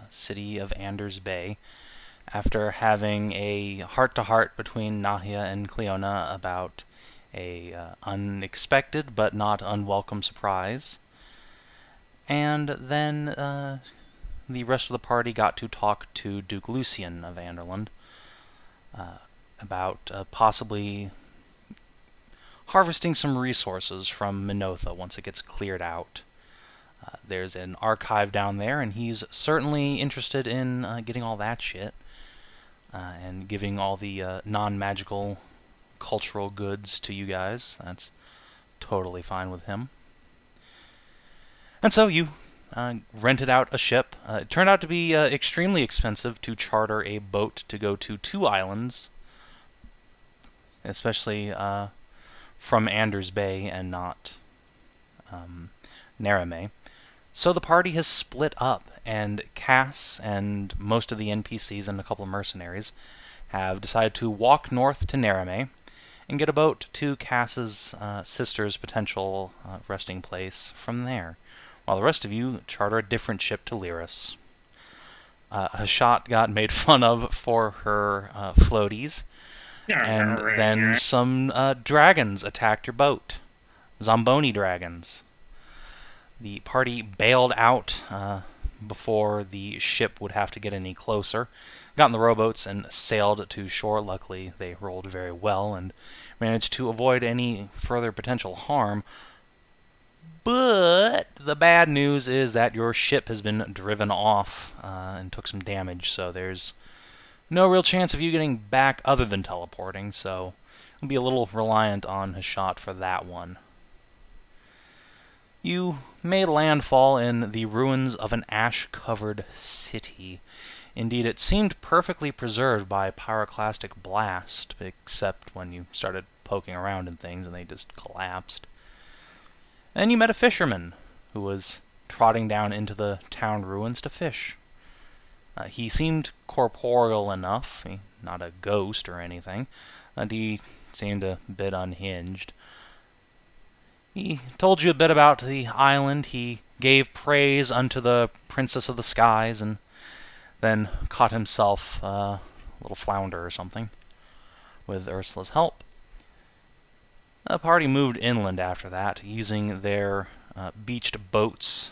city of Anders Bay, after having a heart-to-heart between Nahia and Cleona about a unexpected but not unwelcome surprise. And then the rest of the party got to talk to Duke Lucian of Anderland about possibly harvesting some resources from Minotha once it gets cleared out. There's an archive down there, and he's certainly interested in getting all that shit and giving all the non-magical cultural goods to you guys. That's totally fine with him. And so you rented out a ship. It turned out to be extremely expensive to charter a boat to go to 2 islands, especially from Anders Bay and not Narame. So the party has split up, and Cass and most of the NPCs and a couple of mercenaries have decided to walk north to Narame and get a boat to Cass's sister's potential resting place from there, while the rest of you charter a different ship to Lyris. Hashat got made fun of for her floaties, and then some dragons attacked your boat. Zamboni dragons. The party bailed out before the ship would have to get any closer, got in the rowboats and sailed to shore. Luckily, they rolled very well and managed to avoid any further potential harm. But the bad news is that your ship has been driven off and took some damage, so there's no real chance of you getting back other than teleporting, so you'll be a little reliant on Hashat for that one. You made landfall in the ruins of an ash-covered city. Indeed, it seemed perfectly preserved by pyroclastic blast, except when you started poking around in things and they just collapsed. Then you met a fisherman who was trotting down into the town ruins to fish. He seemed corporeal enough, not a ghost or anything, and he seemed a bit unhinged. He told you a bit about the island. He gave praise unto the Princess of the Skies, and then caught himself a little flounder or something with Ursula's help. The party moved inland after that, using their beached boats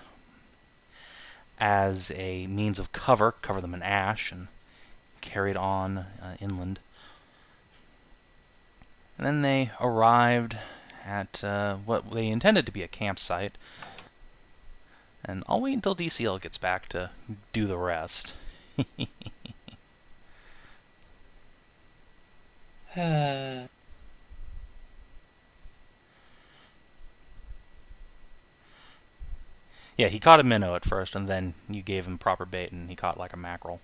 as a means of cover them in ash, and carried on inland. And then they arrived at what they intended to be a campsite. And I'll wait until DCL gets back to do the rest. Yeah, he caught a minnow at first, and then you gave him proper bait, and he caught like a mackerel.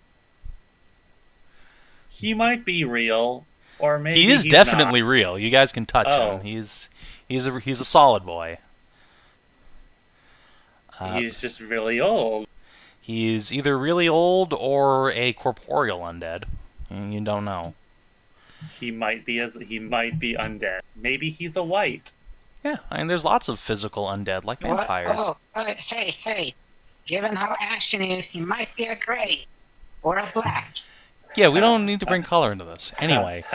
He might be real, or maybe he is he's definitely not. real. You guys can touch him. He's a solid boy. He's just really old. He's either really old or a corporeal undead. You don't know. He might be undead. Maybe he's a white. Yeah, I mean, there's lots of physical undead, like vampires. Oh, hey. Given how ashen he is, he might be a gray. Or a black. Yeah, we don't need to bring color into this. Anyway,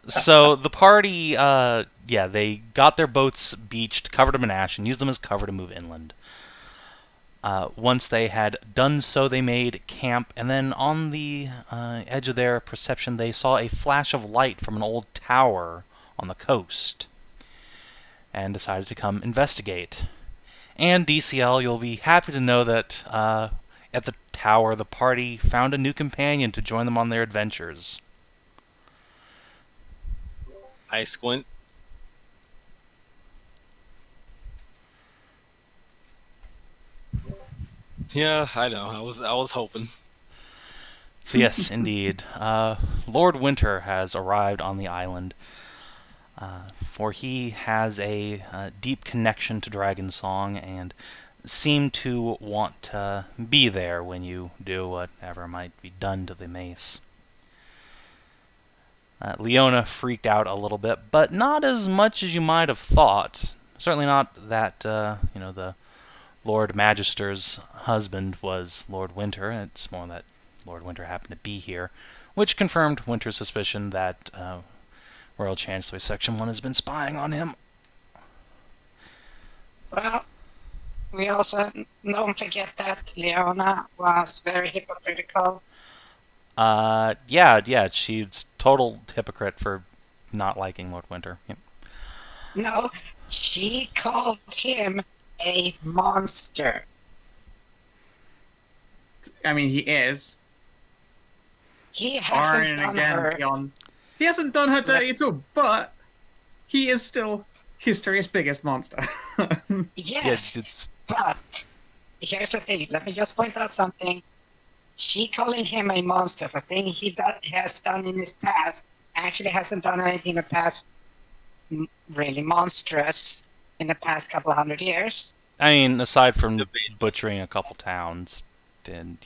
so the party, they got their boats beached, covered them in ash, and used them as cover to move inland. Once they had done so, they made camp, and then on the edge of their perception, they saw a flash of light from an old tower on the coast, and decided to come investigate. And DCL, you'll be happy to know that at the tower, the party found a new companion to join them on their adventures. I squint. Yeah, I know. I was hoping. So yes, indeed, Lord Winter has arrived on the island, for he has a deep connection to Dragonsong and seemed to want to be there when you do whatever might be done to the mace. Leona freaked out a little bit, but not as much as you might have thought. Certainly not that, the Lord Magister's husband was Lord Winter. It's more that Lord Winter happened to be here, which confirmed Winter's suspicion that Royal Chancellery Section 1 has been spying on him. Well, we also don't forget that Leona was very hypocritical. Yeah, she's total hypocrite for not liking Lord Winter. Yep. No, she called him a monster. I mean, he is. He hasn't done her. He hasn't done her dirty at all, but he is still history's biggest monster. Yes, but here's the thing. Let me just point out something. She calling him a monster for things he has done in his past actually hasn't done anything in the past really monstrous in the past couple 100 years. I mean, aside from butchering a couple towns, and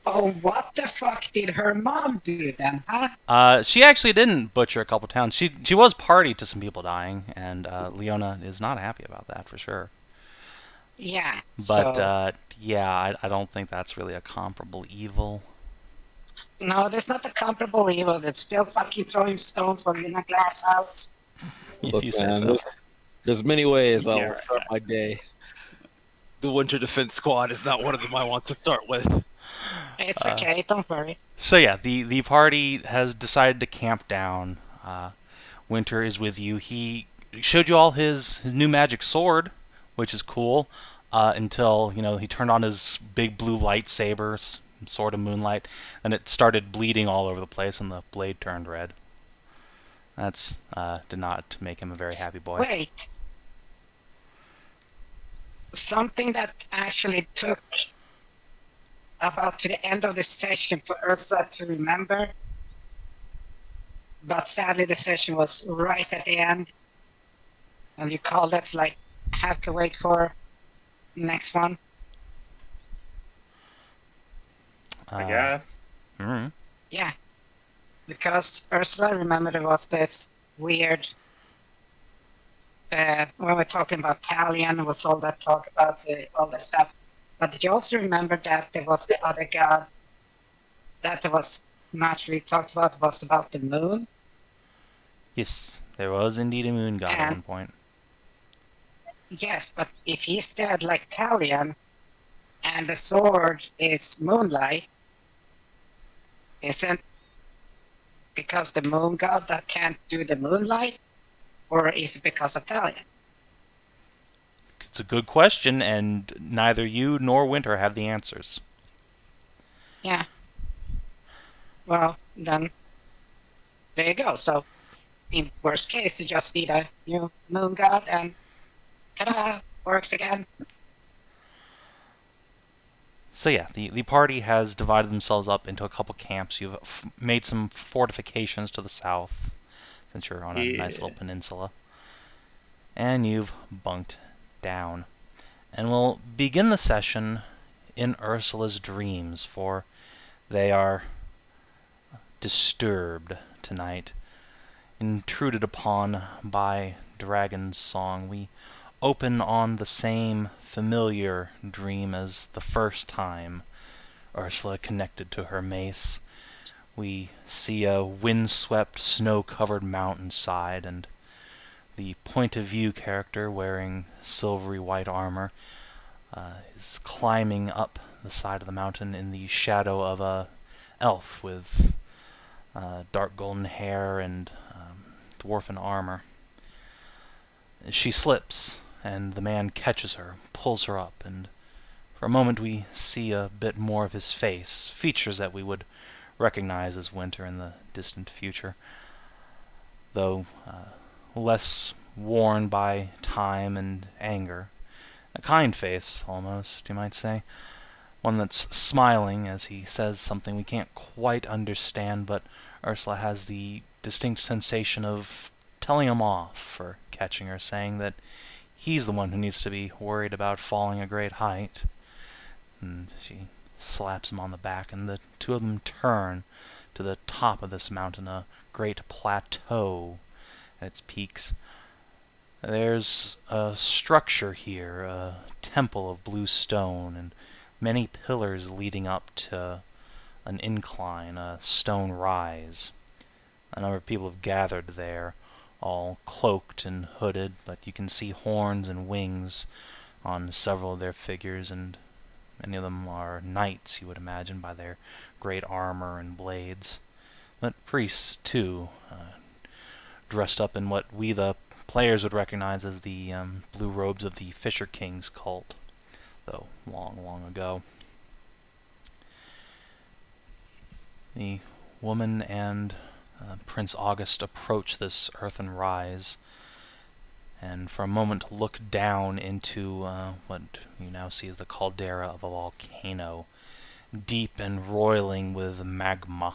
Oh, what the fuck did her mom do then, huh? She actually didn't butcher a couple towns. She was party to some people dying, and Leona is not happy about that for sure. Yeah. But yeah, I don't think that's really a comparable evil. No, there's not a comparable evil. That's still fucking throwing stones when you're in a glass house. If Look, you say man, so. there's many ways Yeah, I'll start my day. The Winter Defense Squad is not one of them I want to start with. It's okay, don't worry. So yeah, the party has decided to camp down. Winter is with you. He showed you all his new magic sword, which is cool. Until he turned on his big blue lightsaber, Sword of Moonlight, and it started bleeding all over the place, and the blade turned red. That's did not make him a very happy boy. Wait. Something that actually took about to the end of the session for Ursula to remember, but sadly the session was right at the end, and you call that like have to wait for next one. I guess. Mm-hmm. Yeah, because Ursula, remember there was this weird, when we're talking about Talion, was all that talk about all the stuff. But did you also remember that there was the other god that there was not really talked about, was about the moon? Yes, there was indeed a moon god at one point. Yes, but if he's dead like Talion, and the sword is moonlight, isn't because the moon god that can't do the moonlight, or is it because of Talion? It's a good question, and neither you nor Winter have the answers. Yeah. Well, then, there you go. So, in worst case, you just need a new moon god, and ta-da, works again. So yeah, the party has divided themselves up into a couple camps. You've made some fortifications to the south, since you're on a nice little peninsula. And you've bunked down. And we'll begin the session in Ursula's dreams, for they are disturbed tonight. Intruded upon by Dragon's Song, we open on the same familiar dream as the first time Ursula connected to her mace. We see a windswept, snow-covered mountainside, and the point-of-view character wearing silvery white armor is climbing up the side of the mountain in the shadow of a elf with dark golden hair and dwarfen armor. She slips, and the man catches her, pulls her up, and for a moment we see a bit more of his face, features that we would recognize as Winter in the distant future, though less worn by time and anger. A kind face, almost, you might say. One that's smiling as he says something we can't quite understand, but Ursula has the distinct sensation of telling him off for catching her, saying that he's the one who needs to be worried about falling a great height. And she slaps him on the back, and the two of them turn to the top of this mountain, a great plateau at its peaks. There's a structure here, a temple of blue stone, and many pillars leading up to an incline, a stone rise. A number of people have gathered there, all cloaked and hooded, but you can see horns and wings on several of their figures, and many of them are knights, you would imagine, by their great armor and blades. But priests, too, dressed up in what we, the players, would recognize as the blue robes of the Fisher King's cult, though long, long ago. The woman and Prince August approach this earthen rise, and for a moment look down into what you now see as the caldera of a volcano, deep and roiling with magma.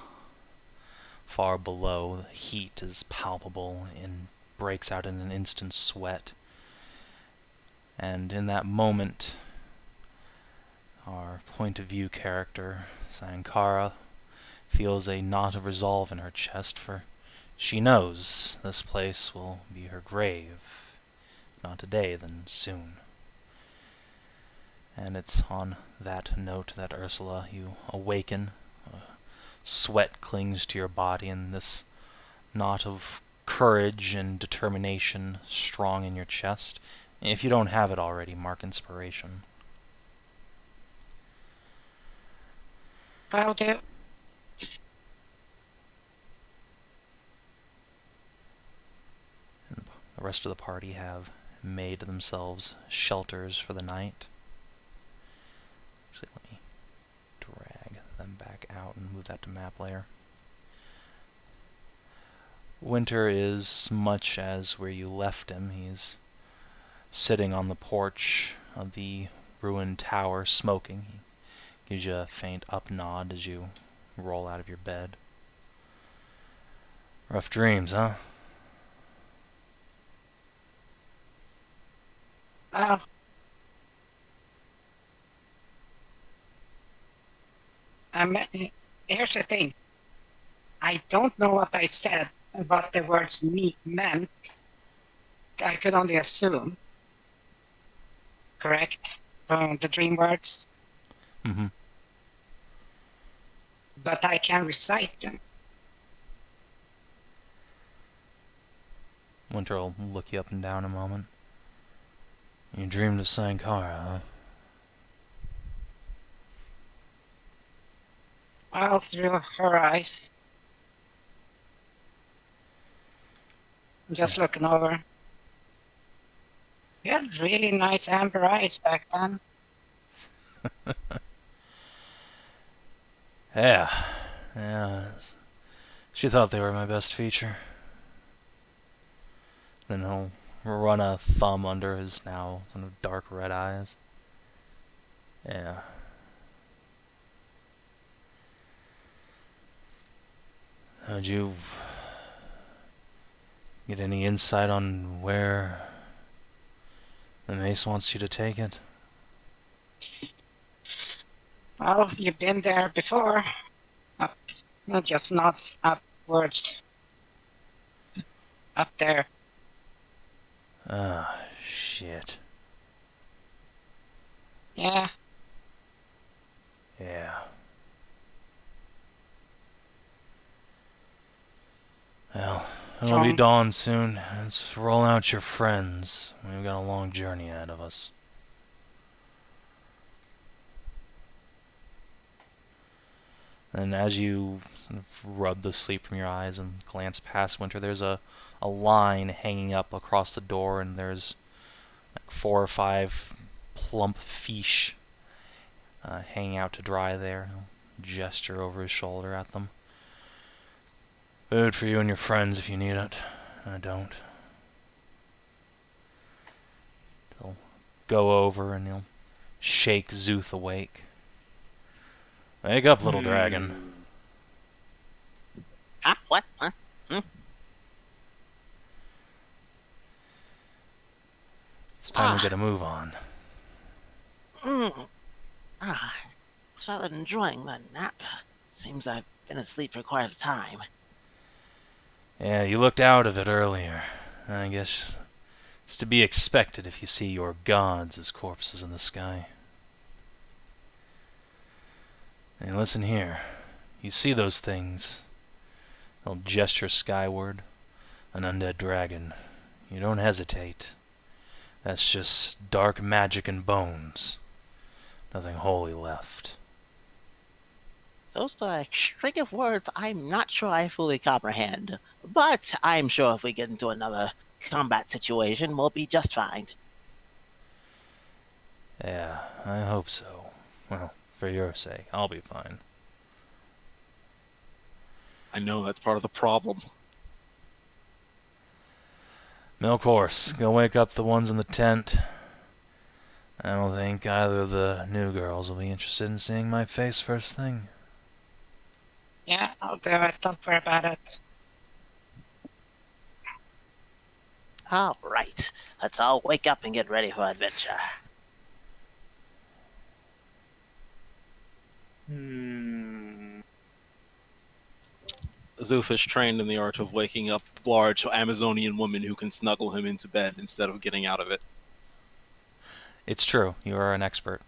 Far below, the heat is palpable and breaks out in an instant sweat. And in that moment, our point of view character, Sankara, feels a knot of resolve in her chest, for she knows this place will be her grave. Not today, then soon. And it's on that note that, Ursula, you awaken. Sweat clings to your body, and this knot of courage and determination strong in your chest. If you don't have it already, mark inspiration. I'll do. And the rest of the party have made themselves shelters for the night. Actually, let me drag them back out and move that to map layer. Winter is much as where you left him. He's sitting on the porch of the ruined tower, smoking. He gives you a faint up nod as you roll out of your bed. Rough dreams, huh? Well, here's the thing. I don't know what I said, what the words meant. I could only assume. Correct? From the dream words. Mm-hmm. But I can recite them. Winter will look you up and down a moment. You dreamed of Sankara, huh? Well, through her eyes. Just looking over. You had really nice amber eyes back then. Yeah. She thought they were my best feature. Then he'll run a thumb under his now sort of dark red eyes. Yeah. How'd you get any insight on where the mace wants you to take it? Well, you've been there before. Up, just not upwards. Up there. Ah, shit. Yeah. Yeah. Well, it'll be dawn soon. Let's roll out your friends. We've got a long journey ahead of us. And as you sort of rub the sleep from your eyes and glance past Winter, there's a line hanging up across the door, and there's like 4 or 5 plump fish hanging out to dry there. He'll gesture over his shoulder at them. Food for you and your friends if you need it. I don't. He'll go over and he'll shake Szooth awake. Wake up, little dragon. Huh? What? Huh? It's time to get a move on. Was rather enjoying that nap. Seems I've been asleep for quite a time. Yeah, you looked out of it earlier. I guess It's to be expected if you see your gods as corpses in the sky. Hey, listen here. You see those things. He'll gesture skyward. An undead dragon. You don't hesitate. That's just dark magic and bones. Nothing holy left. Those are a string of words I'm not sure I fully comprehend. But I'm sure if we get into another combat situation, we'll be just fine. Yeah, I hope so. Well, for your sake, I'll be fine. I know that's part of the problem. Milk Horse, go wake up the ones in the tent. I don't think either of the new girls will be interested in seeing my face first thing. Yeah, I'll do it. Don't worry about it. All right, let's all wake up and get ready for adventure. Szooth is trained in the art of waking up large Amazonian women who can snuggle him into bed instead of getting out of it. It's true, you are an expert.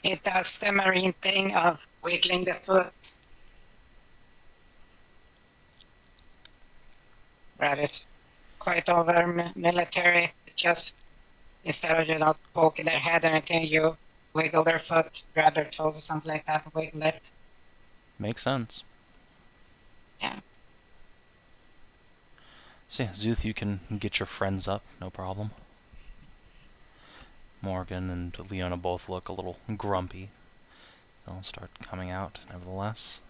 It does the marine thing of wiggling the foot. That is quite over military. Just instead of poking their head or anything, you wiggle their foot, grab their toes or something like that, and wiggle it. Makes sense. Yeah. So yeah, Szooth, you can get your friends up, no problem. Morgan and Leona both look a little grumpy. They'll start coming out, nevertheless.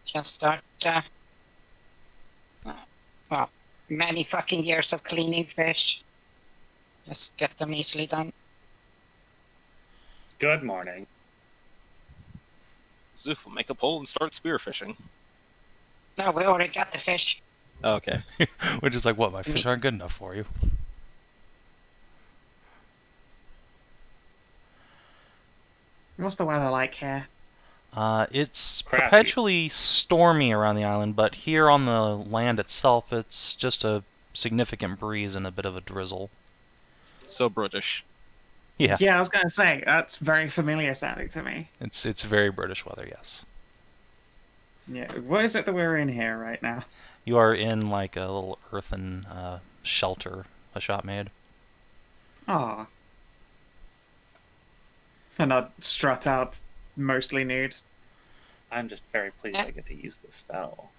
Just start, well, many fucking years of cleaning fish. Just get them easily done. Good morning. Szooth will make a pole and start spearfishing. No, we already got the fish. Okay. Which is like, what, my fish aren't good enough for you? What's the weather like here? It's Crappy. perpetually stormy around the island, but here on the land itself, it's just a significant breeze and a bit of a drizzle. So British. Yeah, Yeah, I was going to say, that's very familiar sounding to me. it's very British weather, yes. Yeah, what is it that we're in here right now? You are in like a little earthen shelter Hashat made. Ah. And I'd strut out mostly nude. I'm just very pleased I get to use this spell.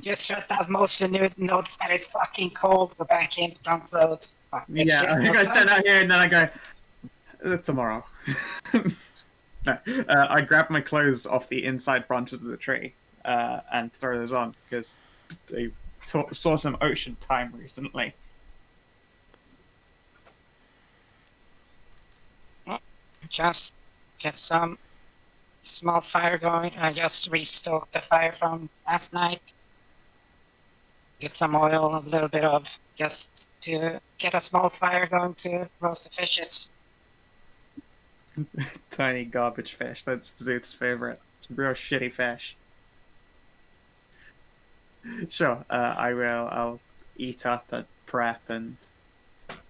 Just shut that mostly nude, notice that it's fucking cold, go back in, don't clothes. Fuck this Yeah, shit. I think I stand out here and then I go, tomorrow. No, I grab my clothes off the inside branches of the tree and throw those on because I saw some ocean time recently. Just get some small fire going. I just restoked the fire from last night. Get some oil, a little bit of, just to get a small fire going to roast the fishes. Tiny garbage fish. That's Szooth's favorite. It's real shitty fish. Sure, I'll eat up and prep and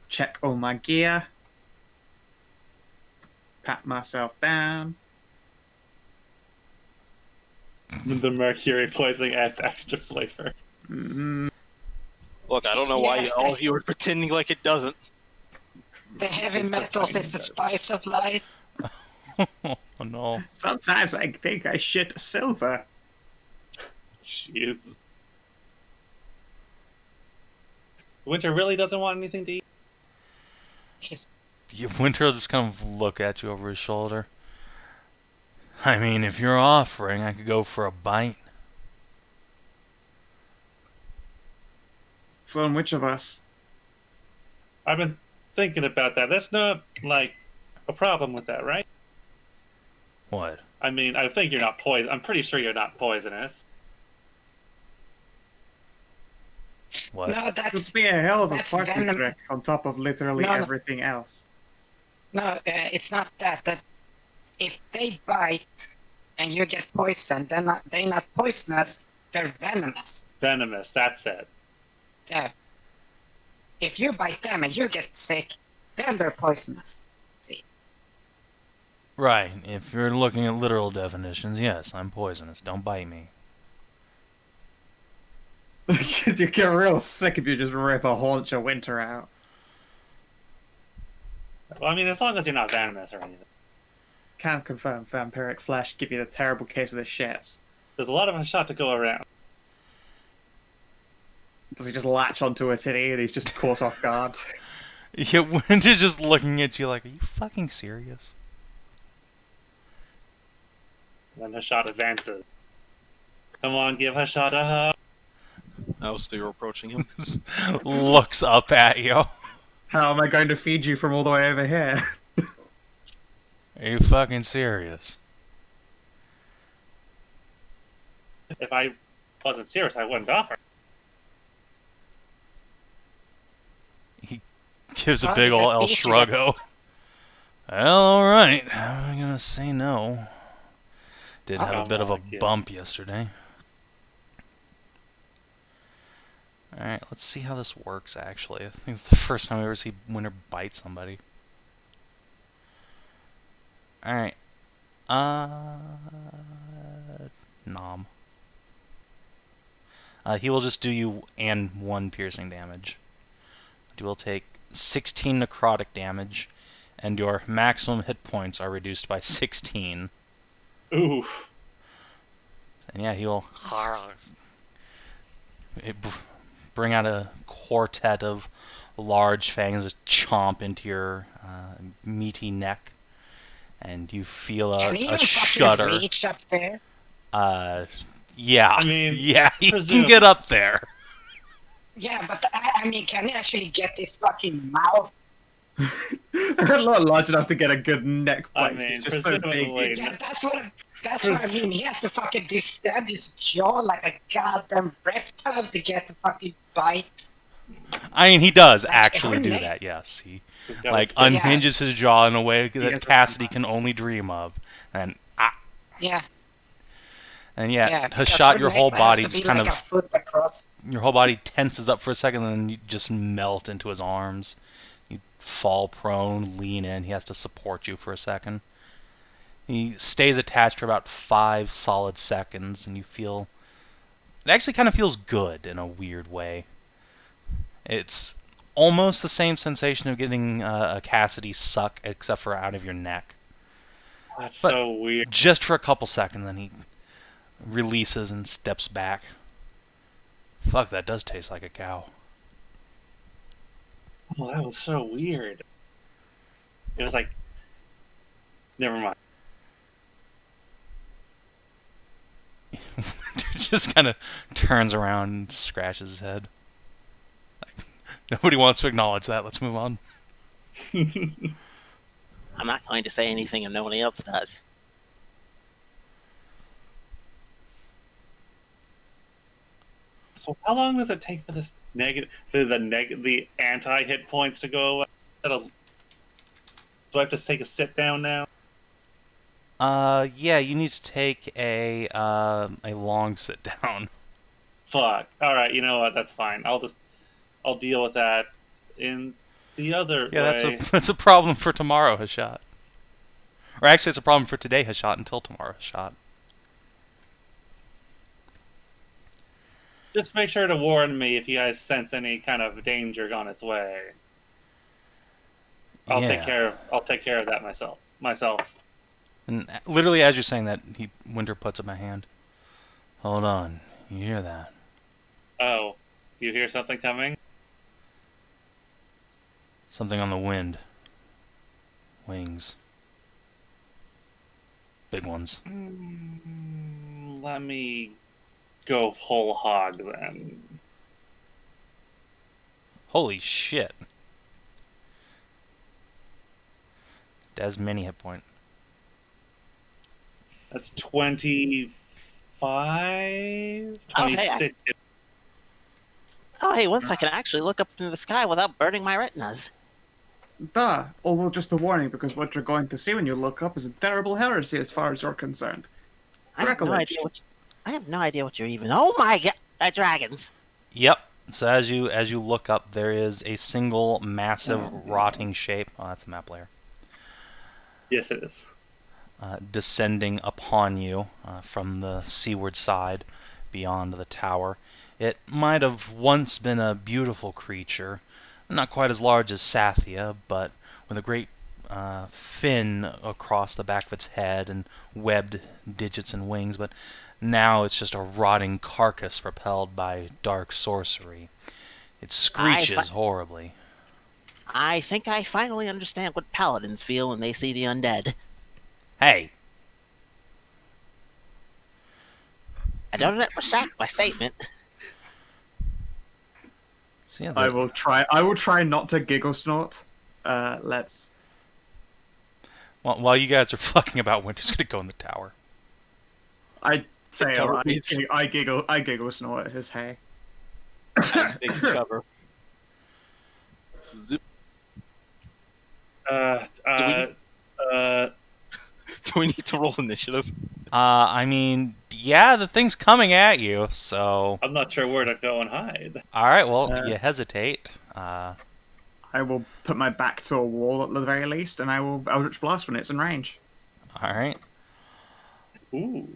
check all my gear. Pat myself down. The mercury poisoning adds extra flavor. Mm, Look, I don't know why Yes, all of you are pretending like it doesn't. The heavy metals is the spice of life. Oh no. sometimes I think I shit silver. Jeez. Winter really doesn't want anything to eat? Winter will just kind of look at you over his shoulder. I mean, if you're offering, I could go for a bite. From which of us? I've been thinking about that. That's not, like, a problem with that, right? What? I mean, I think you're not poison. I'm pretty sure you're not poisonous. What? No, It would that's be a hell of a that's party venom. trick on top of literally No, no. everything else. no, it's not that. That if they bite and you get poisoned, they're not poisonous. They're venomous. Venomous, that's it. Yeah. If you bite them and you get sick, then they're poisonous. See? Right. If you're looking at literal definitions, yes, I'm poisonous. Don't bite me. You get real sick if you just rip a haunch of winter out. Well, I mean, as long as you're not venomous or anything. Can confirm vampiric flesh give you the terrible case of the shits. There's a lot of Hashat to go around. Does he just latch onto a titty and he's just caught off guard? Yeah, Winter's just looking at you like, are you fucking serious? Then Hashat advances. Come on, give Hashat a hug. Oh, so you're approaching him? Looks up at you. Are How am I going to feed you from all the way over here? you fucking serious? If I wasn't serious, I wouldn't offer. He gives a How big did ol' that El beat you? Shruggo. Well, alright. How am I gonna say no? Did have a bit of a bump yesterday. Alright, let's see how this works, actually. I think it's the first time I ever see Winter bite somebody. Alright. Nom. He will just do you and 1 piercing damage. You will take 16 necrotic damage, and your maximum hit points are reduced by 16. Oof. And yeah, he'll bring out a quartet of large fangs that chomp into your meaty neck, and you feel Can he a even shudder. fucking reach up there? Yeah. I mean, yeah, he can presumably. get up there. Yeah, but I mean, can he actually get his fucking mouth? They're not large enough to get a good neck I bite. mean, It's just so big. presumably. Yeah, that's what I mean. He has to fucking distend his jaw like a goddamn reptile to get the fucking bite. I mean, he does Like, actually do neck- that, yes. He He's got like a- unhinges his jaw in a way that has a- Cassidy can only dream of. And Yeah. yeah, because Hashat, her your neck whole has to body's be kind like of a foot across. your whole body tenses up for a second, and then you just melt into his arms. You fall prone, lean in. He has to support you for a second. He stays attached for about 5 solid seconds, and you feel... It actually kind of feels good in a weird way. It's almost the same sensation of getting a Cassidy suck, except for out of your neck. That's But- so weird. Just for a couple seconds, then he releases and steps back. Fuck, that does taste like a cow. Oh, that was so weird. It was like, never mind. Just kind of turns around and scratches his head. Like, nobody wants to acknowledge that. Let's move on. I'm not going to say anything if nobody else does. So how long does it take for this the anti-hit points to go away? Do I have to take a sit down now? Yeah, you need to take a long sit down. Fuck. All right, you know what? That's fine. I'll deal with that in the other Yeah, way. that's a problem for tomorrow, Hashat. Or actually, it's a problem for today, Hashat, until tomorrow, Hashat. Just make sure to warn me if you guys sense any kind of danger on its way. I'll take care of that myself. And literally, as you're saying that, Winter puts up a hand. Hold on, you hear that? Oh, you hear something coming? Something on the wind. Wings. Big ones. Let me go whole hog then. Holy shit. Des mini hit point. That's 25, 26. Oh, hey, once I can actually look up into the sky without burning my retinas. Duh. Although just a warning, because what you're going to see when you look up is a terrible heresy as far as you're concerned. I have no Dracolich. idea what... I have no idea what you're even. Oh my god, dragons! Yep. So as you look up, there is a single massive rotting shape. Oh, that's a map layer. Yes, it is. Descending upon you from the seaward side beyond the tower. It might have once been a beautiful creature, not quite as large as Sathia, but with a great fin across the back of its head and webbed digits and wings, but now it's just a rotting carcass propelled by dark sorcery. It screeches horribly. I think I finally understand what paladins feel when they see the undead. Hey! I don't retract my statement. So yeah, I will try not to giggle snort. Let's. While you guys are fucking about, Winter's gonna go in the tower. I fail. Cover beats. I giggle snort at his hay. Big cover. Zip. Do we need to roll initiative? I mean, yeah, the thing's coming at you, so... I'm not sure where to go and hide. Alright, well, you hesitate. I will put my back to a wall at the very least, and I will Eldritch Blast when it's in range. Alright. Ooh.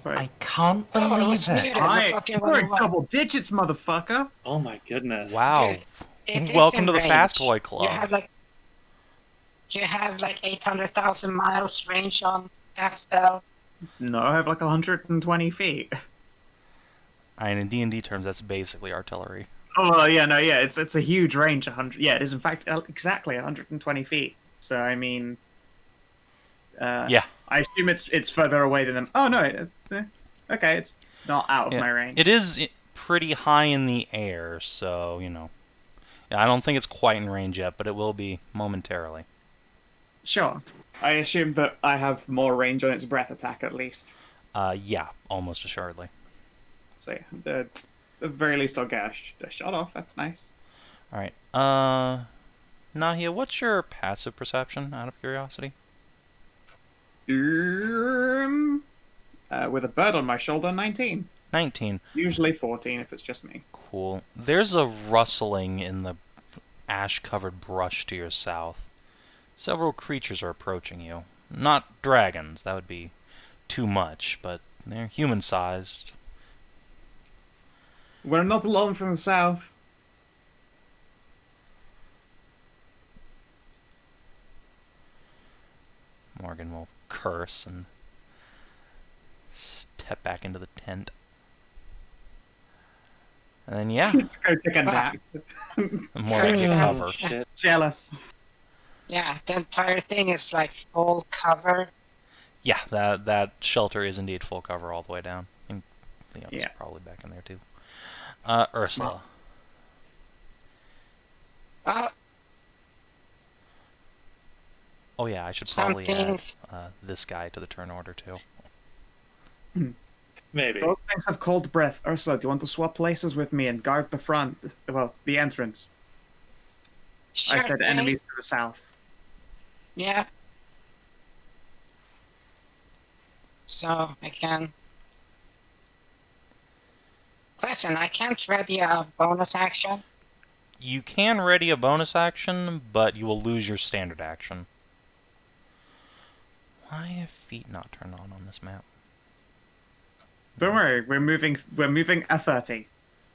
I can't believe it. You're double digits, motherfucker. Oh my goodness. Wow. It is Welcome in to the range. Fast Boy Club. You have like 800,000 miles range on that spell. No, I have like 120 feet. And in D&D terms, that's basically artillery. Oh well, yeah, no, yeah, it's a huge range. 100, yeah, it is in fact exactly 120 feet. So I mean, yeah, I assume it's further away than them. Oh no, okay, it's not out of my range. It is pretty high in the air, so you know. Yeah, I don't think it's quite in range yet, but it will be momentarily. Sure. I assume that I have more range on its breath attack at least. Yeah, almost assuredly. So yeah, at the very least I'll get a shot off. That's nice. All right. Nahia, what's your passive perception, out of curiosity? With a bird on my shoulder, 19. 19. Usually 14 if it's just me. Cool. There's a rustling in the ash-covered brush to your south. Several creatures are approaching you. Not dragons, that would be too much, but they're human-sized. We're not alone from the south. Morgan will curse and step back into the tent. And then, yeah, Let's go take a nap. Morgan can cover. Shit. Jealous. Yeah, the entire thing is like full cover. Yeah, that shelter is indeed full cover all the way down. I think the others Yeah. are probably back in there too. Ursula. Oh yeah, I should probably add this guy to the turn order too. Maybe. Those things have cold breath. Ursula, do you want to swap places with me and guard the front? Well, the entrance. Sure I said thing. enemies to the south. Yeah. So I can. Question: I can't ready a bonus action. You can ready a bonus action, but you will lose your standard action. Why have feet not turned on this map? Don't worry, we're moving a 30.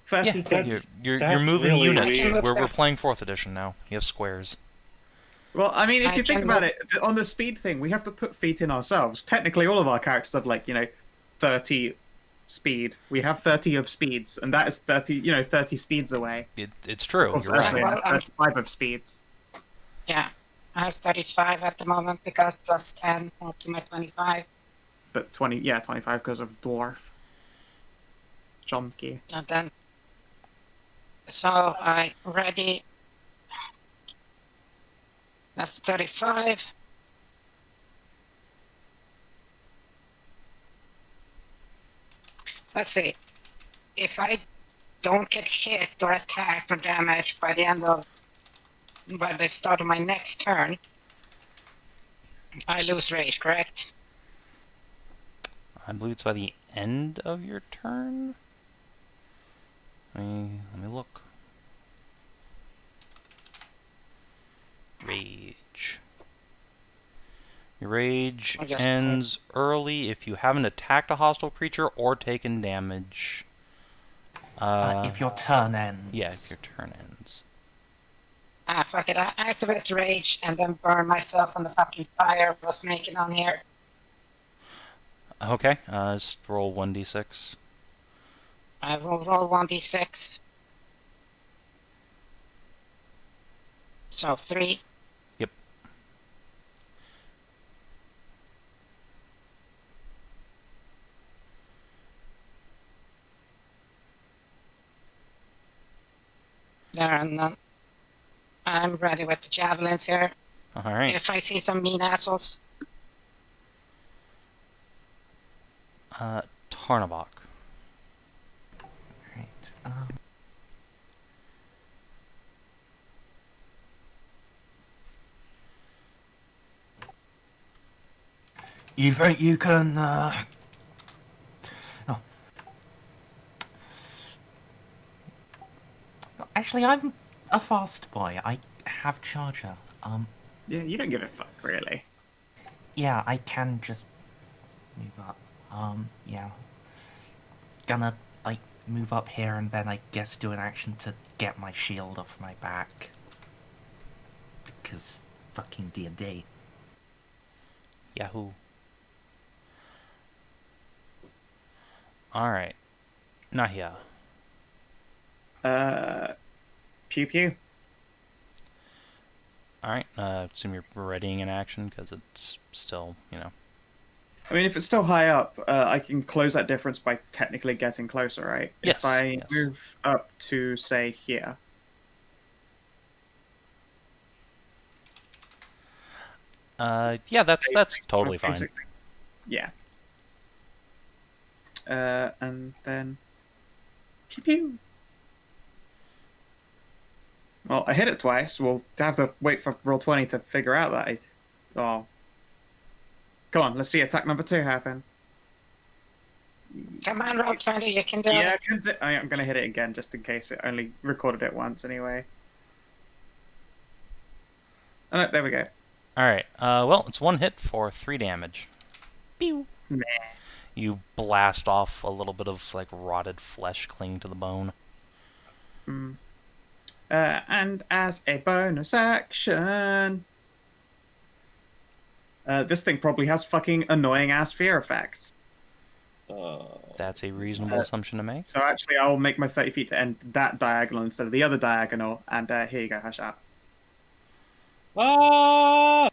30 Yeah, feet. you're that's moving really units. weird. We're playing 4th edition now. You have squares. Well, I mean, if I you think can about look- it, on the speed thing, we have to put feet in ourselves. Technically, all of our characters have, like, 30 speed. We have 30 of speeds, and that is 30 speeds away. It's true. Or You're actually, right. Well, that's 35 of speeds. Yeah, I have 35 at the moment because plus 10 to my 25. But 25 because of Dwarf. Chunky. And then, so I ready. That's 35. Let's see. If I don't get hit or attacked or damaged by the end of by the start of my next turn, I lose rage, correct? I believe it's by the end of your turn. Let me look. Rage. Your rage ends early if you haven't attacked a hostile creature or taken damage. If your turn ends. Yeah, if your turn ends. Ah, fuck it. I activate rage and then burn myself on the fucking fire I was making on here. Okay, just roll 1d6. I will roll 1d6. So 3. Yep. There, and then I'm ready with the javelins here. Alright. If I see some mean assholes. Tarnavak. Right. You think you can, Oh. Actually, I'm a fast boy. I have charger. Yeah, you don't give a fuck, really. Yeah, I can just move up. Yeah. Gonna, like, move up here and then I guess do an action to get my shield off my back. Because fucking D&D. Yahoo. Alright. Nahia. Pew pew. Alright, assume you're readying an action, because it's still, you know. I mean, if it's still high up, I can close that difference by technically getting closer, right? Yes, If I yes. move up to, say, here. Yeah, that's totally fine. Basically. Yeah. And then... Pew pew. Well, I hit it twice. We'll have to wait for roll 20 to figure out that Oh. Come on, let's see attack number 2 happen. Come on, roll 20, you can do Yeah, it. I'm going to hit it again just in case it only recorded it once anyway. Oh, no, there we go. Alright, well, it's one hit for 3 damage. Pew! Meh. You blast off a little bit of, like, rotted flesh clinging to the bone. And as a bonus action... this thing probably has fucking annoying-ass fear effects. That's a reasonable assumption to make. So actually, I'll make my 30 feet to end that diagonal instead of the other diagonal, and here you go, Hashat. Ah!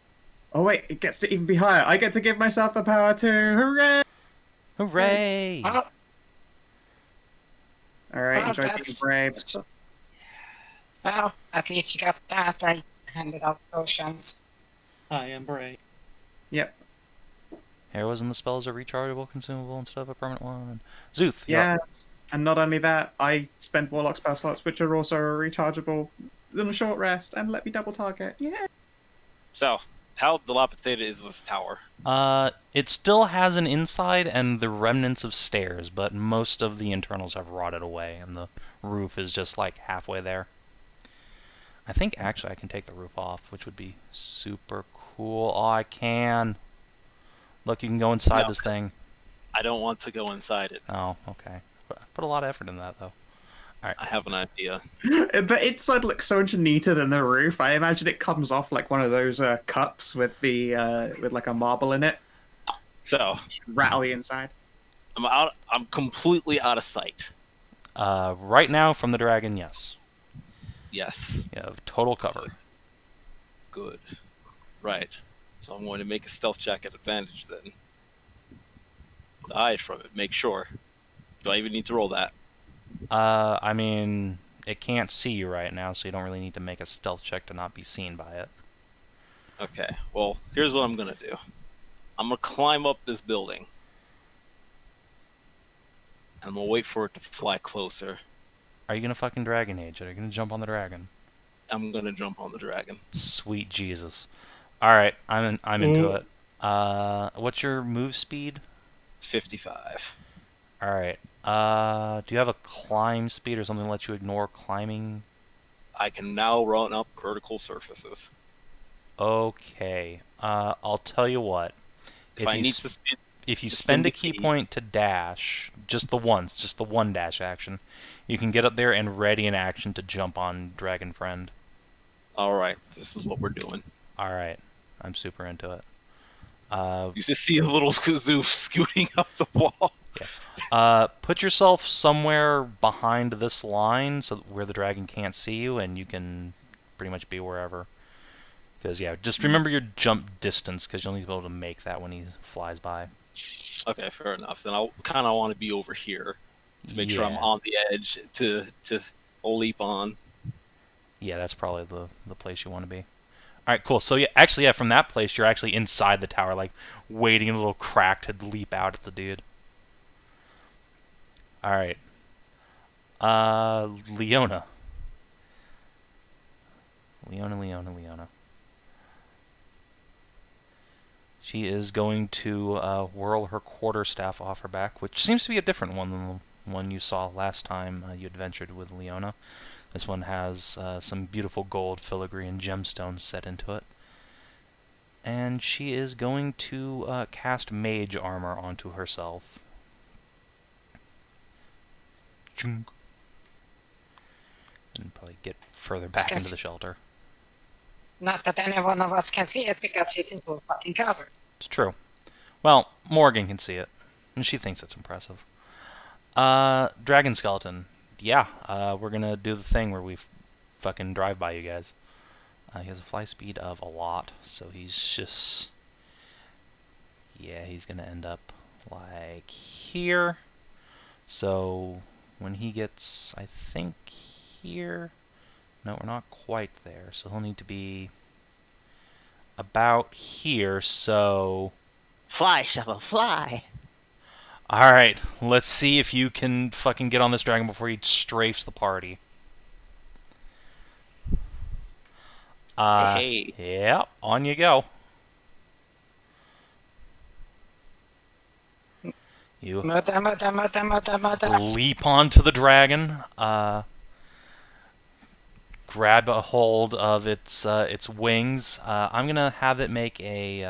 Oh wait, it gets to even be higher. I get to give myself the power to... Hooray! Hooray! Oh, Alright, Oh, enjoy being that's- brave. well, at least you got that. I handed out potions. I am brave. Yep. Heroes in the spell is a rechargeable consumable instead of a permanent one. Szooth, you're up. Yes. And not only that, I spend Warlock spell slots, which are also rechargeable in a short rest, and let me double target. Yeah. So, how dilapidated is this tower? It still has an inside and the remnants of stairs, but most of the internals have rotted away, and the roof is just like halfway there. I think actually I can take the roof off, which would be super cool. Oh, I can. Look, you can go inside this thing. I don't want to go inside it. Oh, okay. Put a lot of effort in that, though. Alright. I have an idea. The inside looks so much neater than the roof. I imagine it comes off like one of those cups with the with like a marble in it. So, Rattle the inside. I'm completely out of sight. Right now, from the dragon, yes. Yes. You have total cover. Good. Right. So I'm going to make a stealth check at advantage then. To hide from it, make sure. Do I even need to roll that? I mean, it can't see you right now, so you don't really need to make a stealth check to not be seen by it. Okay, well, here's what I'm going to do. I'm going to climb up this building. And I'm going to wait for it to fly closer. Are you gonna fucking Dragon Age it? Are you gonna jump on the dragon? I'm gonna jump on the dragon. Sweet Jesus. All right, I'm into it. What's your move speed? 55. All right. Do you have a climb speed or something that lets you ignore climbing? I can now run up vertical surfaces. Okay. I'll tell you what. If you spend a key point to dash, just the one dash action, you can get up there and ready an action to jump on Dragon Friend. All right, this is what we're doing. All right, I'm super into it. You just see a little Szooth scooting up the wall. Yeah. Put yourself somewhere behind this line so where the dragon can't see you, and you can pretty much be wherever. Because, yeah, just remember your jump distance, because you'll need to be able to make that when he flies by. Okay, fair enough. Then I'll kind of want to be over here to make sure I'm on the edge to leap on. Yeah, that's probably the place you want to be. All right, cool. So, yeah, actually, yeah, from that place, you're actually inside the tower, like, waiting in a little crack to leap out at the dude. All right. Leona. Leona. She is going to whirl her quarterstaff off her back, which seems to be a different one than the one you saw last time you adventured with Leona. This one has some beautiful gold filigree and gemstones set into it. And she is going to cast mage armor onto herself. And probably get further back into the shelter. Not that any one of us can see it because she's in full fucking cover. It's true. Well, Morgan can see it, and she thinks it's impressive. Dragon Skeleton. Yeah, we're gonna do the thing where we fucking drive by you guys. He has a fly speed of a lot, so he's just... Yeah, he's gonna end up like here. So when he gets, I think, here... No, we're not quite there, so he'll need to be about here, so... Fly, Shovel, fly! Alright, let's see if you can fucking get on this dragon before he strafes the party. Hey. Yeah, on you go. You leap onto the dragon, grab a hold of its wings. I'm gonna have it make a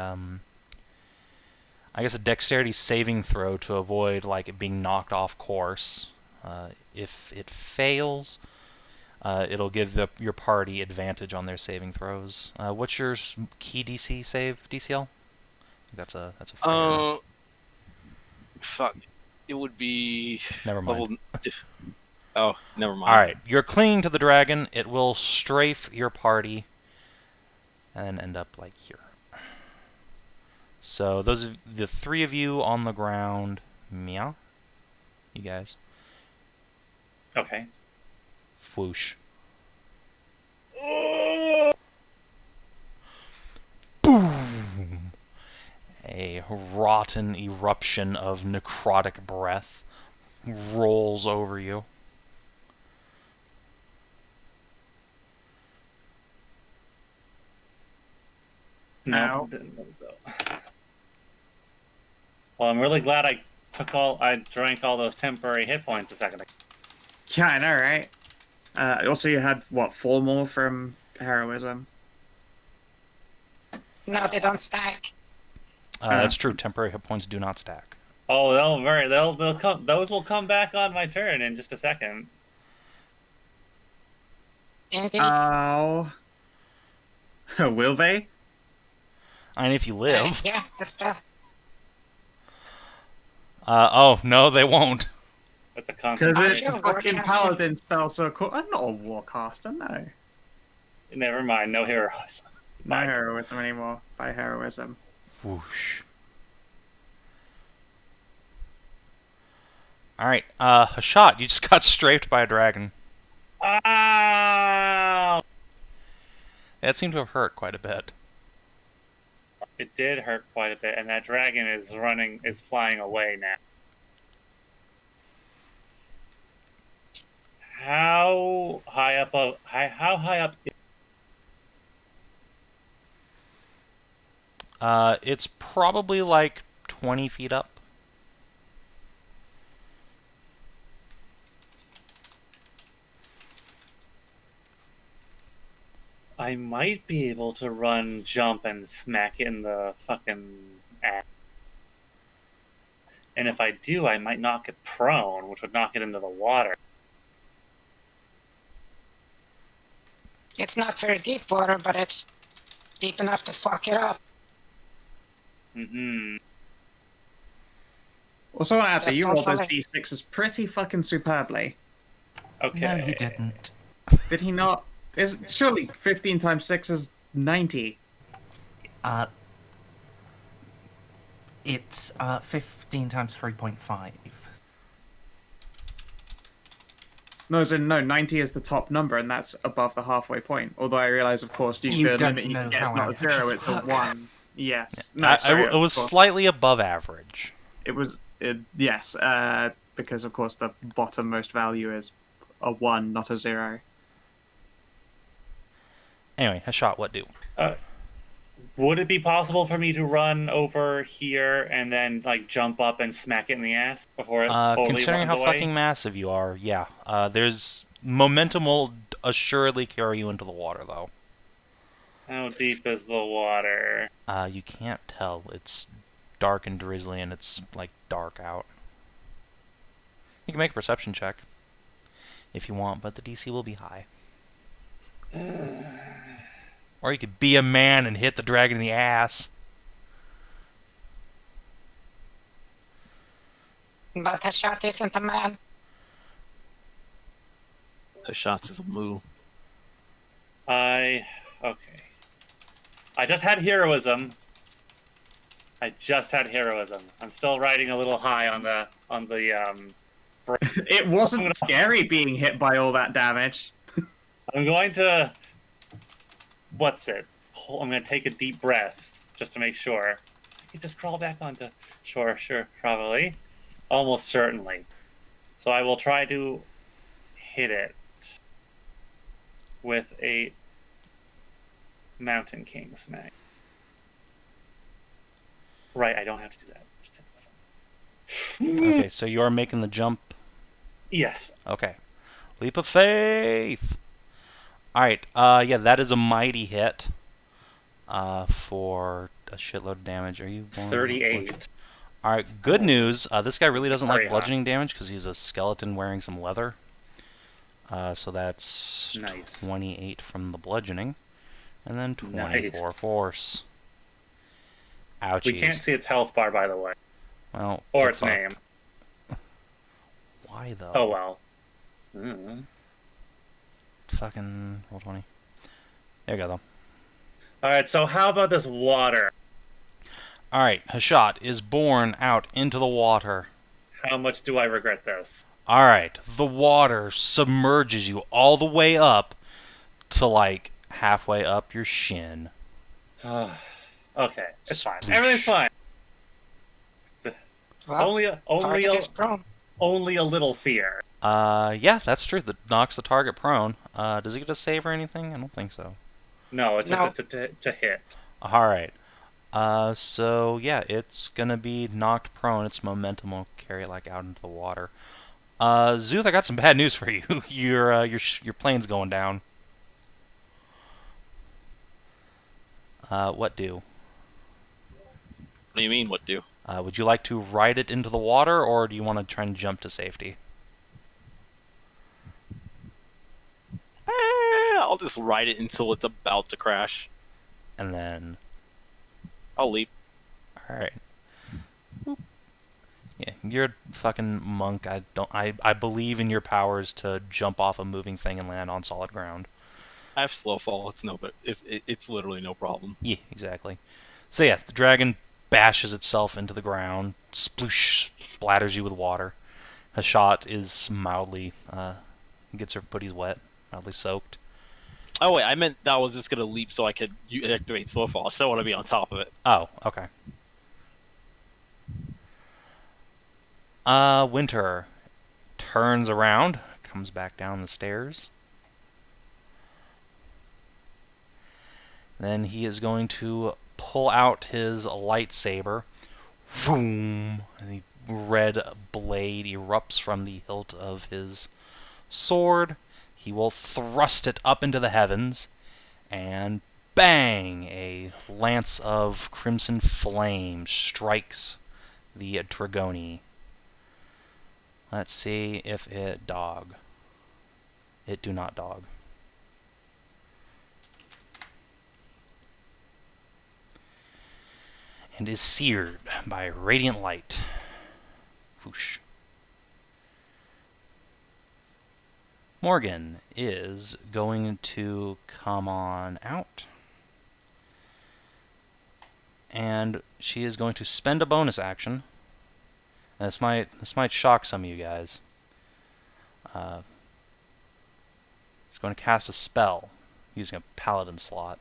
I guess a dexterity saving throw to avoid like it being knocked off course. If it fails, it'll give your party advantage on their saving throws. What's your key DC save, DCL? That's a fair. Fuck. It would be Never mind. level. Oh, never mind. Alright, you're clinging to the dragon. It will strafe your party and end up like here. So those are the three of you on the ground. Meow. You guys. Okay. Whoosh. Boom! A rotten eruption of necrotic breath rolls over you. No, didn't think so. Well, I'm really glad I drank all those temporary hit points a second ago. Yeah, I know, right? Also, you had, what, 4 more from heroism? No, they don't stack. That's true. Temporary hit points do not stack. Oh, they'll come. Those will come back on my turn in just a second. Indeed. Oh. Will they? I mean, if you live. Yeah, that's bad. Oh, no, they won't. That's a Because concentration. it's a fucking paladin spell, so cool. I'm not a warcaster, no. Never mind, no heroes. No heroism anymore. By heroism. Whoosh. Alright, Hashat, you just got strafed by a dragon. Ow! That seemed to have hurt quite a bit. It did hurt quite a bit, and that dragon is flying away now. How high up? How high up? It's probably like 20 feet up. I might be able to run, jump, and smack it in the fucking ass. And if I do, I might knock it prone, which would knock it into the water. It's not very deep water, but it's deep enough to fuck it up. Mm-hmm. Also, want to add that Just you don't rolled those follow. d6s pretty fucking superbly. Okay. No, you didn't. Did he not? Is surely 15 times 6 is 90. It's 15 times 3.5. No, as in, no, 90 is the top number, and that's above the halfway point. Although I realize, of course, You the don't limit you know can get is how not a 0, averages it's a work. 1. Yes. No, sorry, It was of course. slightly above average. It was, yes, because, of course, the bottom most value is a 1, not a 0. Anyway, Hashat, what do? Would it be possible for me to run over here and then like jump up and smack it in the ass before it totally Considering runs how away? fucking massive you are, yeah. There's momentum will assuredly carry you into the water, though. How deep is the water? You can't tell. It's dark and drizzly, and it's like dark out. You can make a perception check if you want, but the DC will be high. Or you could be a man and hit the dragon in the ass. But Hashat isn't a man. Hashat is a moo. Okay. I just had heroism. I'm still riding a little high on the It wasn't scary being hit by all that damage. I'm going to what's it? I'm going to take a deep breath just to make sure. I can just crawl back onto sure, probably. Almost certainly. So I will try to hit it with a Mountain King smack. Right, I don't have to do that. Just hit this one. Okay, so you are making the jump. Yes. Okay. Leap of faith! Alright, yeah, that is a mighty hit. For a shitload of damage. Are you going 38. Alright, good news. This guy really doesn't Very like bludgeoning damage because he's a skeleton wearing some leather. So that's Nice. 28 from the bludgeoning. And then 24 Nice. force. Ouchies. We can't see its health bar, by the way. Well, Or good its fuck. name. Why, though? Oh, well. Mm. Fucking roll 20. There you go, though. Alright, so how about this water? Alright, Hashat is borne out into the water. How much do I regret this? Alright, the water submerges you all the way up to, like, halfway up your shin. Okay, it's fine. Sploosh. Everything's fine. Well, target is prone. Only a little fear. Yeah, that's true. That knocks the target prone. Does he get a save or anything? I don't think so. No, it's No. just to hit. Alright. So, yeah, it's gonna be knocked prone. Its momentum will carry it, like, out into the water. Szooth, I got some bad news for you. Your plane's going down. What do? What do you mean, what do? Would you like to ride it into the water, or do you want to try and jump to safety? I'll just ride it until it's about to crash. And then... I'll leap. Alright. Yeah, you're a fucking monk. I believe in your powers to jump off a moving thing and land on solid ground. I have slow fall. It's it's literally no problem. Yeah, exactly. So yeah, the dragon bashes itself into the ground, sploosh, splatters you with water. Hashat is mildly, gets her putties wet, mildly soaked. Oh wait, I meant that I was just gonna leap so I could activate slow fall. I still want to be on top of it. Oh, okay. Winter turns around, comes back down the stairs. Then he is going to pull out his lightsaber. Boom! The red blade erupts from the hilt of his sword. He will thrust it up into the heavens, and bang! A lance of crimson flame strikes the Dragoni. Let's see if it dog. It do not dog. And is seared by radiant light. Whoosh. Morgan is going to come on out. And she is going to spend a bonus action. And this might shock some of you guys. It's going to cast a spell using a Paladin slot.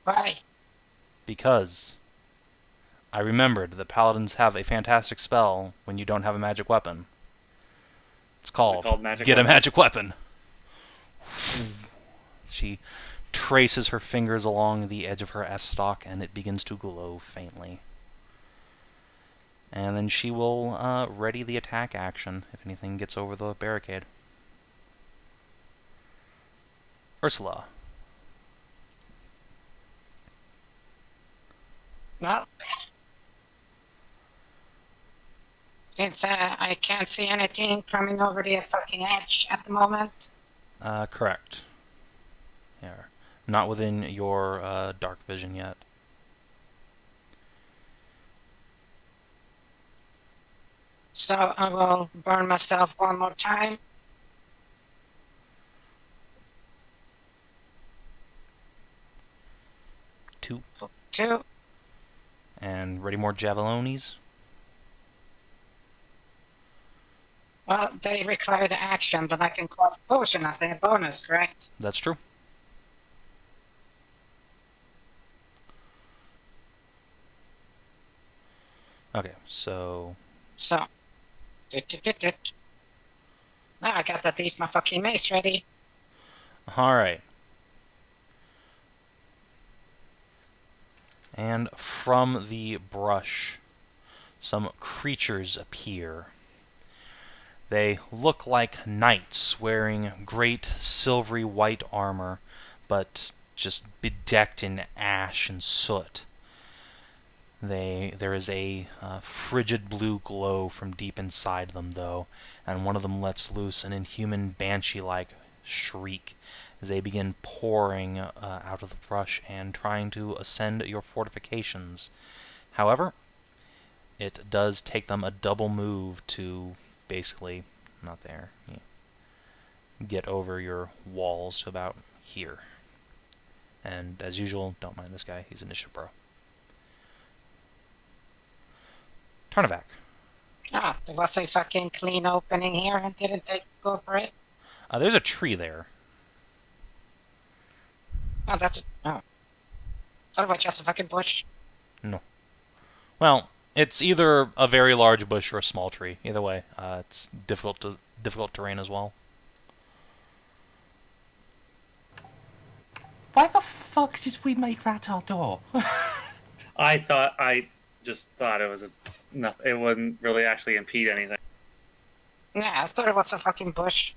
Why? Because I remembered that Paladins have a fantastic spell when you don't have a magic weapon. It's called Get a Magic Weapon. She traces her fingers along the edge of her S-stock, and it begins to glow faintly. And then she will ready the attack action if anything gets over the barricade. Ursula. Well, since I can't see anything coming over the fucking edge at the moment. Correct. Yeah. Not within your dark vision yet. So I will burn myself one more time. Two. And ready more javelonis? Well, they require the action, but I can call potion as a bonus, correct? That's true. Okay, so... Now I got at least my fucking mace ready. Alright. And from the brush, some creatures appear. They look like knights wearing great silvery white armor, but just bedecked in ash and soot. There is a frigid blue glow from deep inside them, though, and one of them lets loose an inhuman banshee-like shriek as they begin pouring out of the brush and trying to ascend your fortifications. However, it does take them a double move to basically, not there, get over your walls to about here. And as usual, don't mind this guy, he's initiative pro. Tarnavak. Ah, there was a fucking clean opening here and didn't they go for it? There's a tree there. Oh, thought it was just a fucking bush. No. Well, it's either a very large bush or a small tree. Either way, it's difficult terrain as well. Why the fuck did we make that our door? I just thought it was nothing. It wouldn't really actually impede anything. Yeah, I thought it was a fucking bush.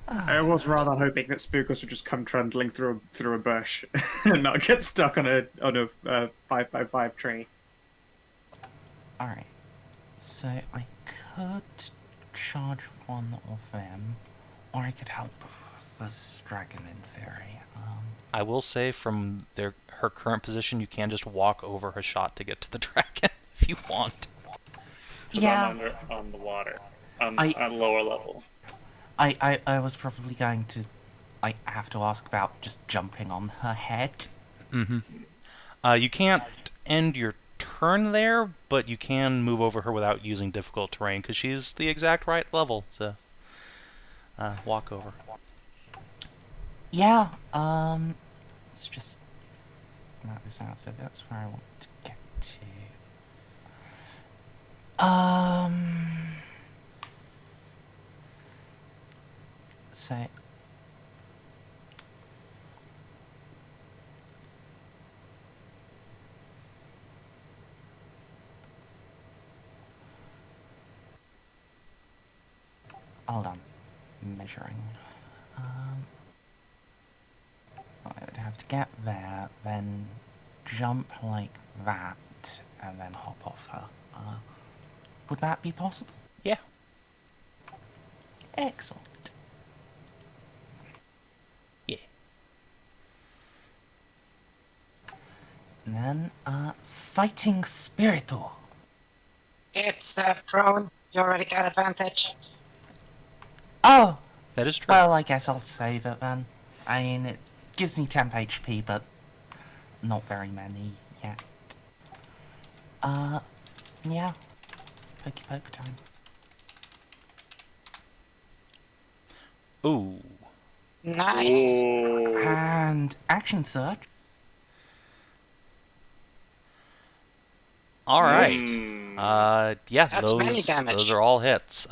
I was rather hoping that Spookers would just come trundling through a bush and not get stuck on a 5x5 tree. Alright. So I could charge one of them, or I could help this dragon in theory. I will say from her current position, you can just walk over Hashat to get to the dragon if you want. Yeah. I'm on the water. I'm at lower level. I was probably going to, have to ask about just jumping on her head. Mm-hmm. You can't end your turn there, but you can move over her without using difficult terrain, because she's the exact right level to walk over. Yeah, let's just map this out, so that's where I want to get to. So, hold on. Measuring. I would have to get there, then jump like that, and then hop off her. Would that be possible? Yeah. Excellent. Yeah. And then, fighting spiritu. It's prone. You already got advantage. Oh! That is true. Well, I guess I'll save it then. I mean, it gives me temp HP, but not very many yet. Yeah. Pokey poke time. Ooh. Nice. Ooh. And action search. All right. Yeah, That's many damage. those are all hits.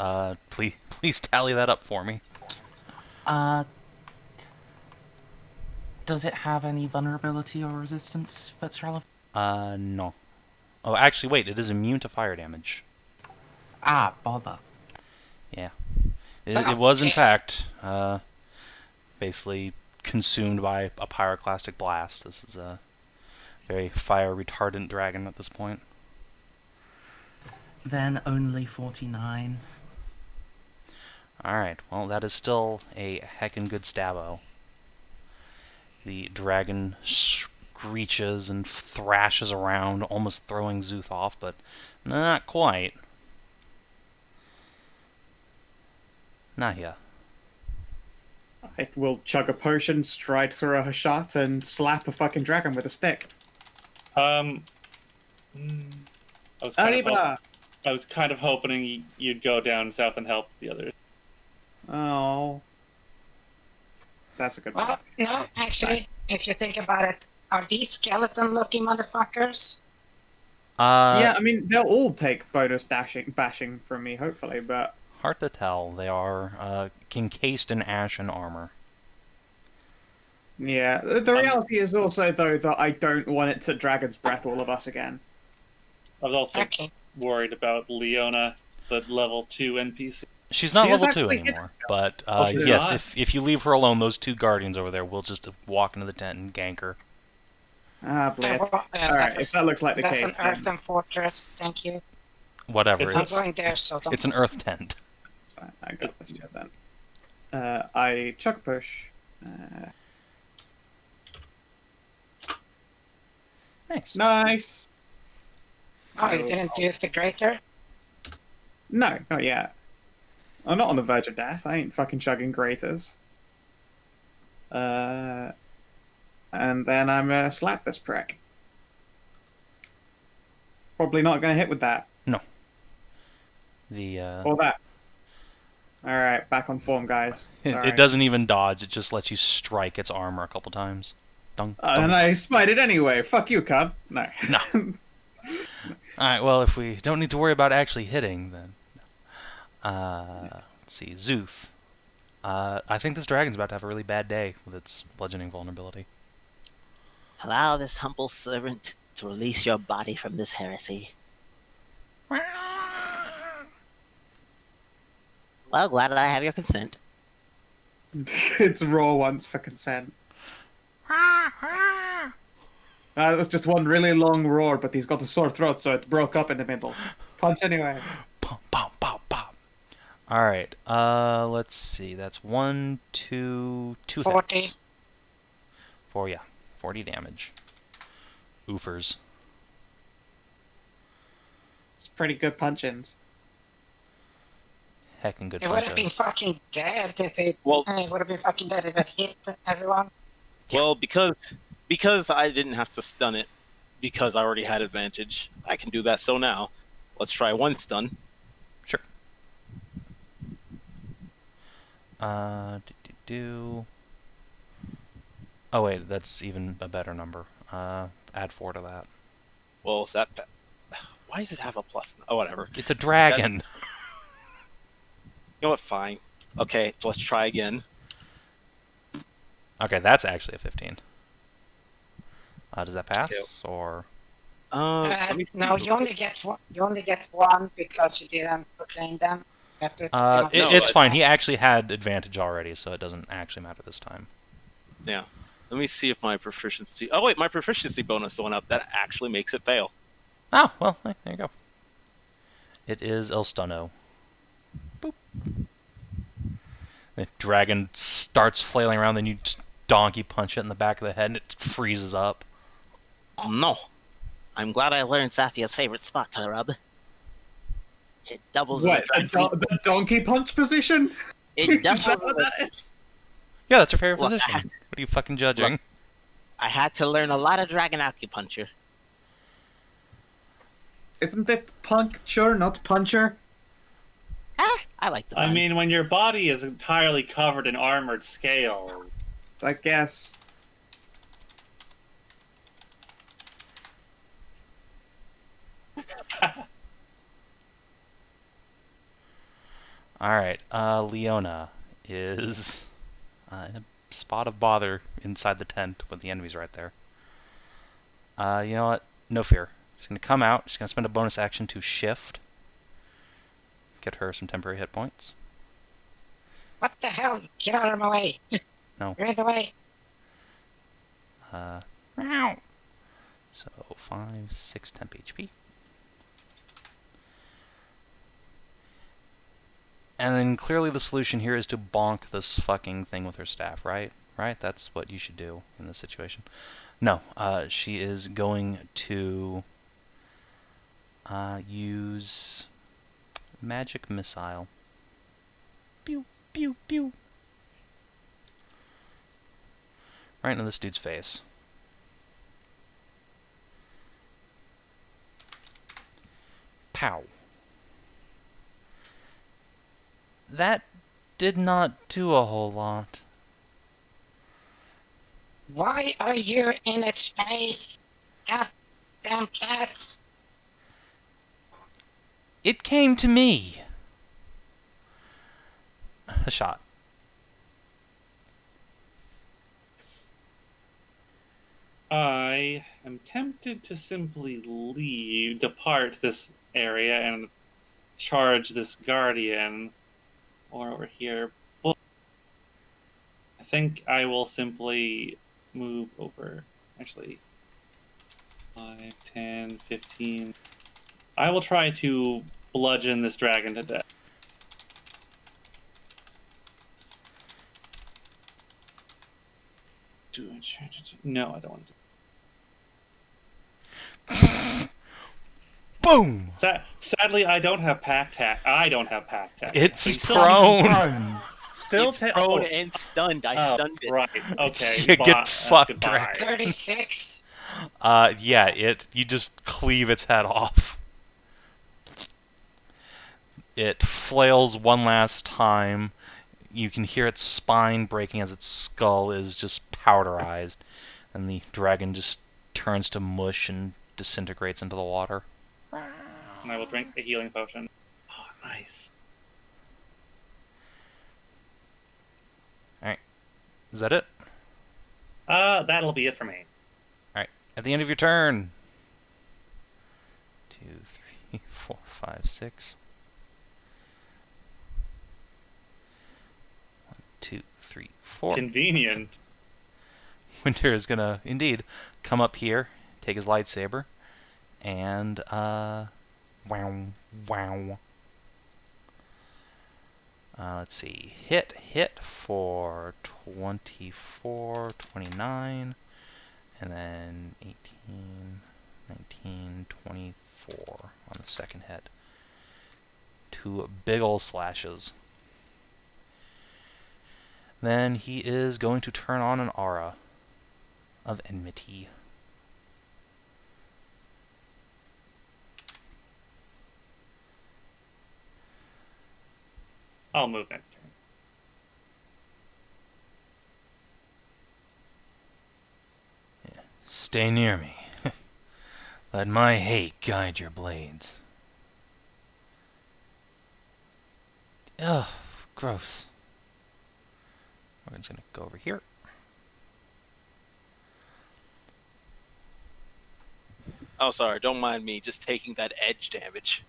Please tally that up for me. Does it have any vulnerability or resistance that's relevant? No. Oh, actually, wait. It is immune to fire damage. Ah, bother. Yeah. It was, in fact, basically consumed by a pyroclastic blast. This is a very fire-retardant dragon at this point. Then only 49. Alright, well, that is still a heckin' good stabbo. The dragon screeches and thrashes around, almost throwing Szooth off, but not quite. Nahia. I will chug a potion, stride through a Hashat, and slap a fucking dragon with a stick. I was kind of Arriba! I was kind of hoping you'd go down south and help the others. Oh. That's a good one. Well, no, actually, if you think about it, are these skeleton-looking motherfuckers? Yeah, I mean, they'll all take bonus bashing from me, hopefully, but... Hard to tell. They are encased in ashen armor. Yeah, the reality is also, though, that I don't want it to Dragon's Breath all of us again. I was also Okay. worried about Leona, the level 2 NPC. She's not She is level 2 actually anymore, hit but she's yes, not? if you leave her alone, those two guardians over there will just walk into the tent and gank her. Ah, blitz. Well, Alright, if that looks like the that's case, an then earthen fortress. Thank you. Whatever. It's I'm It's going there, so don't. it's an earth tent. it's fine. I got this shit then. I chuck push. Nice. Nice! Oh, you didn't use the greater? No, not yet. I'm not on the verge of death. I ain't fucking chugging graters. And then I'm gonna slap this prick. Probably not gonna hit with that. No. The Or that. Alright, back on form, guys. Sorry. it doesn't even dodge. It just lets you strike its armor a couple times. Dunk, dunk. And I spied it anyway. Fuck you, cunt. No. No. Alright, well, if we don't need to worry about actually hitting, then... let's see, Szooth. I think this dragon's about to have a really bad day with its bludgeoning vulnerability. Allow this humble servant to release your body from this heresy. Well, glad that I have your consent. It's raw once for consent. That was just one really long roar, but he's got a sore throat, so it broke up in the middle. Punch anyway. Pop, pop, pop, pop. Alright, let's see. That's 1, 2 40. hits. 40 damage. Oofers. It's pretty good punch-ins. Heckin' good It would have been punches. fucking dead if it. Well- It would have been fucking dead if it hit everyone. Well, because I didn't have to stun it, because I already had advantage, I can do that. So now, let's try one stun. Sure. Do. Oh wait, that's even a better number. Add 4 to that. Well, is that? Why does it have a plus? Oh, whatever. It's a dragon. You know what? Fine. Okay, let's try again. Okay, that's actually a 15. Does that pass Okay. or? Let me see. No, you only get one. You only get one because you didn't proclaim them. have to, No, It's fine. He actually had advantage already, so it doesn't actually matter this time. Yeah. Let me see if my proficiency... Oh, wait, my proficiency bonus went up. That actually makes it fail. Oh, well, there you go. It is El Stunno. Boop. The dragon starts flailing around, then you just donkey punch it in the back of the head, and it freezes up. No. I'm glad I learned Safia's favorite spot to rub. It doubles What? as The donkey punch position? It Is doubles that what as that is? Yeah, that's her favorite Look, position. What are you fucking judging? Look. I had to learn a lot of dragon acupuncture. Isn't it puncture, not puncher? I like the I pun. mean, when your body is entirely covered in armored scales. I guess. Alright, Leona is in a spot of bother inside the tent with the enemies right there. You know what? No fear. She's going to come out. She's going to spend a bonus action to shift. Get her some temporary hit points. What the hell? Get out of my way. No. You're in the way. Meow. So 5, 6 temp HP. And then clearly the solution here is to bonk this fucking thing with her staff, right? Right? That's what you should do in this situation. No, she is going to use Magic Missile. Pew, pew, pew. Right into this dude's face. Pow. That did not do a whole lot. Why are you in its face? Goddamn cats. It came to me. Hashat. I am tempted to simply depart this area and charge this guardian, or over here. But I think I will simply move over. Actually, 5, 10, 15. I will try to bludgeon this dragon to death. No, I don't want to do. Boom! Sadly, I don't have pack tech. It's prone. Still It's prone and stunned. I stunned it. Right. Okay. You get fucked, goodbye. Dragon. 36. Yeah, you just cleave its head off. It flails one last time. You can hear its spine breaking as its skull is just powderized. And the dragon just turns to mush and disintegrates into the water. And I will drink the healing potion. Oh, nice. Alright. Is that it? That'll be it for me. Alright. At the end of your turn. 2, 3, 4, 5, 6. 1, 2, 3, 4. Convenient. Winter is gonna, indeed, come up here, take his lightsaber, and, wow, wow. Let's see, hit for 24, 29, and then 18, 19, 24 on the second hit. 2 big ol' slashes. Then he is going to turn on an aura of enmity. I'll move next turn. Yeah. Stay near me. Let my hate guide your blades. Ugh, gross. We're just gonna go over here. Oh, sorry. Don't mind me. Just taking that edge damage.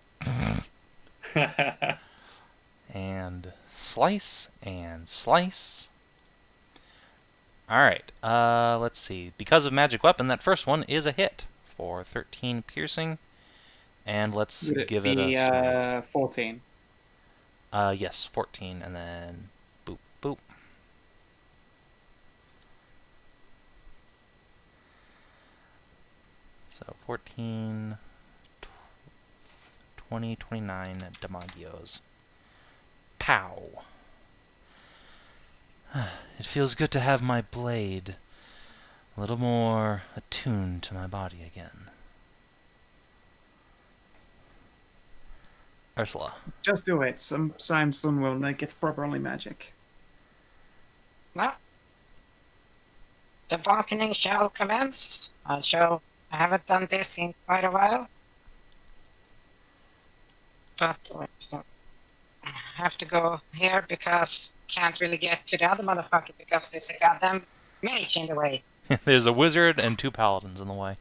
Slice and slice. Alright, let's see. Because of magic weapon, that first one is a hit for 13 piercing. And let's give it a smite. 14. Yes, 14, and then boop, boop. So 14, 20, 29 damagios. Pow. It feels good to have my blade a little more attuned to my body again. Ursula. Just do it. Sometime soon we'll make it properly magic. Well, the bargaining shall commence. I haven't done this in quite a while. But I have to go here because can't really get to the other motherfucker because there's a goddamn mage in the way. There's a wizard and 2 paladins in the way.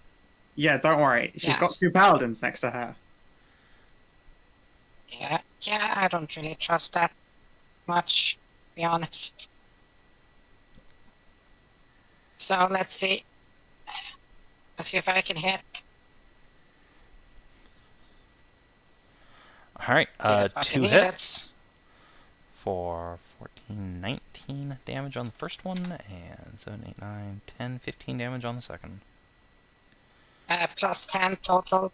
Yeah, don't worry. She's got 2 paladins next to her. Yeah, I don't really trust that much, to be honest. So let's see. Let's see if I can hit. Alright, Yeah, 2 fucking hits for 14, 19 damage on the first one, and 7, 8, 9, 10, 15 damage on the second. Plus 10 total.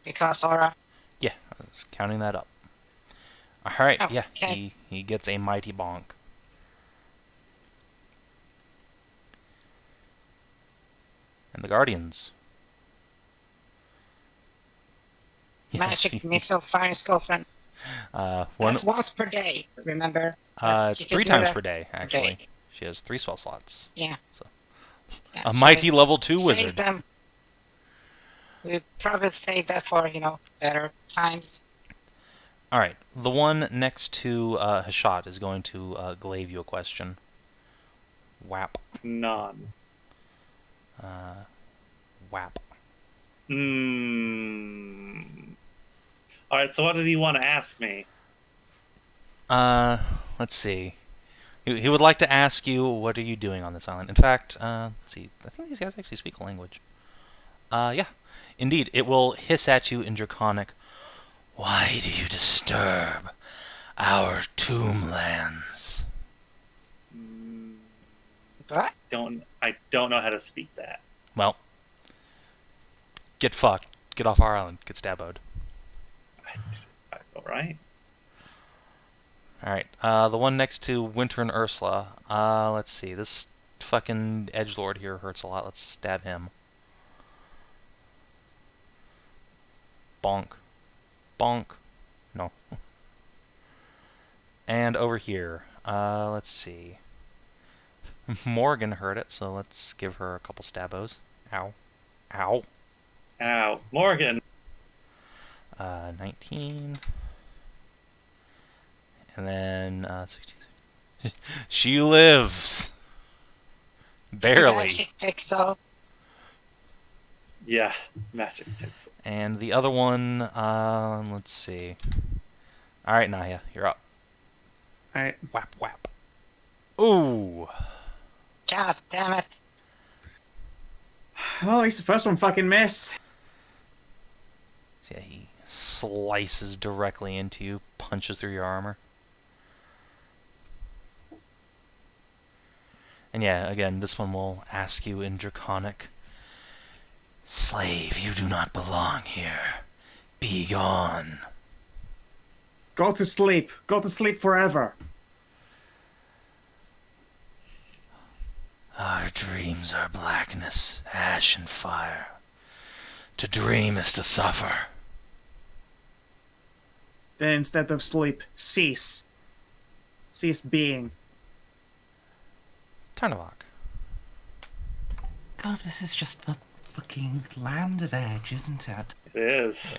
Because aura. Yeah, I was counting that up. Alright, Oh, yeah, okay. he gets a mighty bonk. And the Guardians. Magic missile firing girlfriend. One, That's once per day, remember? it's You can 3 do times that per day, actually. day. She has 3 spell slots. Yeah. So. Yeah, A so mighty we level 2 save wizard. them. We probably save that for, better times. Alright, the one next to Hashat is going to glaive you a question. Whap. None. Whap. Alright, so what did he want to ask me? Let's see. He would like to ask you, what are you doing on this island? In fact, let's see. I think these guys actually speak a language. Yeah. Indeed, it will hiss at you in Draconic. Why do you disturb our tomblands? What? I don't know how to speak that. Well, get fucked. Get off our island. Get stabboed. Alright. Alright, the one next to Winter and Ursula. Let's see. This fucking edgelord here hurts a lot. Let's stab him. Bonk. Bonk. No. And over here. Let's see. Morgan heard it, so let's give her a couple stabos. Ow. Ow. Ow. Morgan! 19. And then, 16. She lives! Barely. Magic pixel. Yeah, magic pixel. And the other one, let's see. Alright, Nahia, you're up. Alright. Whap, whap. Ooh! God damn it. Well, at least the first one fucking missed. So yeah, he slices directly into you, punches through your armor. And yeah, again, this one will ask you in Draconic. Slave, you do not belong here. Be gone. Go to sleep. Go to sleep forever. Our dreams are blackness, ash, and fire. To dream is to suffer. Then instead of sleep, cease. Cease being. Tarnavak. God, this is just the fucking land of edge, isn't it? It is.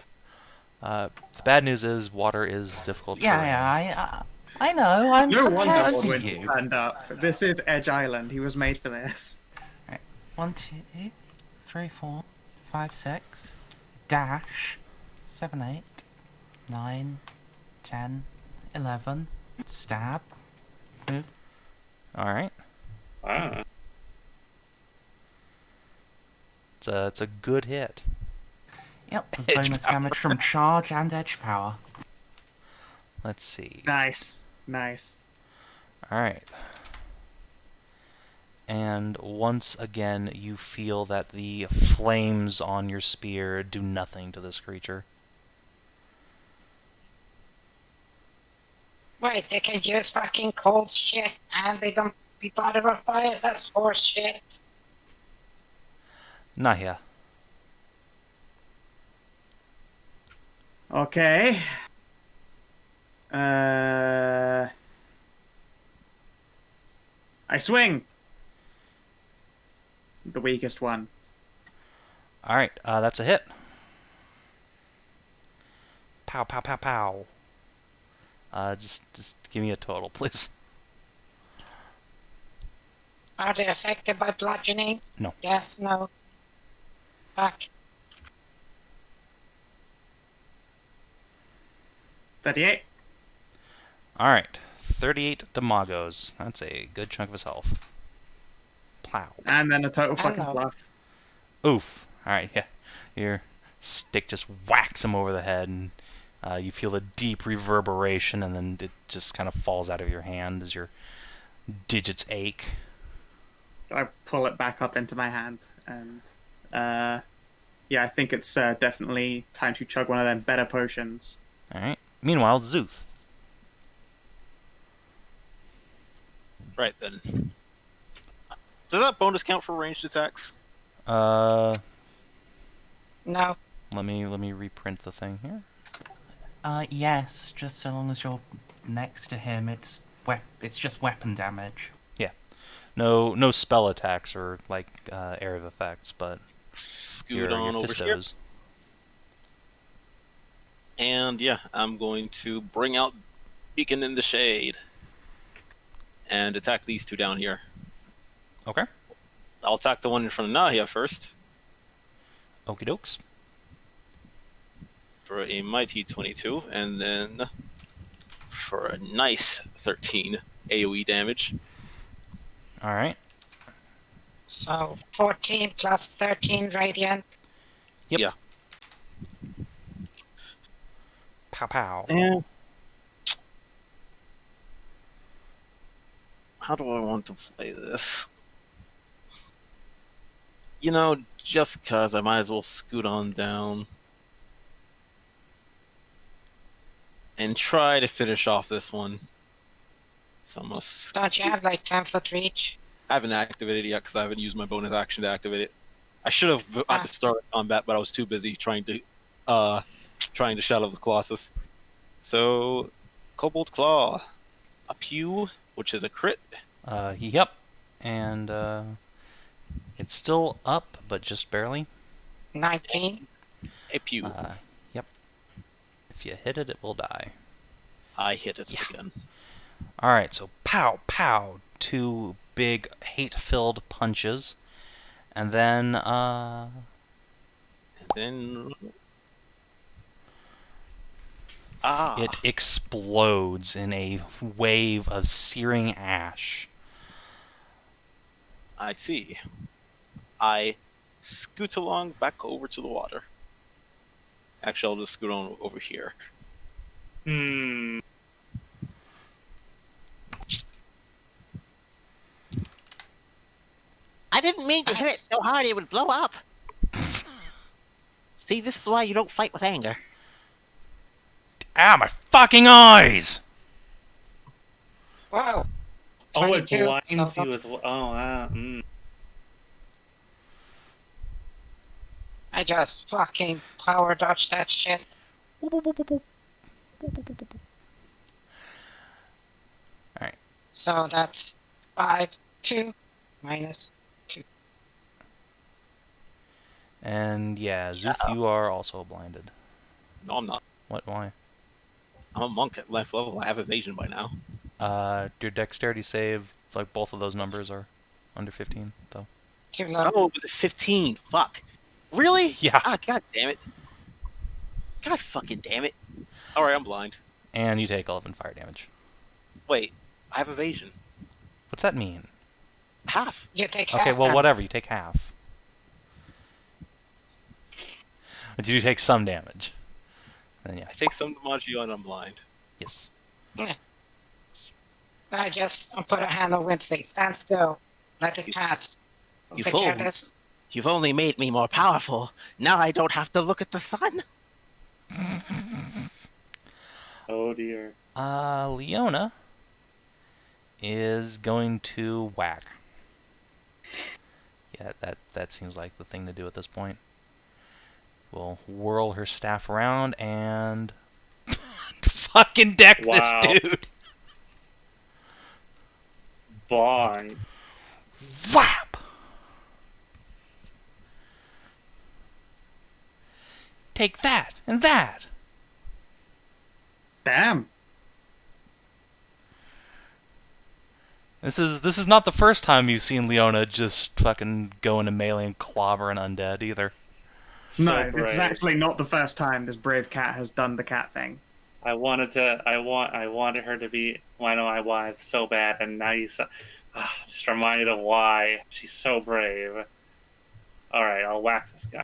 The bad news is water is difficult. Yeah, terrain. yeah, I know. I'm No wonder prepared for Baldwin you. turned up. This is Edge Island. He was made for this. Right. 1, 2, 3, 4, 5, 6, dash, 7, 8, 9, 10, 11. Stab. Move. All right. Wow. It's a good hit. Yep, with Edge bonus power. damage from charge and edge power. Let's see. Nice. Nice. All right. And once again, you feel that the flames on your spear do nothing to this creature. Wait, they can use fucking cold shit and they don't be bothered by fire? That's horse shit. Nahia. Okay. I swing. The weakest one. All right, that's a hit. Pow, pow, pow, pow. Just give me a total, please. Are they affected by bludgeoning? No. Yes, no. Fuck. 38. All right, 38 Damagos. That's a good chunk of his health. Plow. And then a total fucking Hello. bluff. Oof. All right, yeah. Your stick just whacks him over the head, and you feel a deep reverberation, and then it just kind of falls out of your hand as your digits ache. I pull it back up into my hand, and yeah, I think it's definitely time to chug one of them better potions. All right. Meanwhile, Szooth. Right then. Does that bonus count for ranged attacks? No. Let me reprint the thing here. Yes, just so long as you're next to him, it's just weapon damage. Yeah. No spell attacks or like area of effects, but Scoot your on over here. fistos. And yeah, I'm going to bring out Beacon in the Shade and attack these two down here. Okay. I'll attack the one in front of Nahia first Okie dokes. for a mighty 22, and then for a nice 13 AoE damage. All right. So 14 plus 13 radiant. Yep. Yeah. Pow pow. And how do I want to play this? You know, just cause I might as well scoot on down and try to finish off this one. So I must. Don't you have like 10-foot reach? I haven't activated it yet because I haven't used my bonus action to activate it. I should have at the start of combat, but I was too busy trying to Shadow the Colossus. So, Kobold Claw, a Pew, which is a crit. Yep. And it's still up, but just barely. 19. A Pew. Yep. If you hit it, it will die. I hit it Yeah. again. All right. So pow pow. 2 big hate-filled punches, and then Then it explodes in a wave of searing ash. I see. I scoot along back over to the water. Actually, I'll just scoot on over here. Hmm. I didn't mean to hit it so hard it would blow up. See, this is why you don't fight with anger. Ah, my fucking eyes! Whoa. Oh, it 22, blinds so- you as well. Oh, wow. I just fucking power dodged that shit. Alright. So that's 5, 2, minus 2. And yeah, Szooth, you are also blinded. No, I'm not. What? Why? I'm a monk at life level. I have evasion by now. Your dexterity save, like both of those numbers are under 15, though. Too low. Oh, it was a 15. Fuck. Really? Yeah. Ah, god damn it. God fucking damn it. Alright, I'm blind. And you take 11 fire damage. Wait, I have evasion. What's that mean? Half. You take Okay, half well, damage. whatever. You take half. But you take some damage. Then yeah. I take some Magio and I'm blind. Yes. Yeah. I just put a hand on Wednesday. Stand still. Let it pass. You Take fool. care of this. You've only made me more powerful. Now I don't have to look at the sun. Oh dear. Leona is going to whack. Yeah, that seems like the thing to do at this point. We'll whirl her staff around and fucking deck this Wow. dude. Bong. Whap! Take that and that. Damn. This is not the first time you've seen Leona just fucking go into melee and clobber an undead either. So No, brave. this is actually not the first time this brave cat has done the cat thing. I wanted her to be one of my wives so bad, and now you just reminded of why she's so brave. All right, I'll whack this guy.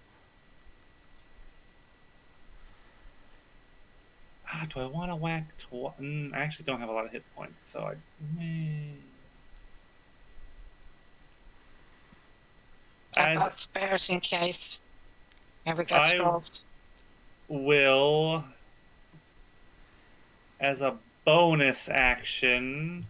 Do I want to whack? I actually don't have a lot of hit points, so I may. I've As got spares in case. And we got I- scrolls. will, as a bonus action,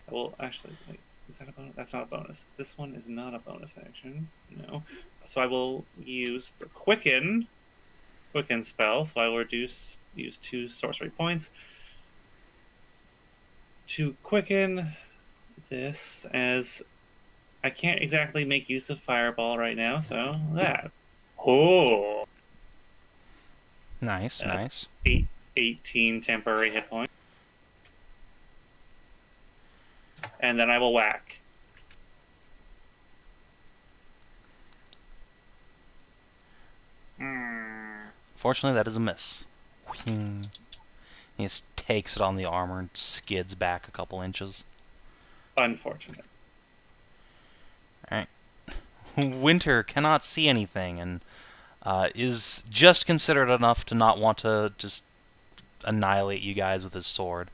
I will actually wait. Is that a bonus? That's not a bonus. This one is not a bonus action. No. So I will use the quicken spell. So I will use 2 sorcery points to quicken this, as I can't exactly make use of fireball right now. So that. Oh. Nice, That's nice. 18 temporary hit points. And then I will whack. Fortunately, that is a miss. Whing. He just takes it on the armor and skids back a couple inches. Unfortunate. Alright. Winter cannot see anything and is just considerate enough to not want to just annihilate you guys with his sword.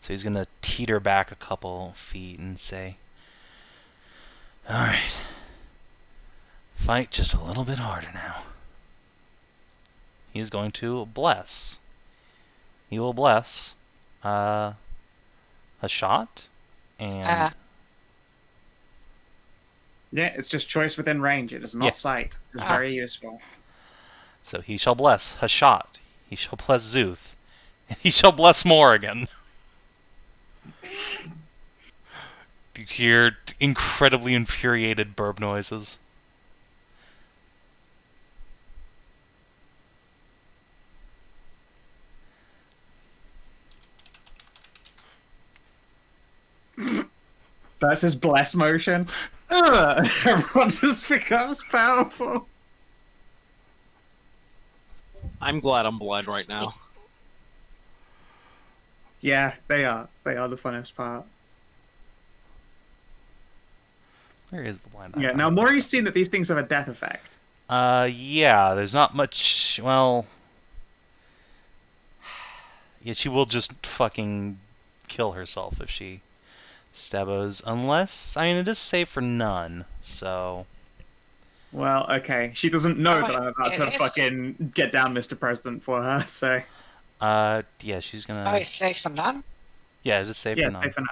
So he's going to teeter back a couple feet and say, alright. Fight just a little bit harder now. He's going to bless. He will bless Hashat and Yeah, it's just choice within range. It is not Yeah. sight. It's very useful. so he shall bless Hashat. He shall bless Szooth. And he shall bless Morrigan. You hear incredibly infuriated burp noises. That's his bless motion. Ugh, everyone just becomes powerful. I'm glad I'm blind right now. Yeah, they are. They are the funnest part. Where is the blind Yeah, icon? now Maury's seen that these things have a death effect. Yeah, there's not much, well... Yeah, she will just fucking kill herself if she stabos, unless, I mean, it is safe for none, so... Well, okay. She doesn't know Oh, that I'm about it to is? fucking get down Mr. President for her, so... Yeah, she's Oh, gonna... it's safe for none? Yeah, it is safe Yeah, for none. safe for now.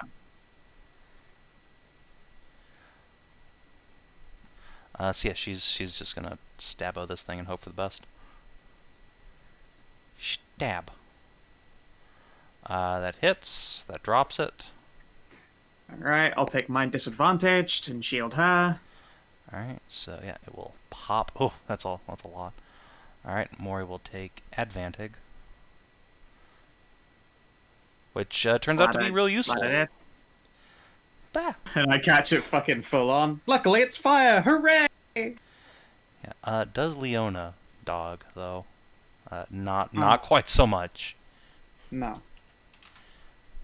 So yeah, she's just gonna stabbo this thing and hope for the best. Stab. That hits. That drops it. Alright, I'll take mine disadvantaged and shield her. Alright, so yeah, it will pop. Oh, that's a lot. Alright, Mori will take advantage. Which turns out to be real useful. Glad I did. Bah. And I catch it fucking full on. Luckily it's fire! Hooray! Yeah, does Leona dog, though? Not quite so much. No.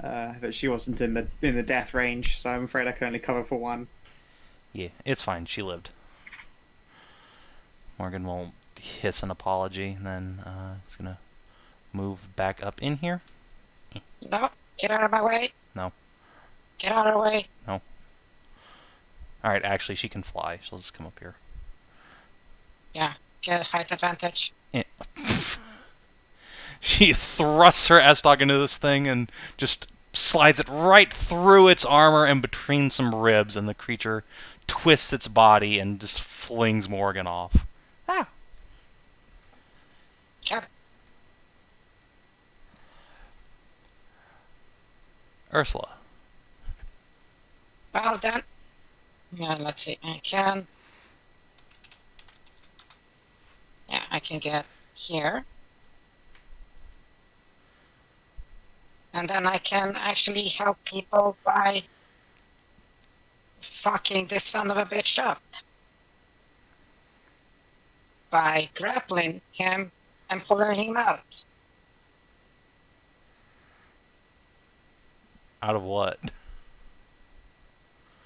But she wasn't in the death range, so I'm afraid I can only cover for one. Yeah, it's fine. She lived. Morgan will hiss an apology, and then he's gonna move back up in here. No, get out of my way. No. Get out of the way. No. Alright, actually, she can fly. She'll just come up here. Yeah, get height advantage. She thrusts her S-Dog into this thing and just slides it right through its armor and between some ribs, and the creature twists its body and just flings Morgan off. Ah! Get. Ursula. Well then. Yeah, let's see. I can get here. And then I can actually help people by fucking this son of a bitch up. By grappling him and pulling him out. Out of what?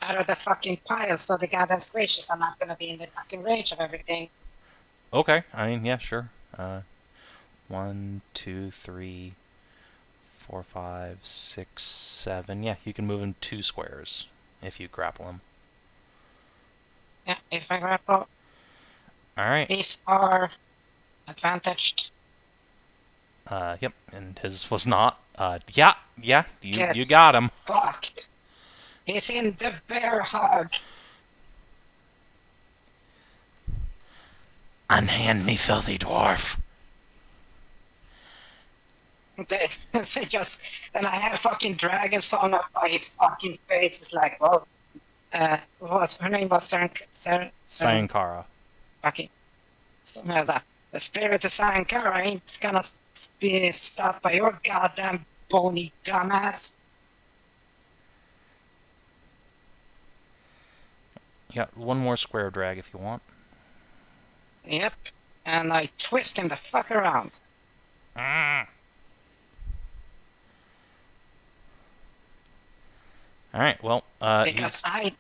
Out of the fucking pile, so the goddamn squishes are not gonna be in the fucking range of everything. Okay, I mean, yeah, sure. 1, 2, 3, 4, 5, 6, 7. Yeah, you can move in 2 squares if you grapple him. Yeah, if I grapple. Alright. These are advantaged. Yep, and his was not. Yeah, you Get got him. fucked. He's in the bear hug. Unhand me, filthy dwarf. They just, and I had a fucking dragon song up by his fucking face. It's like, well, her name was Sankara. Fucking, the spirit of Sankara ain't gonna be stopped by your goddamn bony dumbass. You got 1 more square drag if you want. Yep, and I twist him the fuck around. Ah. Alright, well, Because I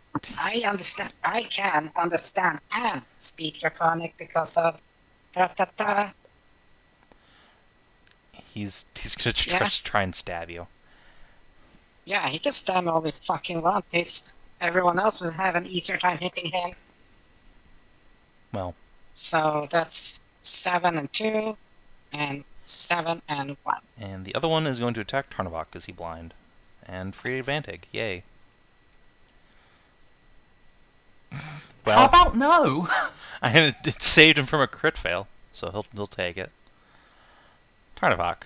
understand, I can understand and speak Draconic because of ta-ta-ta. he's gonna try and stab you. Yeah, he can stab me all his fucking want. Everyone else will have an easier time hitting him. Well. So that's 7 and 2, and 7 and 1. And the other one is going to attack Tarnavak because he's blind. And free advantage, yay. Well, How about no? it saved him from a crit fail, so he'll take it. Tarnavak,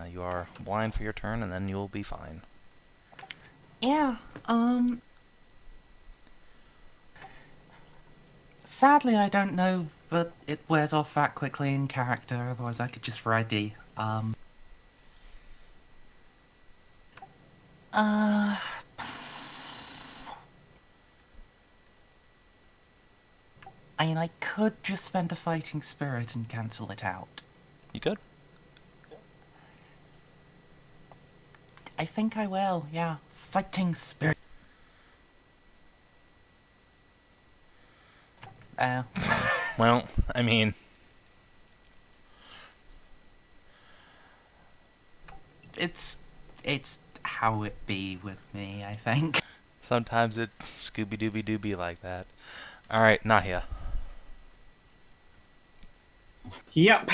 you are blind for your turn, and then you'll be fine. Yeah, sadly, I don't know, but it wears off that quickly in character, otherwise I could just ready. I mean, I could just spend a fighting spirit and cancel it out. You good? I think I will, yeah. Fighting spirit. Well, I mean... It's how it be with me, I think. Sometimes it Scooby-Dooby-Doo be like that. Alright, Nahia. Yep.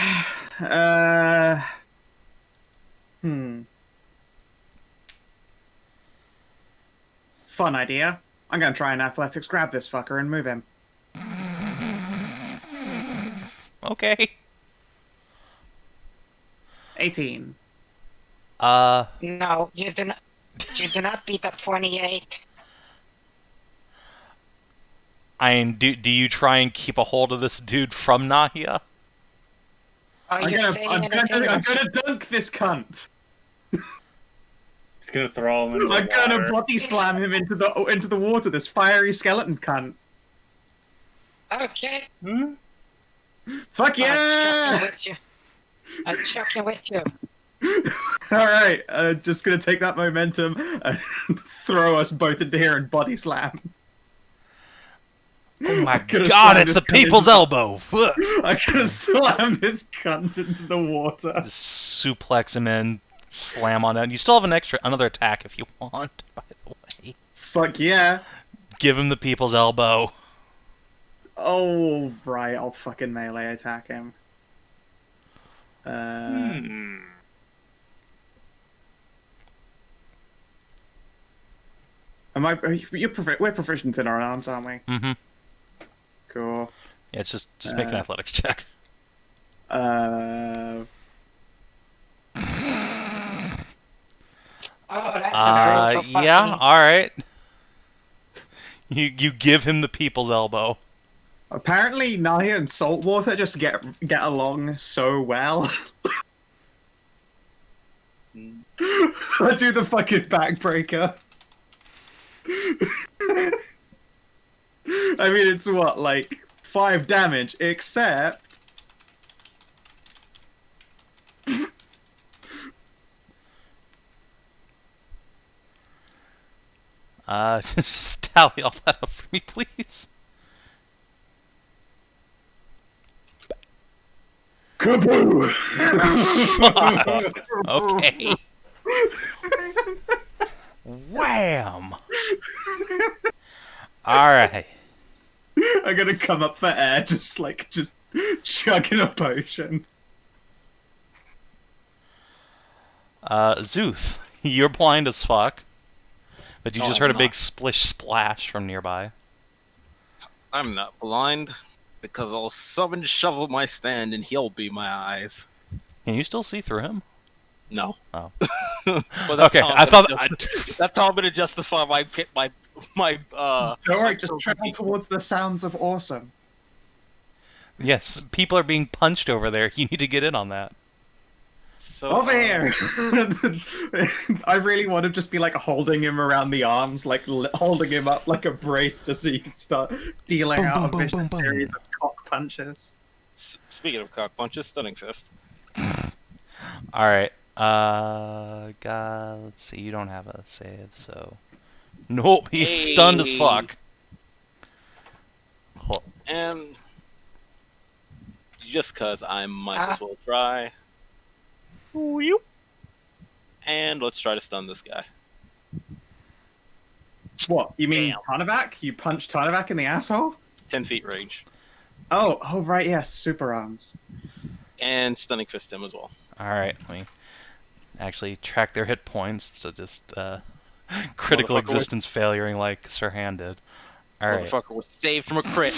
Fun idea. I'm gonna try an athletics grab this fucker and move him. Okay. 18. No, you do not beat that 28. Do you try and keep a hold of this dude from Nahia? Are you saying anything? I'm gonna dunk this cunt. He's gonna throw him into the I'm gonna water. body slam him into the water. This fiery skeleton cunt. Okay. Fuck yeah! I'm chucking with you. Alright, just gonna take that momentum and throw us both into here and body slam. Oh my Could've god, slammed it's the this cunt people's into- elbow! I could have slammed this cunt into the water. Just suplex him in, slam on it. You still have another attack if you want, by the way. Fuck yeah. Give him the people's elbow. Oh, right, I'll fucking melee attack him. We're proficient in our arms, aren't we? Mm-hmm. Cool. Yeah, it's just make an athletics check. Oh, that's so yeah, funny. alright. You give him the people's elbow. Apparently, Nahia and Saltwater just get along so well. I do the fucking backbreaker. I mean, it's what, like 5 damage, except. Just tally all that up for me, please. Kaboo! Fuck. Okay. Wham! Alright. I'm gonna come up for air, just chugging a potion. Szooth, you're blind as fuck. But you No, just I'm heard a big not. splish splash from nearby. I'm not blind, because I'll summon Shovel my stand and he'll be my eyes. Can you still see through him? No. Oh. But Okay, how I'm I thought... gonna that's how I'm gonna justify my Don't worry, just my- travel towards the sounds of awesome. Yes, people are being punched over there. You need to get in on that. So, Over here! I really want to just be like holding him around the arms, like holding him up like a brace just so you can start dealing Boom, out boom, a boom, vicious boom, boom. series of cock punches. Speaking of cock punches, stunning fist. Alright. God, let's see. You don't have a save, so... Nope, he's stunned as fuck. Hold- And just cause I might as well try. Whoop. And let's try to stun this guy. What, you mean Damn. Tarnavak? You punched Tarnavak in the asshole? 10 feet range. Oh, right, yes, super arms. And stunning fist him as well. Alright, let me actually track their hit points to just, critical Motherfucker existence failuring like Sir Han did. Alright. Motherfucker was saved from a crit.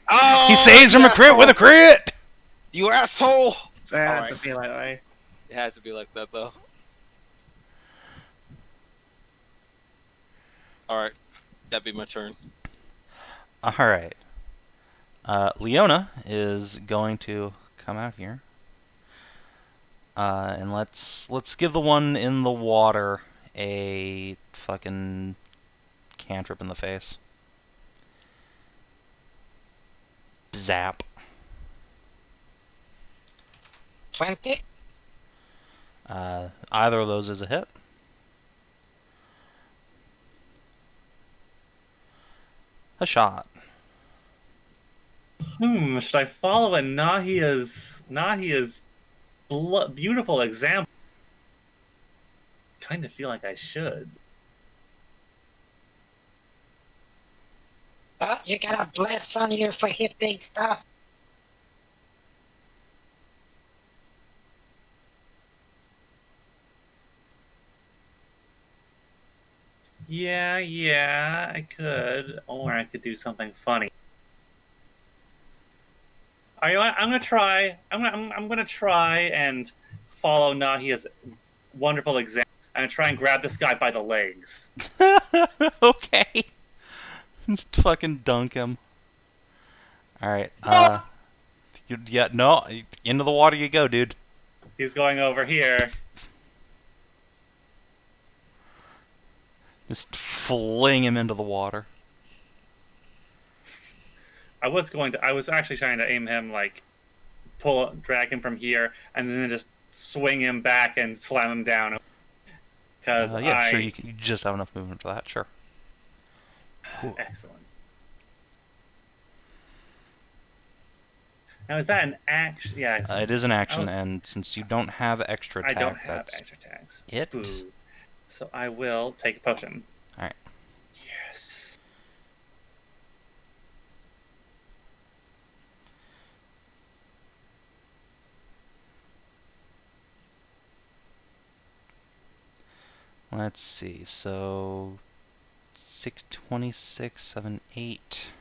Oh, He saves from a crit with a crit! You asshole! They had Alright. to be like that. It had to be like that, though. Alright. That'd be my turn. Alright. Leona is going to come out here. And let's give the one in the water a fucking cantrip in the face. Zap. 20? Either of those is a hit. Hashat. Should I follow in Nahia's beautiful example? Kind of feel like I should. Oh, you got a bless on you for hitting stuff. Yeah, I could. Or I could do something funny. I'm gonna try. I'm gonna try and follow Nahia's wonderful example. I'm gonna try and grab this guy by the legs. Okay. Just fucking dunk him. Alright, yeah, no, into the water you go, dude. He's going over here. Just fling him into the water. I was actually trying to aim him, like, drag him from here, and then just swing him back and slam him down. Because yeah, sure. You just have enough movement for that. Sure. Excellent. Now, is that an action? Yeah. It is an action, and since you don't have extra attack, I don't have that's extra attacks. it. Boo. So I will take a potion. All right. Yes. Let's see. So 6, 26, 7, 8.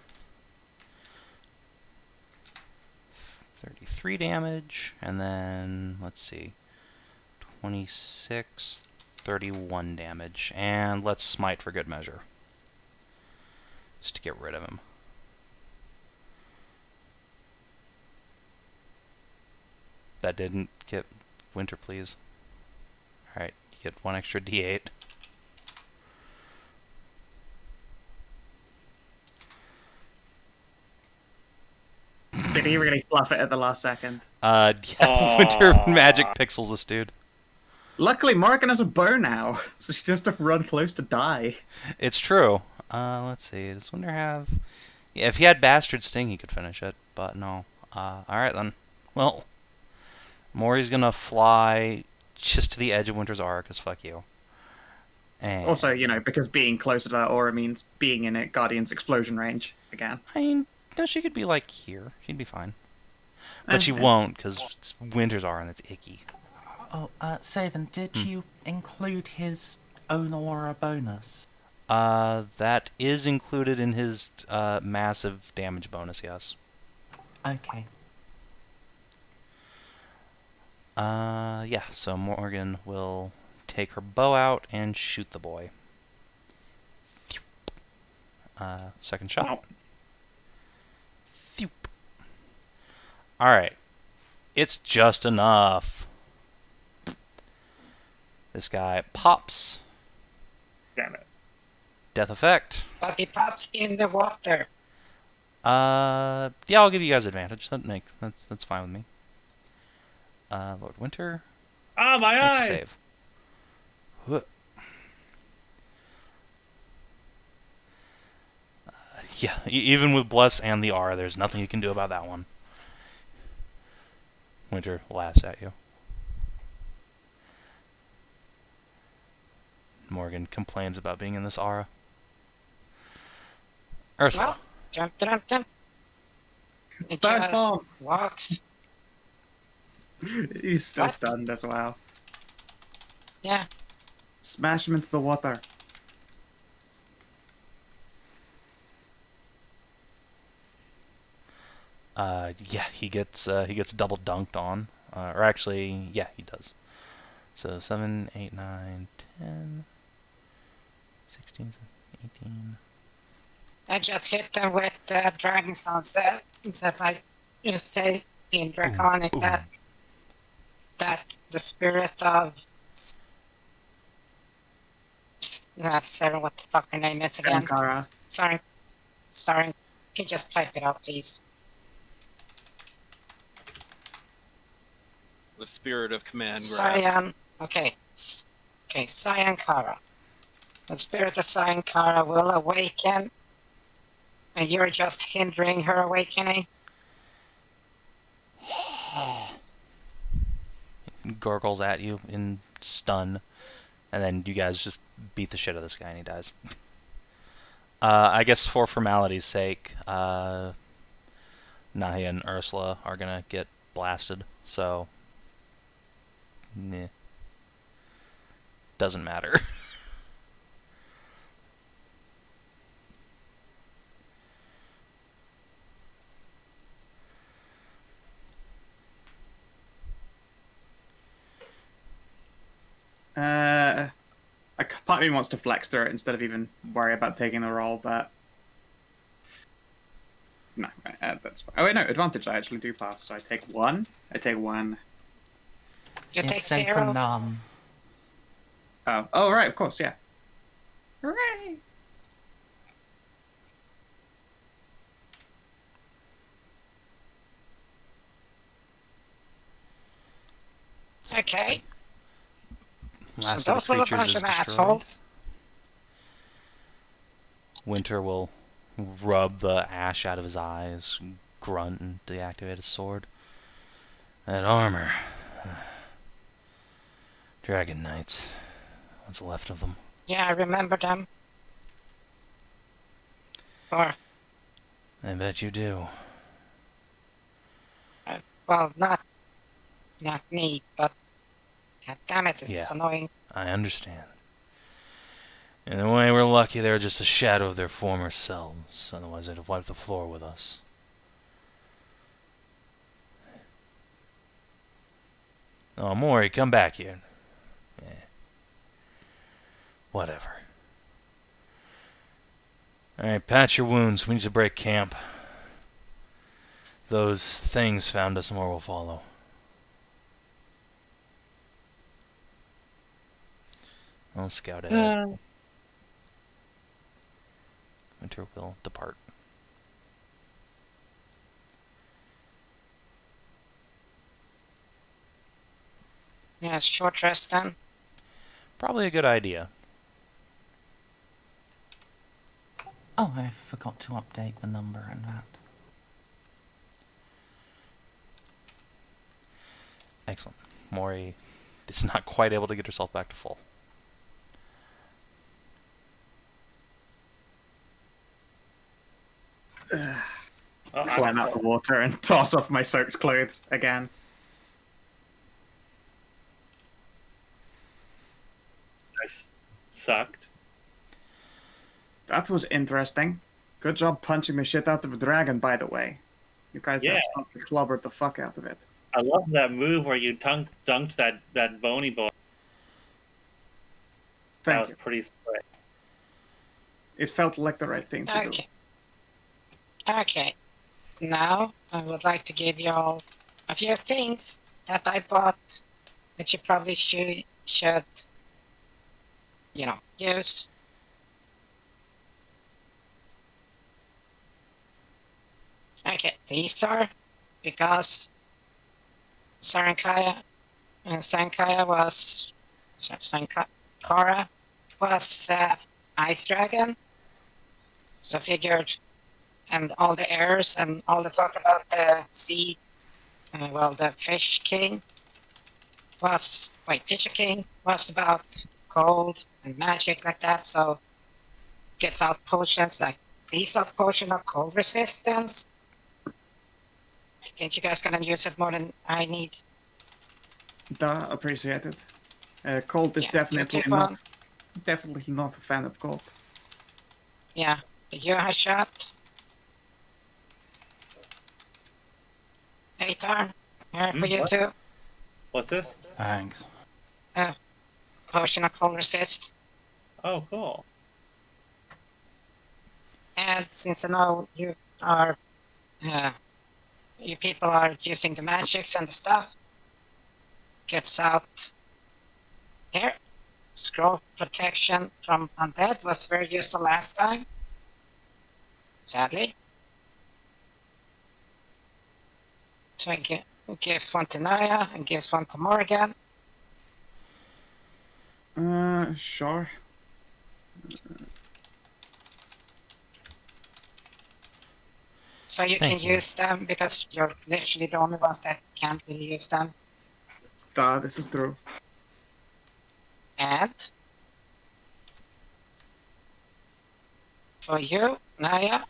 33 damage, and then, let's see, 26, 31 damage. And let's smite for good measure. Just to get rid of him. That didn't get Winter, please. Alright, you get 1 extra d8. Did he really fluff it at the last second? Yeah, Winter magic pixels this dude. Luckily, Morgan has a bow now, so she just have to run close to die. It's true. Let's see. Does Winter have... Yeah, if he had Bastard Sting, he could finish it, but no. Alright then. Well, Mori's gonna fly just to the edge of Winter's aura, because fuck you. And... Also, you know, because being closer to that aura means being in it, Guardian's explosion range again. I mean, no, she could be, like, here. She'd be fine. But she won't, because it's Winter's aura and it's icky. Oh, Savin, did you include his own aura bonus? That is included in his massive damage bonus, yes. Okay. Yeah, so Morgan will take her bow out and shoot the boy. Second shot. Alright. It's just enough. This guy pops. Damn it. Death effect. But he pops in the water. Yeah, I'll give you guys advantage. That's fine with me. Lord Winter. Ah, my Makes a eye! save. Huh. Yeah, even with Bless and the R, there's nothing you can do about that one. Winter laughs at you. Morgan complains about being in this aura. Ursula. Well, jump. It Back just on. walks. He's still What? stunned as well. Yeah. Smash him into the water. Yeah, he gets double dunked on. Or actually, yeah, he does. So 7, 8, 9, 10, 16, 18. I just hit them with Dragon Stone since I say in Draconic that the spirit of Sarah, what the fuck her name is again? Sankara. Sorry. Can you just type it out, please? The spirit of command grabs. Cyan. Okay, Sankara. The spirit of Sankara will awaken, and you're just hindering her awakening. Gurgles at you in stun, and then you guys just beat the shit out of this guy and he dies. I guess for formality's sake, Nahia and Ursula are gonna get blasted, so... Meh. Doesn't matter. Part of me wants to flex through it instead of even worry about taking the roll, but no, that's fine. Oh wait, no, advantage I actually do pass, so I take one. You take Save for 0. none. Oh, right, of course, yeah. Hooray! Okay. Last So of those the were a creatures bunch is of destroyed. assholes. Winter will rub the ash out of his eyes, grunt, and deactivate his sword. That armor. Dragon Knights. What's left of them? Yeah, I remember them. Or, I bet you do. well, not me, but god damn it, this Yeah. is annoying. I understand. In a way, we're lucky they're just a shadow of their former selves. Otherwise, they'd have wiped the floor with us. Oh, Maury, come back here. Yeah. Whatever. Alright, patch your wounds. We need to break camp. Those things found us, more will follow. I'll scout ahead. Winter will depart. Yeah, short rest then. Probably a good idea. Oh, I forgot to update the number and that. Excellent. Mori is not quite able to get herself back to full. Climb out the water and toss off my soaked clothes again. This sucked. That was interesting. Good job punching the shit out of a dragon, by the way. You guys Yeah. absolutely clobbered the fuck out of it. I love that move where you dunked that bony boy. That Thank was you. pretty slick. It felt like the right thing to do. Okay. Okay. Now, I would like to give you all a few things that I bought that you probably should use. Okay, these are because Sankaya was Sankara was Ice Dragon, so figured, and all the airs and all the talk about the sea, the Fish King Fisher King was about cold and magic like that, so gets out potions like these are potion of cold resistance. I think you guys gonna use it more than I need. Duh, appreciate it. Colt is Yeah, you definitely take not one. a fan of Colt. Yeah, the Hashat. Hey, Tarn. Here for you What? too. What's this? Thanks. Potion of cold resist. Oh, cool. And since I know you are, you people are using the magics and the stuff, gets out here. Scroll protection from undead was very useful last time. Sadly. So it gives one to Nahia and gives one to Morgan. Sure. So you Thank can you. use them because you're literally the only ones that can't really use them. Duh, this is true. And for you, Nahia,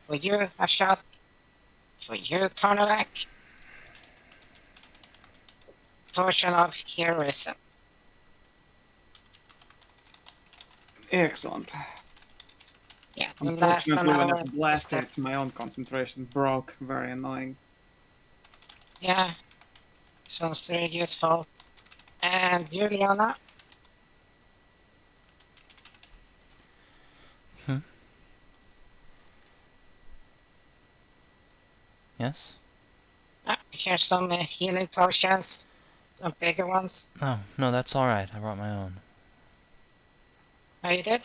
for you, Hashat, for you, Tarnavak, potion of heroism. Excellent. Yeah, the last Unfortunately, when hour, that blast just hit, my own concentration broke. Very annoying. yeah, this one's really useful. And you, Liana, Yes? here's some healing potions, some bigger ones. Oh, no, that's alright. I brought my own. Oh, you did?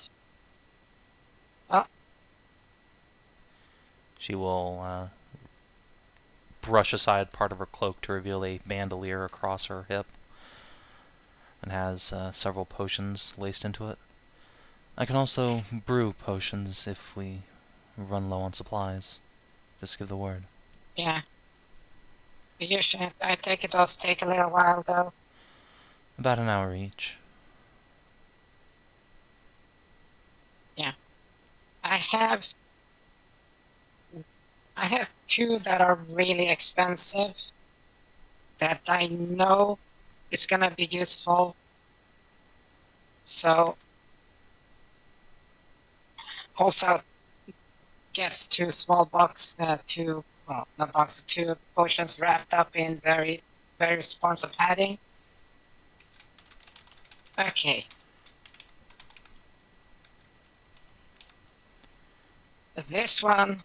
She will brush aside part of her cloak to reveal a bandolier across her hip. It has several potions laced into it. I can also brew potions if we run low on supplies. Just give the word. Yeah. Usually, I think it does take a little while, though. About an hour each. Yeah. I have two that are really expensive that I know is gonna be useful. So also gets two small box, two potions wrapped up in various forms of padding. Okay. This one,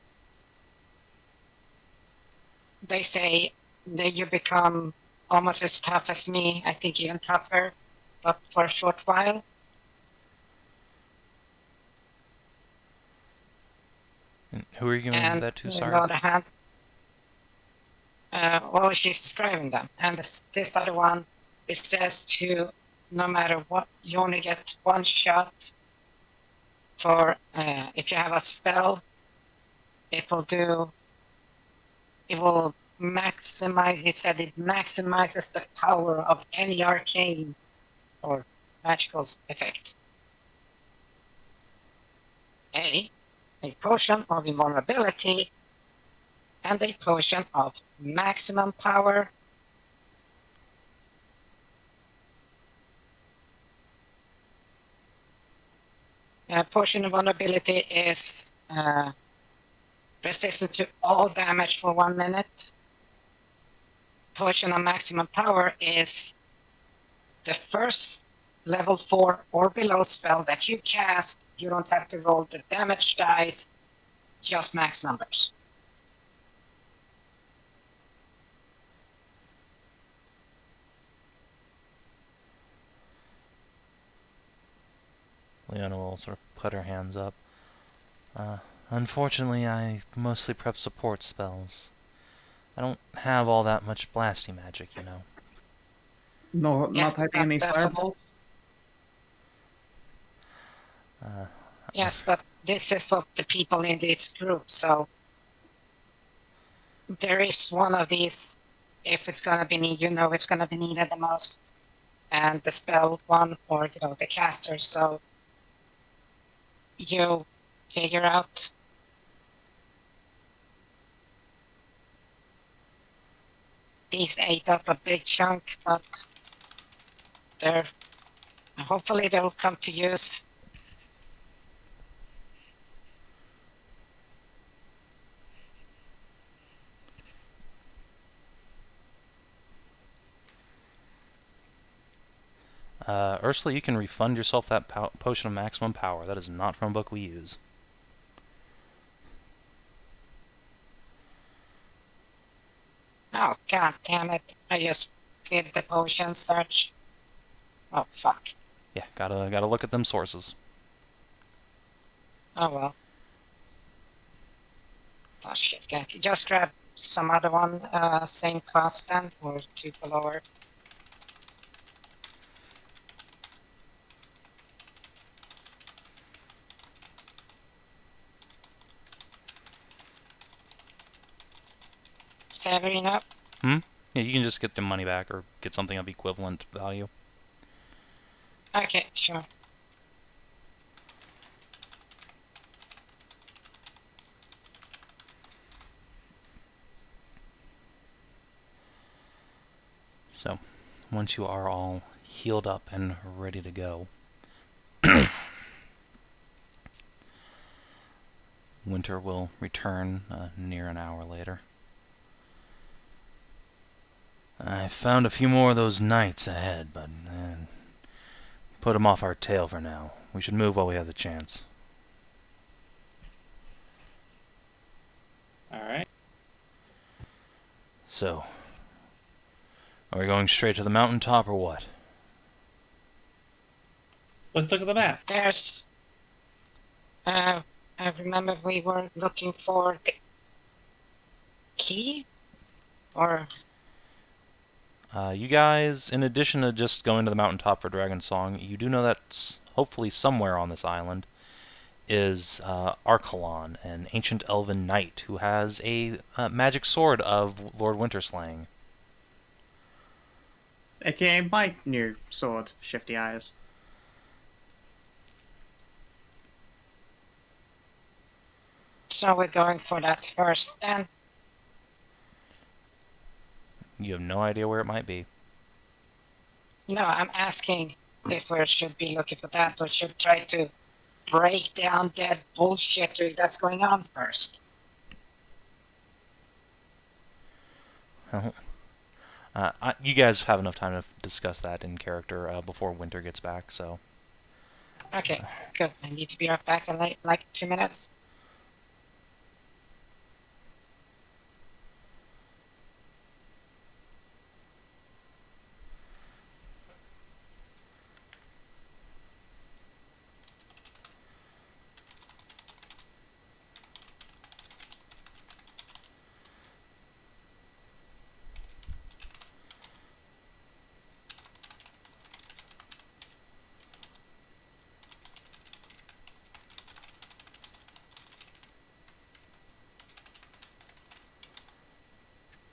they say that you become almost as tough as me, I think even tougher, but for a short while. And who are you giving that to, sorry? On the other hand, well, she's describing them. And this other one, it says to, no matter what, you only get one shot for, if you have a spell, it will maximize, he said it maximizes the power of any arcane or magical effect. A potion of invulnerability, and a potion of maximum power. Potion of invulnerability is resistant to all damage for 1 minute. Potion of maximum power is the first level 4 or below spell that you cast. You don't have to roll the damage dice, just max numbers. Leona will sort of put her hands up. Unfortunately, I mostly prep support spells. I don't have all that much blasty magic, you know. No, Yeah, not typing any fireballs? Yes, but this is what the people in this group, so there is one of these, if it's gonna be needed, you know it's gonna be needed the most, and the spell one, or, you know, the caster, so you figure out. These ate up a big chunk, but hopefully they'll come to use. Ursula, you can refund yourself that potion of maximum power. That is not from a book we use. Oh, god damn it. I just did the potion search. Oh, fuck. Yeah, gotta look at them sources. Oh, well. Oh, shit. Can you just grab some other one, same cost then, or two lower? Savin up? Yeah, you can just get the money back or get something of equivalent value. Okay, sure. So, once you are all healed up and ready to go, Winter will return near an hour later. I found a few more of those knights ahead, but put them off our tail for now. We should move while we have the chance. Alright. So, are we going straight to the mountaintop or what? Let's look at the map. There's... I remember we were looking for the key? Or... You guys, in addition to just going to the mountaintop for Dragon Song, you do know that hopefully somewhere on this island is Archelon, an ancient elven knight who has a magic sword of Lord Winterslang. AKA my new sword, Shifty Eyes. So we're going for that first then? You have no idea where it might be. No, I'm asking if we should be looking for that or should try to break down that bullshit that's going on first. Well, you guys have enough time to discuss that in character before Winter gets back, so... Okay, good. I need to be right back in like 2 minutes.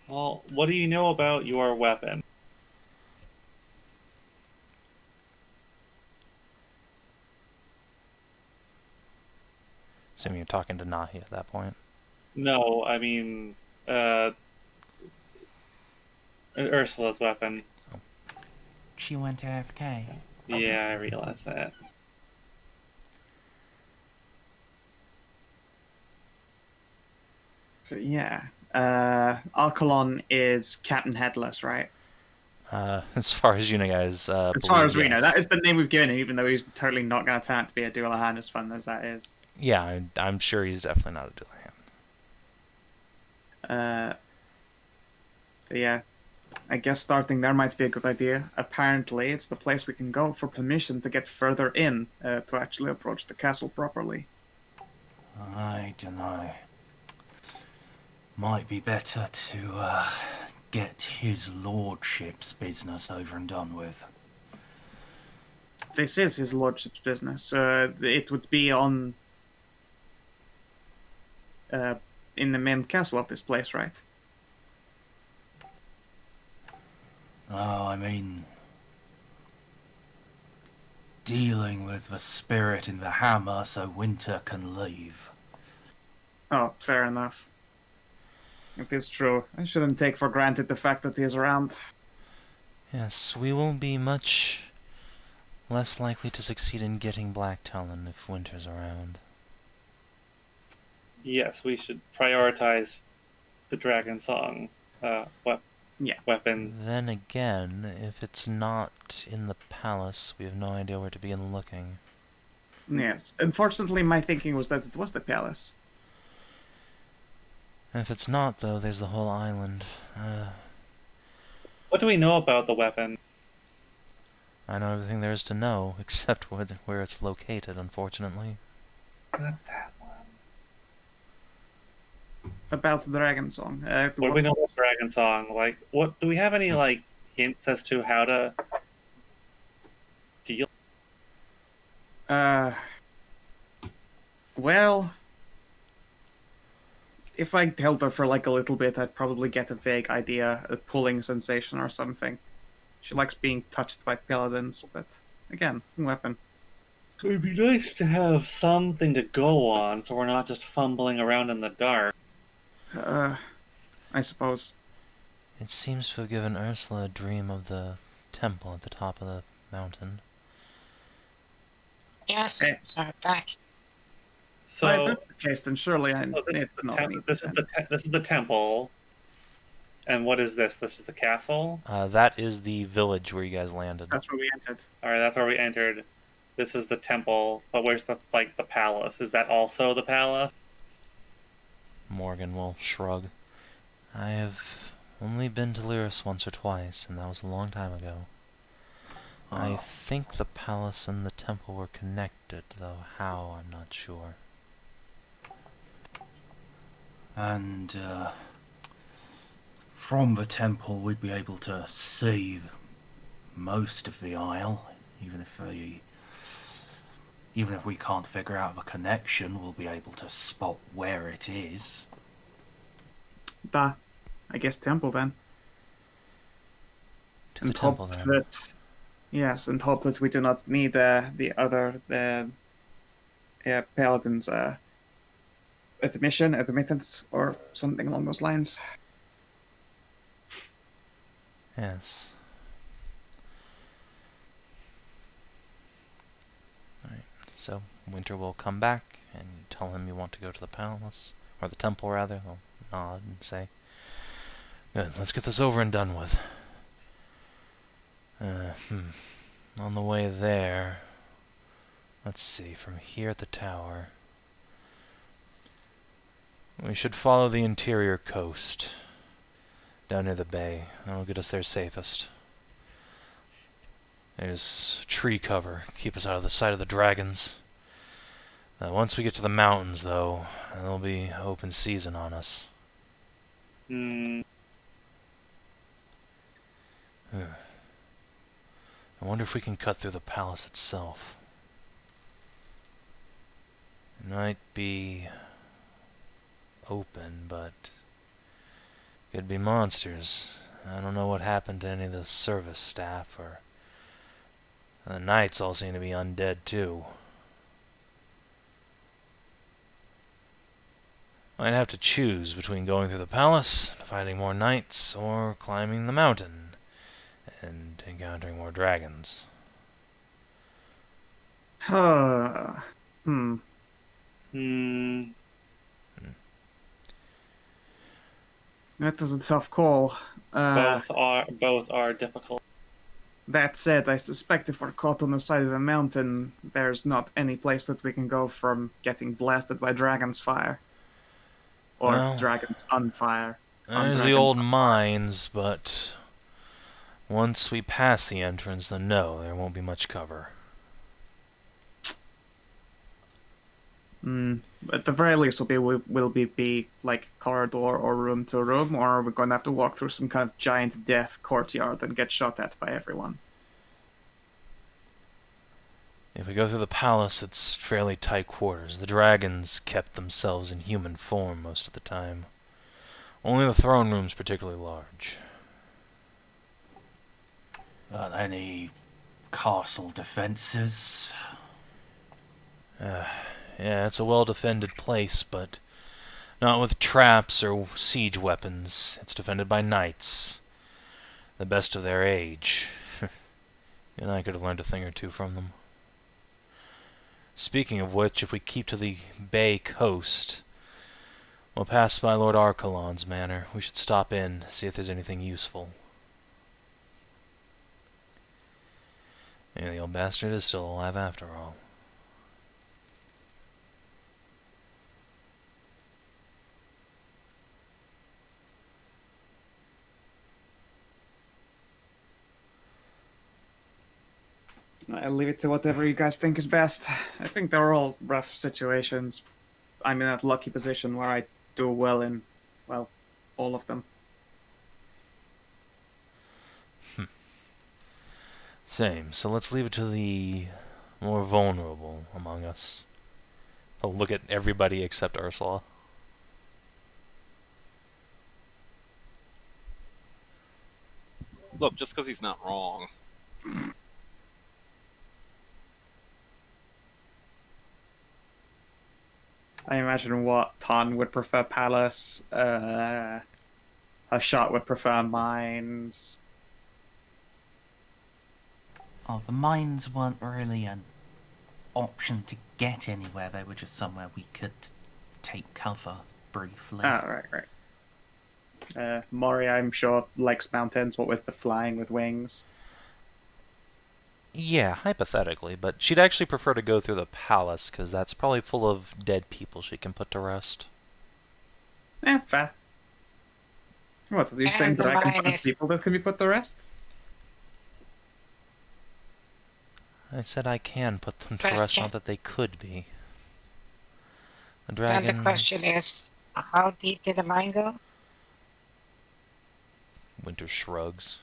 Well, what do you know about your weapon? Assuming you're talking to Nahia at that point. No, I mean, Ursula's weapon. She went AFK. Yeah, I realize that. But yeah. Archelon is Captain Headless, right? As far as you know, guys, As far as we know, yes. that is the name we've given him, even though he's totally not going to turn out to be a Dualahan, as fun as that is. Yeah, I'm sure he's definitely not a Dualahan. But yeah, I guess starting there might be a good idea. Apparently, it's the place we can go for permission to get further in to actually approach the castle properly. I don't know. Might be better to get his lordship's business over and done with. This is his lordship's business. It would be on in the main castle of this place, right? Oh, I mean, dealing with the spirit in the hammer so Winter can leave. Oh, fair enough. It is true. I shouldn't take for granted the fact that he is around. Yes, we will be much less likely to succeed in getting Black Talon if Winter's around. Yes, we should prioritize the Dragon Song weapon. Then again, if it's not in the palace, we have no idea where to begin looking. Yes. Unfortunately, my thinking was that it was the palace. If it's not, though, there's the whole island. What do we know about the weapon? I know everything there is to know, except where it's located, unfortunately. Not that one. About the Dragon Song. What do we know about Dragon Song? Like, what do we have any hints as to how to deal? Well, if I held her for like a little bit, I'd probably get a vague idea, a pulling sensation or something. She likes being touched by paladins, but again, weapon. It would be nice to have something to go on, so we're not just fumbling around in the dark. I suppose. It seems to have given Ursula a dream of the temple at the top of the mountain. Yes, Hey. sorry, back. So If that's the case, then surely this is the temple. And what is this? This is the castle? That is the village where you guys landed. That's where we entered. Alright, that's where we entered. This is the temple, but where's the palace? Is that also the palace? Morgan will shrug. I have only been to Lyris once or twice, and that was a long time ago. I think the palace and the temple were connected, though how, I'm not sure. And, From the temple, we'd be able to see most of the isle, even if we can't figure out the connection, we'll be able to spot where it is. I guess temple then. To the temple then. Yes, and hope that we do not need the Paladin's admittance, or something along those lines. Yes. Alright, so Winter will come back, and you tell him you want to go to the palace, or the temple rather. He'll nod and say, "Good, let's get this over and done with." On the way there, let's see, from here at the tower, we should follow the interior coast, down near the bay. That'll get us there safest. There's tree cover, keep us out of the sight of the dragons. Once we get to the mountains, though, there'll be open season on us. I wonder if we can cut through the palace itself. It might be open, but could be monsters. I don't know what happened to any of the service staff, or the knights all seem to be undead too. Might have to choose between going through the palace, fighting more knights, or climbing the mountain and encountering more dragons. That is a tough call. Both are difficult. That said, I suspect if we're caught on the side of a mountain, there's not any place that we can go from getting blasted by dragon's fire. Or dragons on fire. There's the old mines, but once we pass the entrance, then no, there won't be much cover. At the very least, will be like corridor or room to room, or are we going to have to walk through some kind of giant death courtyard and get shot at by everyone? If we go through the palace, it's fairly tight quarters. The dragons kept themselves in human form most of the time. Only the throne room's particularly large. Any castle defenses? Yeah, it's a well-defended place, but not with traps or siege weapons. It's defended by knights, the best of their age. You and I could have learned a thing or two from them. Speaking of which, if we keep to the bay coast, we'll pass by Lord Archelon's manor. We should stop in, see if there's anything useful. Maybe the old bastard is still alive after all. I'll leave it to whatever you guys think is best. I think they're all rough situations. I'm in that lucky position where I do well in, well, all of them. Same. So let's leave it to the more vulnerable among us. I'll look at everybody except Ursula. Look, just because he's not wrong. I imagine what Tan would prefer palace, Hashat would prefer mines. Oh, the mines weren't really an option to get anywhere. They were just somewhere we could take cover briefly. Ah, right. Mori, I'm sure, likes mountains, what with the flying with wings. Yeah, hypothetically, but she'd actually prefer to go through the palace, because that's probably full of dead people she can put to rest. Yeah, fair. What, are you saying dragons aren't people that can be put to rest? I said I can put them to rest, not that they could be. The dragons... And the question is, how deep did the mine go? Winter shrugs.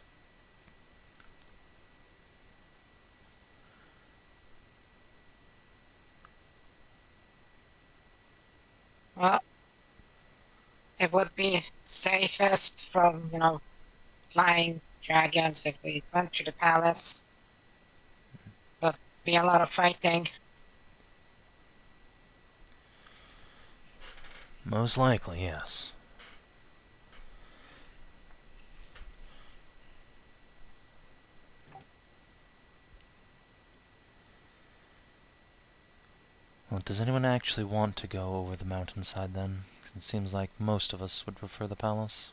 Well, it would be safest from, flying dragons if we went to the palace. But be a lot of fighting. Most likely, yes. Well, does anyone actually want to go over the mountainside then? 'Cause it seems like most of us would prefer the palace.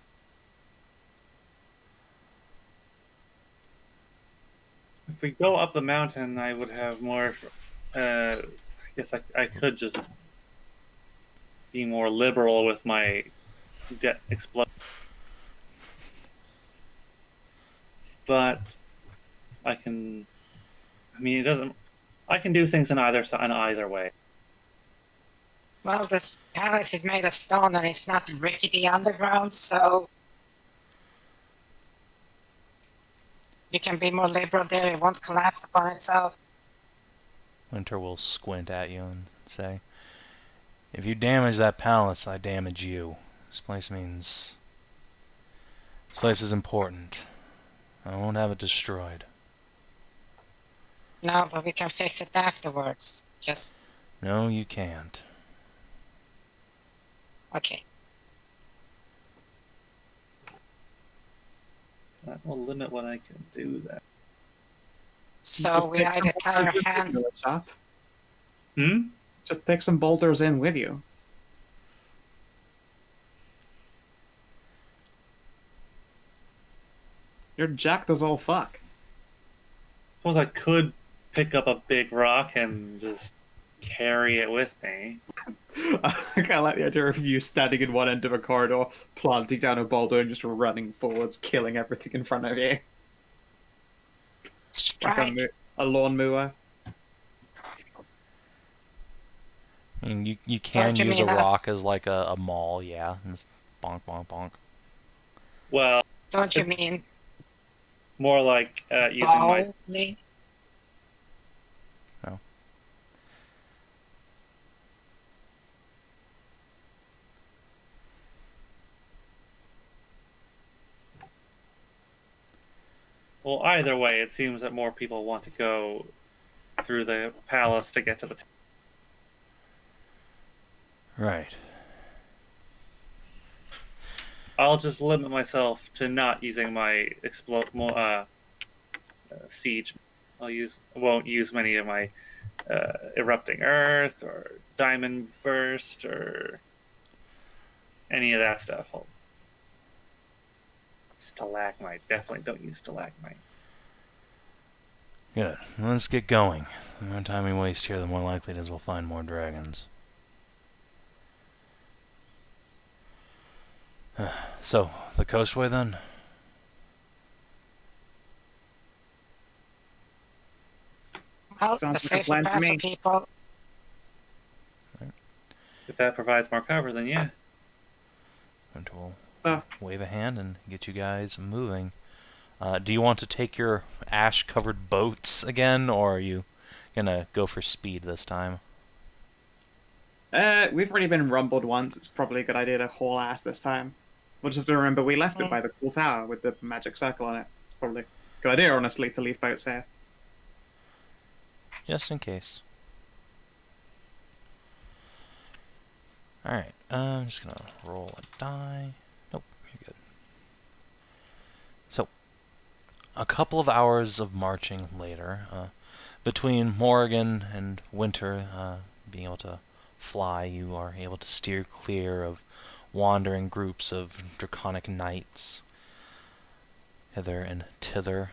If we go up the mountain, I would have more. I guess I could just be more liberal with my explode. But I can. I mean, it doesn't. I can do things in either way. Well, this palace is made of stone and it's not rickety underground, so you can be more liberal there. It won't collapse upon itself. Winter will squint at you and say, "If you damage that palace, I damage you. This place is important. I won't have it destroyed." No, but we can fix it afterwards. Just No, you can't. okay. That will limit what I can do. That. So Just we take some either tie our boulders with hands. you, Hashat. Hmm. Just take some boulders in with you. You're jacked as all fuck. Suppose I could pick up a big rock and just carry it with me. I kind of like the idea of you standing in one end of a corridor, planting down a boulder, and just running forwards, killing everything in front of you. Like Strike. a lawnmower. I mean, you can Don't you use a mean, rock as like a maul, yeah. And just bonk, bonk, bonk. Well, Don't you it's mean more like using my. bowling? No. Well, either way, it seems that more people want to go through the palace to get to the. Right. I'll just limit myself to not using my siege. Won't use many of my erupting earth or diamond burst or any of that stuff. Stalagmite, definitely don't use stalagmite. Good. Let's get going. The more time we waste here, the more likely it is we'll find more dragons. So, the coastway then? Well, Sounds the like a safer plan to path me. for people. If that provides more cover, then yeah. And we'll Uh. wave a hand and get you guys moving. Do you want to take your ash-covered boats again, or are you gonna go for speed this time? We've already been rumbled once. It's probably a good idea to haul ass this time. We'll just have to remember we left it by the cool tower with the magic circle on it. It's probably a good idea, honestly, to leave boats here. Just in case. Alright, I'm just gonna roll a die. Nope, you're good. So, a couple of hours of marching later, between Morrigan and Winter being able to fly, you are able to steer clear of wandering groups of draconic knights hither and thither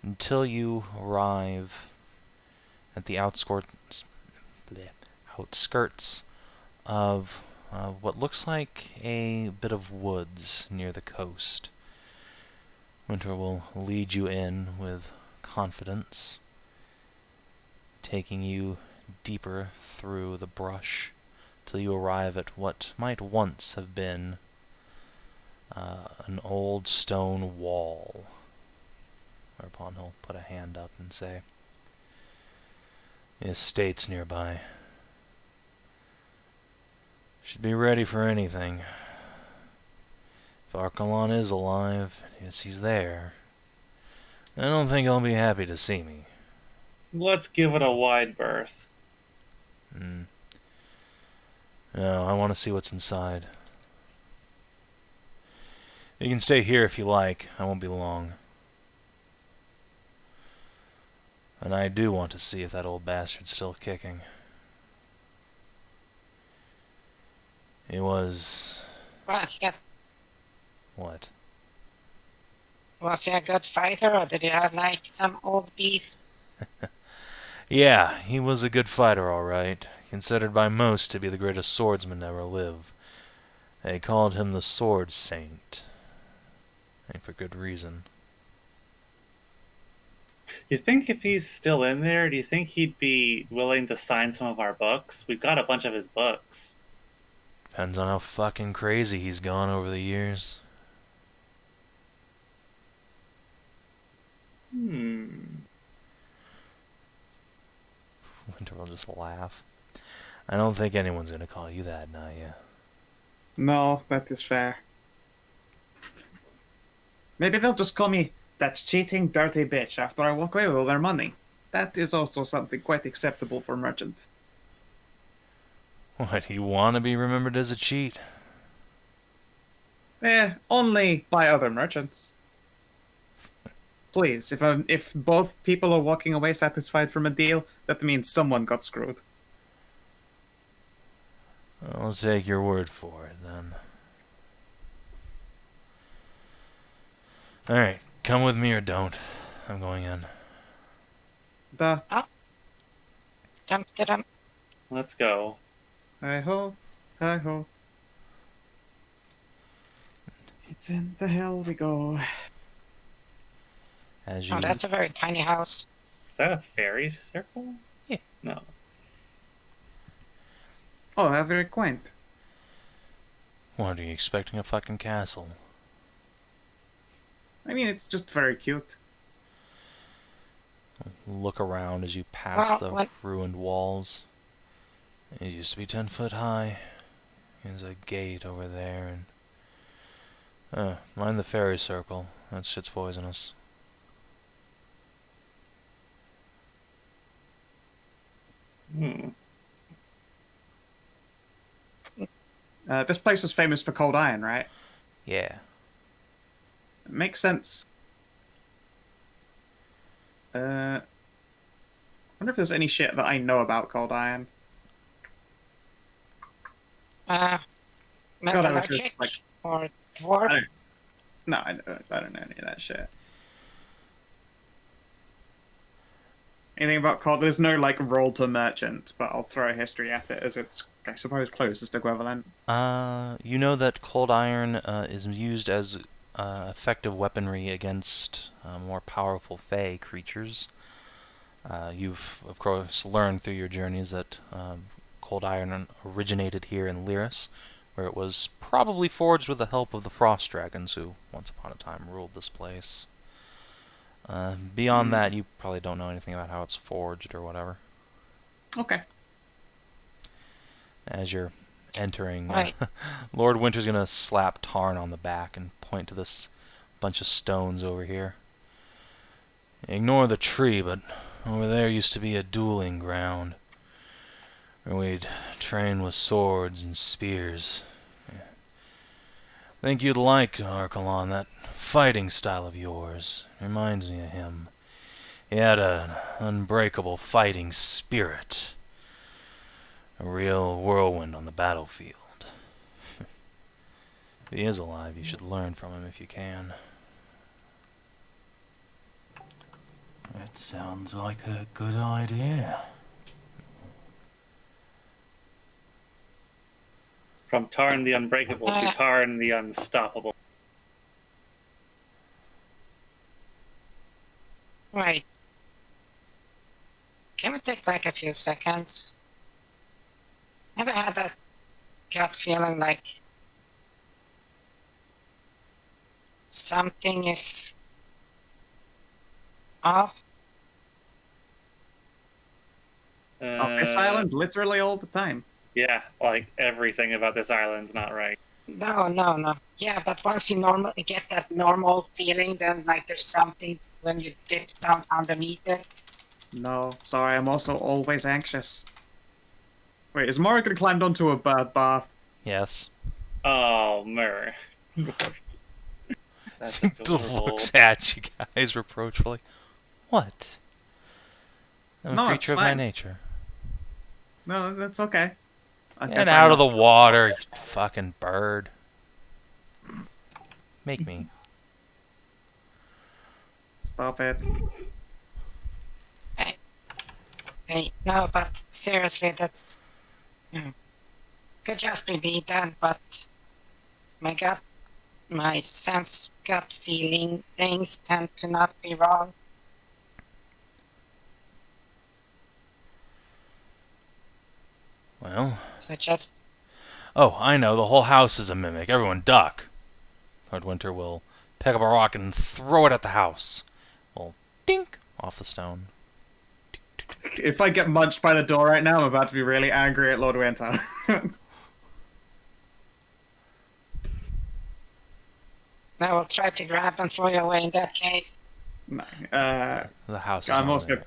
until you arrive at the outskirts of what looks like a bit of woods near the coast. Winter will lead you in with confidence, taking you deeper through the brush till you arrive at what might once have been an old stone wall. Whereupon he'll put a hand up and say, "The estate's nearby. Should be ready for anything. If Arkalon is alive, yes, he's there. I don't think he'll be happy to see me." Let's give it a wide berth. No, I want to see what's inside. You can stay here if you like. I won't be long. And I do want to see if that old bastard's still kicking. It was... Well, yes. What? Was he a good fighter, or did he have like some old beef? Yeah, he was a good fighter, all right. Considered by most to be the greatest swordsman to ever live. They called him the Sword Saint. And for good reason. You think if he's still in there, do you think he'd be willing to sign some of our books? We've got a bunch of his books. Depends on how fucking crazy he's gone over the years. Winter will just laugh. I don't think anyone's gonna call you that, Nahia. No, that is fair. Maybe they'll just call me that cheating, dirty bitch after I walk away with all their money. That is also something quite acceptable for merchants. What, you want to be remembered as a cheat? Only by other merchants. Please, if both people are walking away satisfied from a deal, that means someone got screwed. I'll take your word for it, then. Alright, come with me or don't. I'm going in. Dum-da-dum. Let's go. Hi-ho, hi-ho. It's in the hell we go. As you... Oh, that's a very tiny house. Is that a fairy circle? Yeah. No. Oh, that's very quaint. What, are you expecting a fucking castle? I mean, it's just very cute. Look around as you pass Well, the what? ruined walls. It used to be 10 foot high. There's a gate over there, and... mind the fairy circle. That shit's poisonous. This place was famous for cold iron, right? Yeah. It makes sense. Wonder if there's any shit that I know about cold iron. Metallurgic or dwarf? No, I don't know any of that shit. Anything about cold? There's no like roll to merchant, but I'll throw a history at it as it's, I suppose, closest equivalent. You know that cold iron is used as effective weaponry against more powerful Fey creatures. You've, of course, learned through your journeys that cold iron originated here in Lyris, where it was probably forged with the help of the frost dragons who, once upon a time, ruled this place. Beyond that, you probably don't know anything about how it's forged or whatever. Okay. As you're entering, Right. Lord Winter's gonna slap Tarn on the back and point to this bunch of stones over here. Ignore the tree, but over there used to be a dueling ground where we'd train with swords and spears. Think you'd like Arkalon, that fighting style of yours. Reminds me of him. He had an unbreakable fighting spirit. A real whirlwind on the battlefield. If he is alive, you should learn from him if you can. It sounds like a good idea. From Tarn the Unbreakable to Tarn the Unstoppable. Right. Can we take like a few seconds? Never had that gut feeling like something is off. This island, literally all the time. Yeah, like everything about this island's not right. No. Yeah, but once you get that normal feeling, then like there's something when you dip down underneath it. No, sorry, I'm also always anxious. Wait, is Morrigan climbed onto a bird bath? Yes. Oh, Mer. That's adorable. Looks at you guys reproachfully. What? I'm a No, it's creature of my fine. nature. No, that's okay. Get out of the water, you fucking bird. Make me. Stop it. Hey, no, but seriously, that's could just be me then. But my sense gut feeling things tend to not be wrong. Well. So just. Oh, I know. The whole house is a mimic. Everyone duck. Lord Winter will pick up a rock and throw it at the house. Well, dink off the stone. If I get munched by the door right now, I'm about to be really angry at Lord Winter. I will try to grab and throw you away in that case. No. The house is I'm not also there.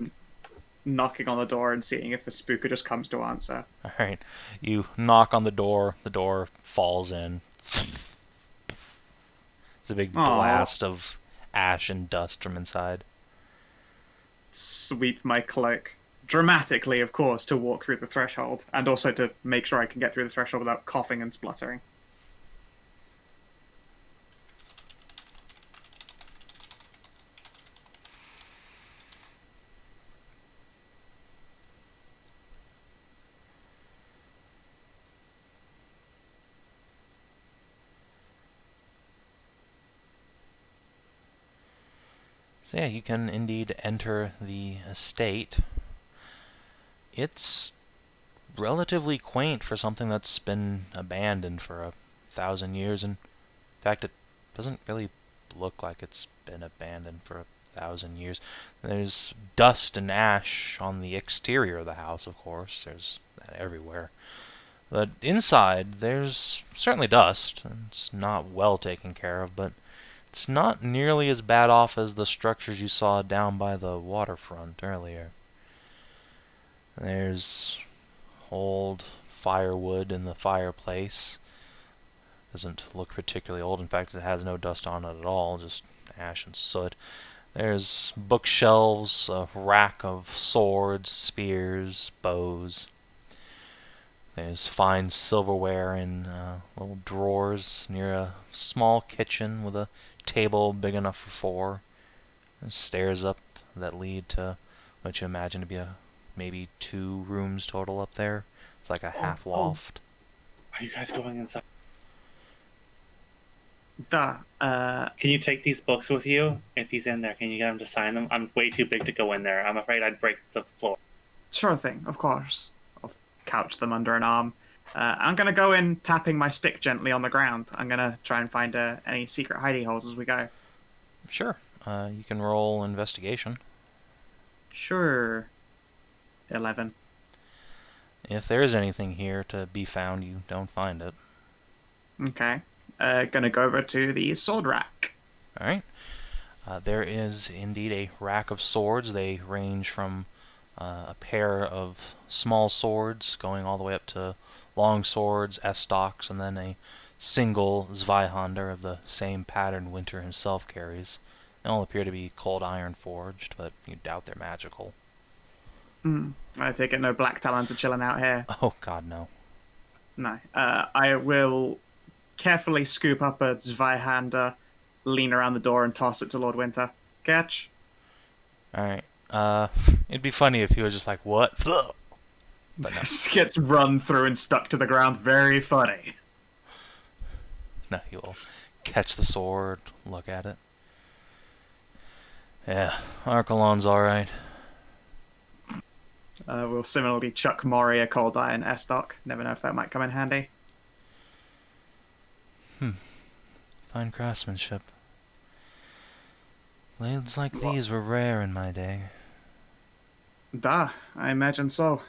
knocking on the door and seeing if the spooker just comes to answer. Alright. You knock on the door falls in. It's a big blast of ash and dust from inside. Sweep my cloak. Dramatically, of course, to walk through the threshold, and also to make sure I can get through the threshold without coughing and spluttering. So yeah, you can indeed enter the estate. It's relatively quaint for something that's been abandoned for 1,000 years. In fact, it doesn't really look like it's been abandoned for 1,000 years. There's dust and ash on the exterior of the house, of course. There's that everywhere. But inside, there's certainly dust. It's not well taken care of, but it's not nearly as bad off as the structures you saw down by the waterfront earlier. There's old firewood in the fireplace. Doesn't look particularly old. In fact, it has no dust on it at all, just ash and soot. There's bookshelves, a rack of swords, spears, bows. There's fine silverware in little drawers near a small kitchen with a table big enough for 4. There's stairs up that lead to what you imagine to be maybe 2 rooms total up there. It's like a half loft. Are you guys going inside? Can you take these books with you? If he's in there, can you get him to sign them? I'm way too big to go in there. I'm afraid I'd break the floor. Sure thing, of course. I'll couch them under an arm. I'm going to go in tapping my stick gently on the ground. I'm going to try and find any secret hidey holes as we go. Sure. You can roll investigation. Sure. 11. If there is anything here to be found, you don't find it. Okay. Gonna go over to the sword rack. Alright. There is indeed a rack of swords. They range from a pair of small swords going all the way up to long swords, estocks, and then a single Zweihander of the same pattern Winter himself carries. They all appear to be cold iron forged, but you doubt they're magical. I take it no black talons are chilling out here. Oh god, no. No. I will carefully scoop up a Zweihander, lean around the door, and toss it to Lord Winter. Catch. Alright. It'd be funny if he was just like, what? But no. Just gets run through and stuck to the ground. Very funny. No, he will catch the sword, look at it. Yeah, Archelon's alright. We'll similarly chuck Mori a cold iron estoc. Never know if that might come in handy. Fine craftsmanship. Blades like these were rare in my day. Da, I imagine so.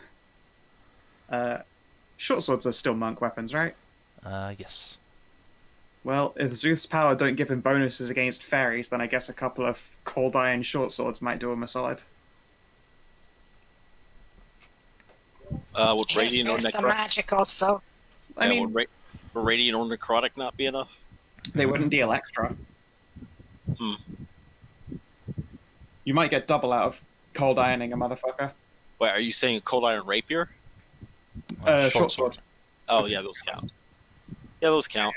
Short swords are still monk weapons, right? Yes. Well, if Szooth's power don't give him bonuses against fairies, then I guess a couple of cold iron short swords might do him a solid. Would radiant or Is this a necrotic? magic also? I mean, would radiant or necrotic not be enough? they wouldn't deal extra. Hmm. You might get double out of cold ironing a motherfucker. Wait, are you saying a cold iron rapier? Short sword. Oh yeah, those count. Yeah, those count.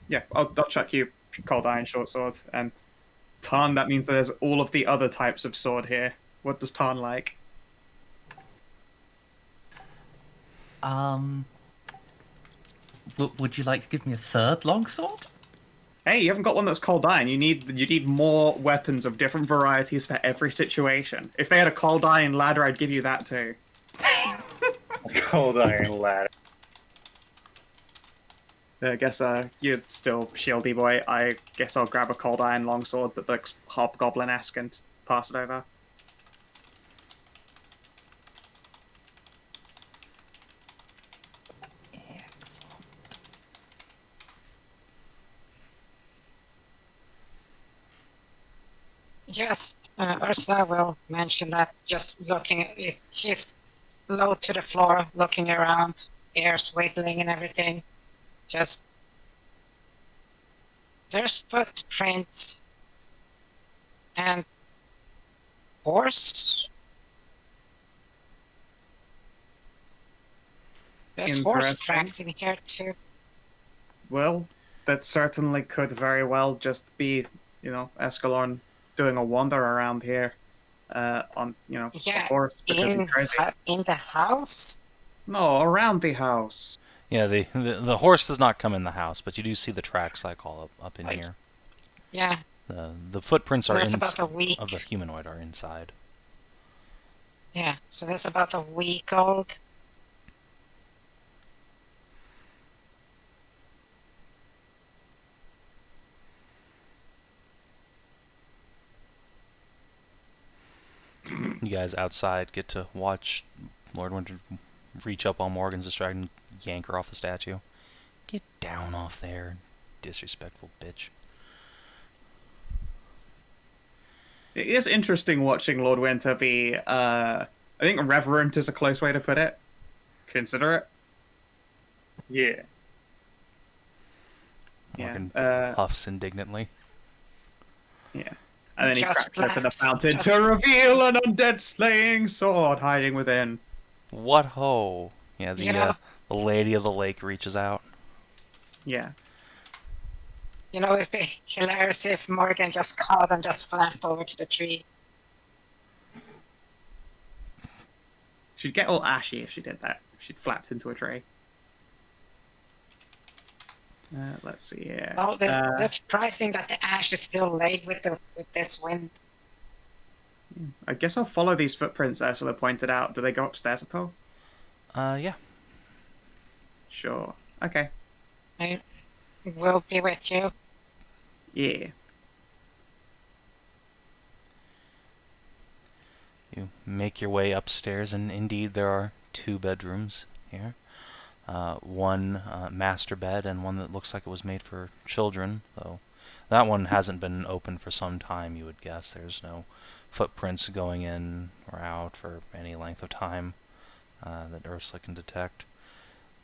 Yeah, I'll chuck you cold iron short sword. And Tarn, that means there's all of the other types of sword here. What does Tarn like? Would you like to give me a third longsword? Hey, you haven't got one that's cold iron. You need more weapons of different varieties for every situation. If they had a cold iron ladder, I'd give you that too. Cold iron ladder. I guess you're still shieldy boy. I guess I'll grab a cold iron longsword that looks hobgoblin-esque and pass it over. Excellent. Yes, Ursula will mention that just looking, she's low to the floor, looking around, ears wiggling and everything. Just, there's footprints and horse. There's horse Interesting. tracks in here too. Well, that certainly could very well just be, Escalon doing a wander around here on, a Yeah, horse because he's crazy. in the house. No, around the house. Yeah, the horse does not come in the house, but you do see the tracks like all up in here. Yeah, The footprints are there's about a week. of the humanoid are inside. Yeah, so there's about a week old. You guys outside get to watch Lord Winter reach up on Morgan's distract and yank her off the statue. Get down off there, disrespectful bitch. It is interesting watching Lord Winter be, I think reverent is a close way to put it. Considerate. Yeah. Morgan Yeah, huffs indignantly. Yeah. And then he Just cracks open the flaps. fountain Just- to reveal an undead slaying sword hiding within. What ho! Yeah, the Lady of the Lake reaches out. Yeah. It'd be hilarious if Morgan just caught and just flapped over to the tree. She'd get all ashy if she did that. If she'd flapped into a tree. Let's see here. Oh, that's surprising that the ash is still laid with this wind. I guess I'll follow these footprints Ursula pointed out. Do they go upstairs at all? Yeah. Sure. Okay. I will be with you. Yeah. You make your way upstairs, and indeed there are 2 bedrooms here. One master bed and one that looks like it was made for children, though that one hasn't been open for some time, you would guess. There's no footprints going in or out for any length of time that Ursula can detect.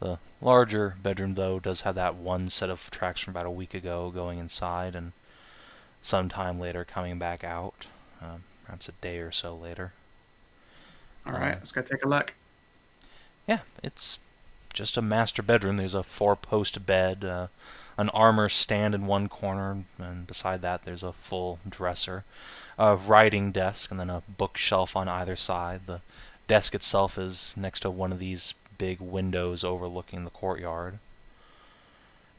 The larger bedroom, though, does have that one set of tracks from about a week ago going inside and sometime later coming back out, perhaps a day or so later. Alright, let's go take a look. Yeah, it's just a master bedroom. There's a 4-post bed, an armor stand in one corner, and beside that there's a full dresser, a writing desk, and then a bookshelf on either side. The desk itself is next to one of these big windows overlooking the courtyard.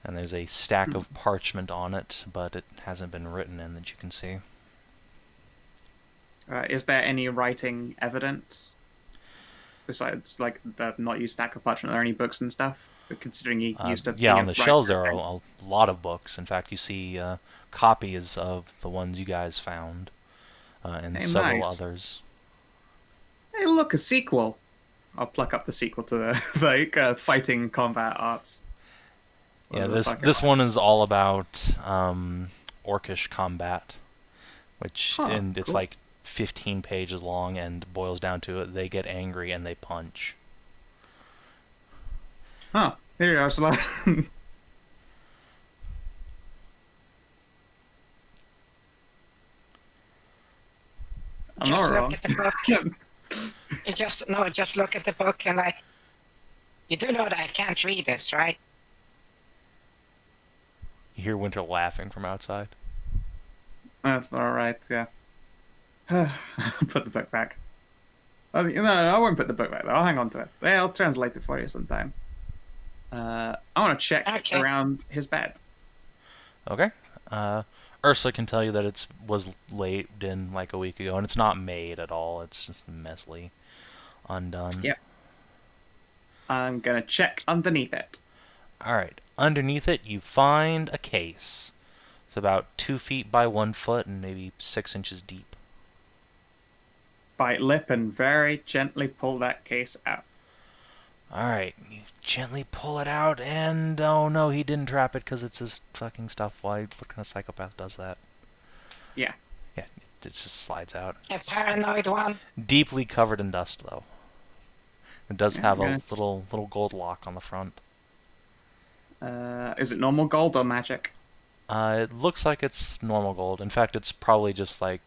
And there's a stack of parchment on it, but it hasn't been written in that you can see. Is there any writing evidence? Besides, like, the not used stack of parchment, are there any books and stuff? But considering you used to... Yeah, on the shelves there are a lot of books. In fact, you see copies of the ones you guys found. and Hey, several nice. others. Hey, look, a sequel. I'll pluck up the sequel to the fighting combat arts. Yeah, Whatever the fuck it this was. one is all about orcish combat, Huh, and it's cool. like 15 pages long and boils down to it. They get angry and they punch. Huh. Here you are, Ursula. I'm not Just look wrong. at the book. Just look at the book and you do know that I can't read this, right? You hear Winter laughing from outside. Alright, yeah. Put the book back. Oh, no, I won't put the book back. I'll hang on to it. Yeah, I'll translate it for you sometime. I want to check Okay. around his bed. Okay. Ursula can tell you that it was laid in like a week ago, and it's not made at all. It's just messily undone. Yep. I'm gonna check underneath it. Alright. Underneath it, you find a case. It's about 2 feet by 1 foot and maybe 6 inches deep. Bite lip and very gently pull that case out. Alright, you gently pull it out, and oh no, he didn't trap it because it's his fucking stuff. Why? What kind of psychopath does that? Yeah. Yeah, it just slides out. A It's paranoid one. deeply covered in dust, though. It does Yeah, have a I'm little gold lock on the front. Is it normal gold or magic? It looks like it's normal gold. In fact, it's probably just like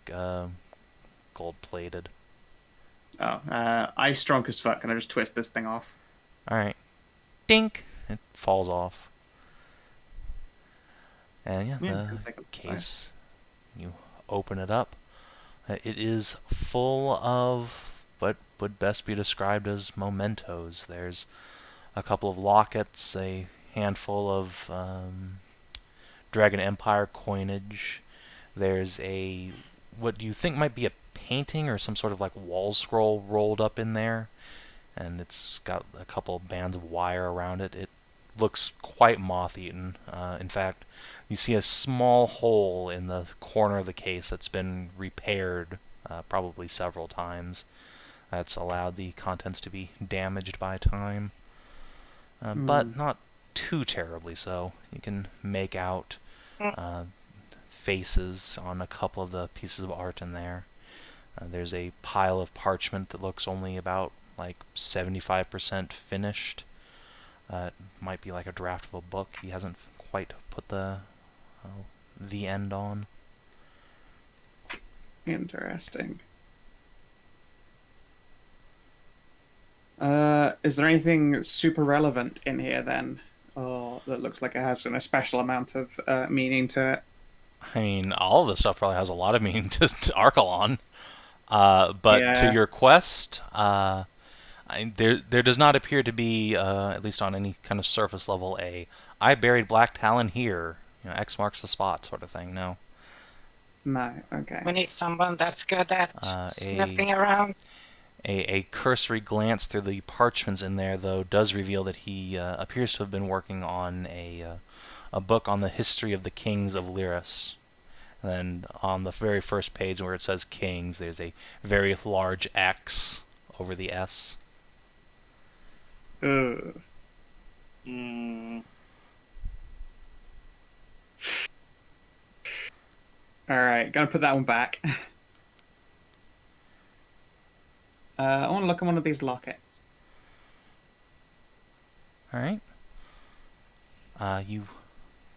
gold-plated. Oh, ice drunk as fuck. Can I just twist this thing off? Alright. Dink! It falls off. And yeah, Yeah, the can take a look inside. case, you open it up. It is full of what would best be described as mementos. There's a couple of lockets, a handful of Dragon Empire coinage. There's what you think might be a painting or some sort of like wall scroll rolled up in there, and it's got a couple of bands of wire around it. It looks quite moth-eaten. In fact, you see a small hole in the corner of the case that's been repaired probably several times. That's allowed the contents to be damaged by time, but not too terribly so. You can make out faces on a couple of the pieces of art in there. There's a pile of parchment that looks only about like 75% finished. It might be like a draft of a book. He hasn't quite put the end on. Interesting. Is there anything super relevant in here then? Or that looks like it has a special amount of meaning to it? I mean, all of this stuff probably has a lot of meaning to Archelon. But to Yeah. your quest, there does not appear to be, at least on any kind of surface level, I buried Black Talon here, X marks the spot sort of thing. No. No, okay. We need someone that's good at sniffing around. A cursory glance through the parchments in there, though, does reveal that he appears to have been working on a book on the history of the kings of Lyris. And then on the very first page where it says kings, there's a very large X over the S. Ugh. Alright, gonna put that one back. I want to look at one of these lockets. Alright. You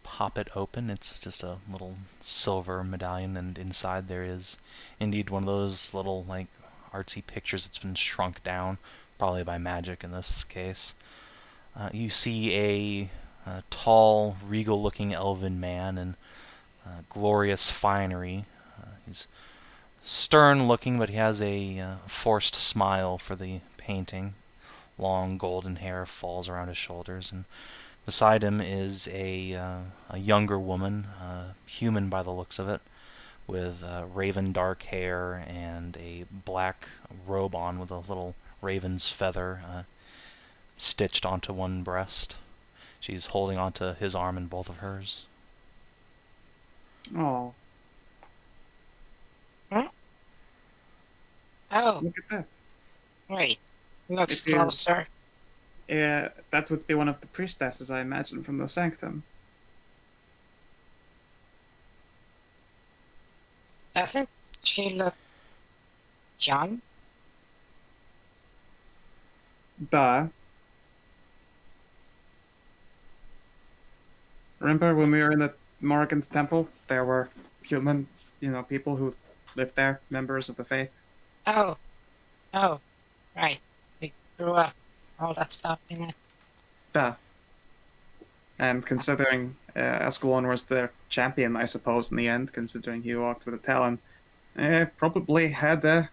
pop it open. It's just a little silver medallion, and inside there is indeed one of those little, like, artsy pictures that's been shrunk down, probably by magic in this case. You see a tall, regal-looking elven man in glorious finery. He's stern-looking, but he has a forced smile for the painting. Long golden hair falls around his shoulders, and beside him is a younger woman, human by the looks of it, with raven dark hair and a black robe on with a little raven's feather stitched onto one breast. She's holding onto his arm in both of hers. Oh. Oh, Look at that. wait. Looks It is. closer. Yeah, that would be one of the priestesses, I imagine, from the sanctum. Doesn't she look young? Duh. Remember when we were in the Morrigan's temple? There were human, people who lived there, members of the faith. Oh, right. They grew up. All that stuff in it. Duh. And considering Escalon was their champion, I suppose, in the end, considering he walked with a talon, probably had,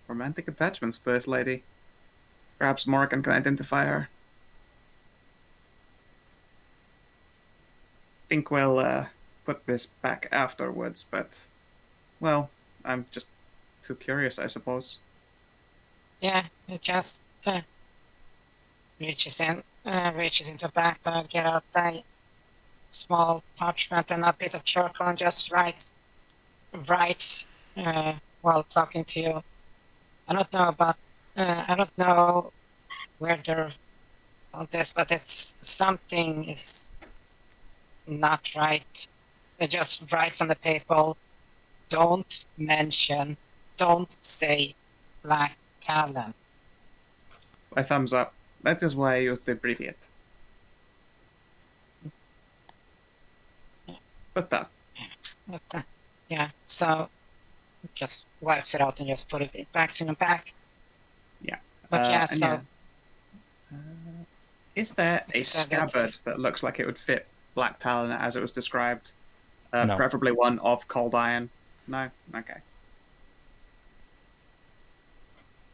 romantic attachments to this lady. Perhaps Morgan can identify her. Think we'll put this back afterwards, but, well, I'm just too curious, I suppose. Yeah, it just reaches into the backpack, get out that small parchment and a bit of charcoal and just writes while talking to you. I don't know whether on this, but it's something is not right. It just writes on the paper, don't say Black Talon. A thumbs up. That is why I used the abbreviate. But that. Yeah, so just wipes it out and just put it back in the back. Yeah. But Is there a So scabbard that's- that looks like it would fit Black Talon as it was described? No. Preferably one of cold iron. No? Okay.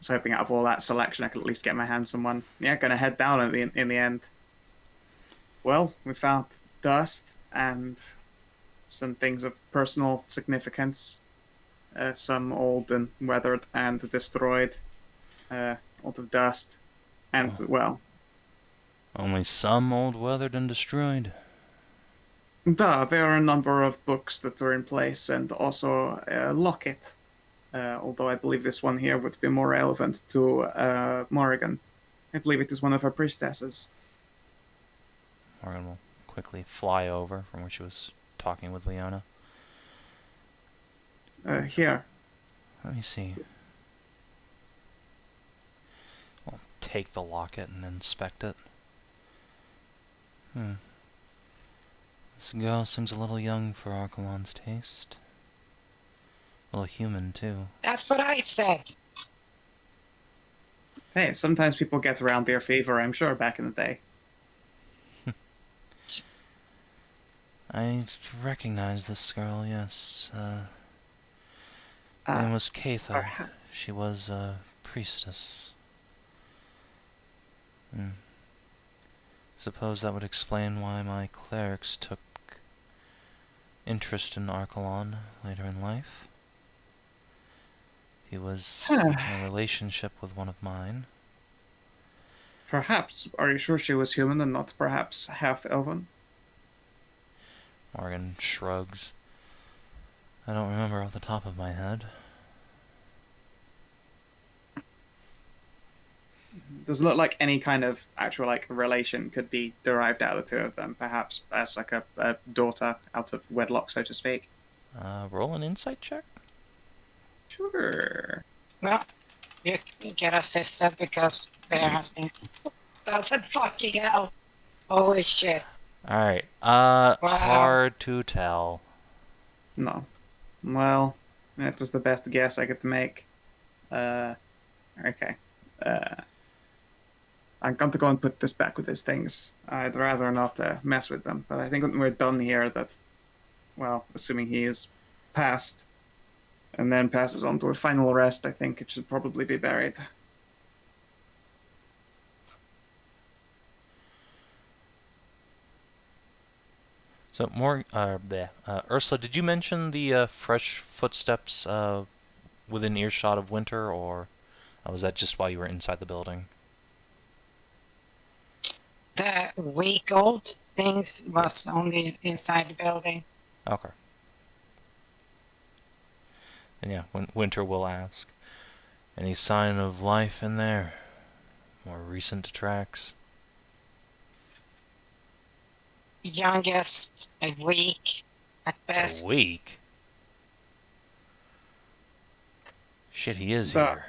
So hoping out of all that selection I could at least get my hands on one. Yeah, gonna head down in the end. Well, we found dust and some things of personal significance. Some old and weathered and destroyed. Lot of dust. And, well, Only some old, weathered, and destroyed. there are a number of books that are in place and also a locket. Although I believe this one here would be more relevant to Morrigan. I believe it is one of her priestesses. Morgan will quickly fly over from where she was talking with Leona. Here. Let me see. I'll take the locket and inspect it. This girl seems a little young for Archelon's taste. A little human, too. That's what I said. Hey, sometimes people get around their favor, I'm sure, back in the day. I recognize this girl, yes. Her name was Keitha. She was a priestess. Suppose that would explain why my clerics took interest in Archelon later in life. He was in a relationship with one of mine. Perhaps. Are you sure she was human and not perhaps half-elven? Morgan shrugs. I don't remember off the top of my head. Does it look like any kind of actual relation could be derived out of the two of them? Perhaps as a daughter out of wedlock, so to speak? Roll an insight check? Sure. Well, you get assisted because there has been... That's a fucking hell. Holy shit. Alright, Wow. hard to tell. No. Well, that was the best guess I could make. Okay. I'm going to go and put this back with his things. I'd rather not mess with them, but I think when we're done here, that's, well, assuming he is passed, and then passes on to a final rest, I think it should probably be buried. So, Ursula, did you mention the fresh footsteps within earshot of Winter, or was that just while you were inside the building? The week-old things was only inside the building. Okay. And yeah, Winter will ask. Any sign of life in there? More recent tracks? Youngest, a week at best. A week? Shit, he is The- here.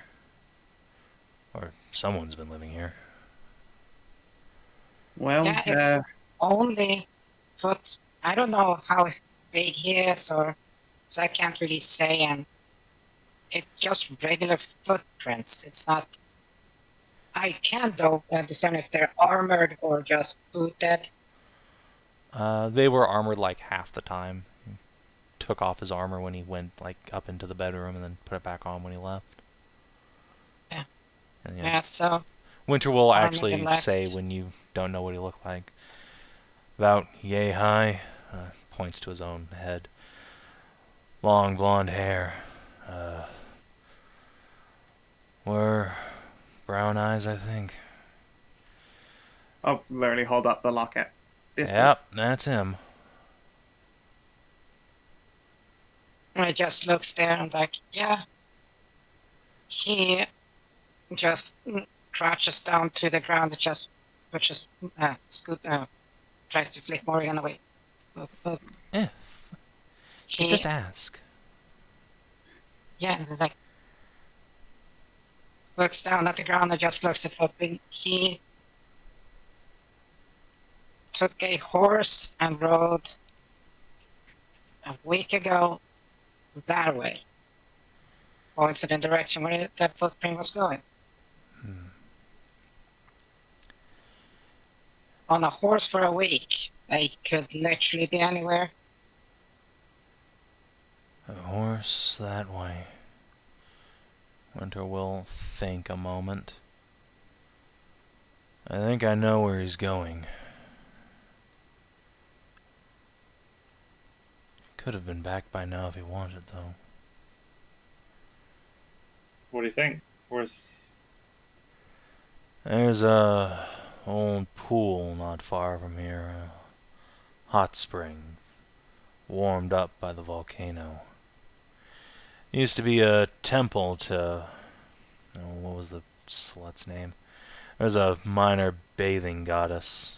Or someone's been living here. Well, Yeah, it's only foot. I don't know how big he is, or so I can't really say. And it's just regular footprints. It's not. I can't though discern if they're armored or just booted. They were armored like half the time. He took off his armor when he went like up into the bedroom and then put it back on when he left. Yeah. And, Yeah, so Winter will armored actually and left. say when you don't know what he looked like. About yay high, points to his own head. Long blonde hair. Were brown eyes, I think. I'll literally hold up the locket. This Yep, that's him. and I just looks there and like, yeah. He just crouches down to the ground and just pushes, tries to flick Morgan away. Yeah, He, just ask. yeah, it's like looks down at the ground and just looks at Flipping. He took a horse and rode a week ago that way. Points in the direction where that footprint was going. On a horse for a week. They could literally be anywhere. A horse that way. Winter will think a moment. I think I know where he's going. Could have been back by now if he wanted, though. What do you think? There's a old pool not far from here. A hot spring. Warmed up by the volcano. Used to be a temple to... Oh, what was the slut's name? There's a minor bathing goddess.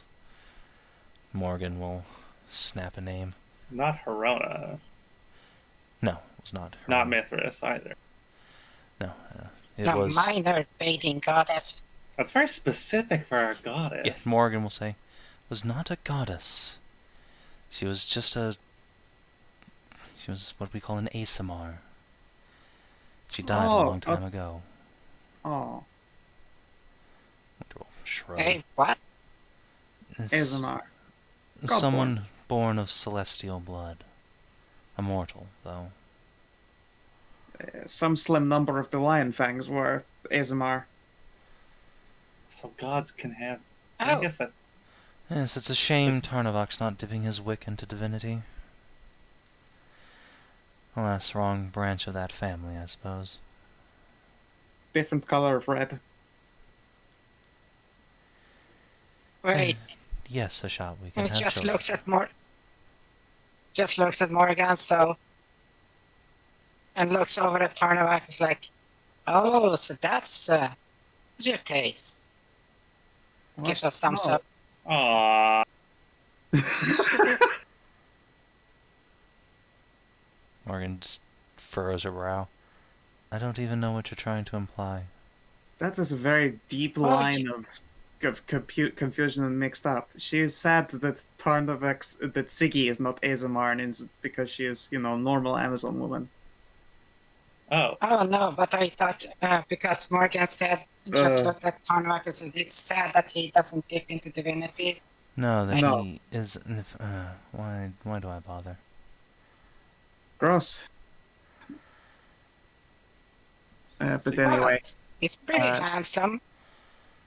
Morgan will snap a name. Not Herona. No, it was not her. Not Mithras either. No, it No, was... minor bathing goddess. That's very specific for a goddess. Yeah, Morgan will say, was not a goddess. She was just a... She was what we call an ASMR. She died a long time ago. Oh, Shrug. Hey, what? ASMR. Someone born of celestial blood. Immortal, though. Some slim number of the lion fangs were ASMR. So gods can have... Oh. I guess that's... Yes, it's a shame Tarnavak's not dipping his wick into divinity. Alas, wrong branch of that family, I suppose. Different color of red. Wait. Yes, Hashat, we can And have just children. looks at Morgan, so and looks over at Tarnavak. It's like, oh, so that's your taste. Gives us thumbs up. Aww. Morgan just furrows her brow. I don't even know what you're trying to imply. That is a very deep line of confusion and mixed up. She is sad that that Siggy is not ASMR and is because she is, normal Amazon woman. Oh. Oh no, but I thought because Morgan said just looked at Tarnavak and said it's sad that he doesn't dip into divinity. No, that No. he is... why do I bother? Gross. But anyway, He's pretty handsome.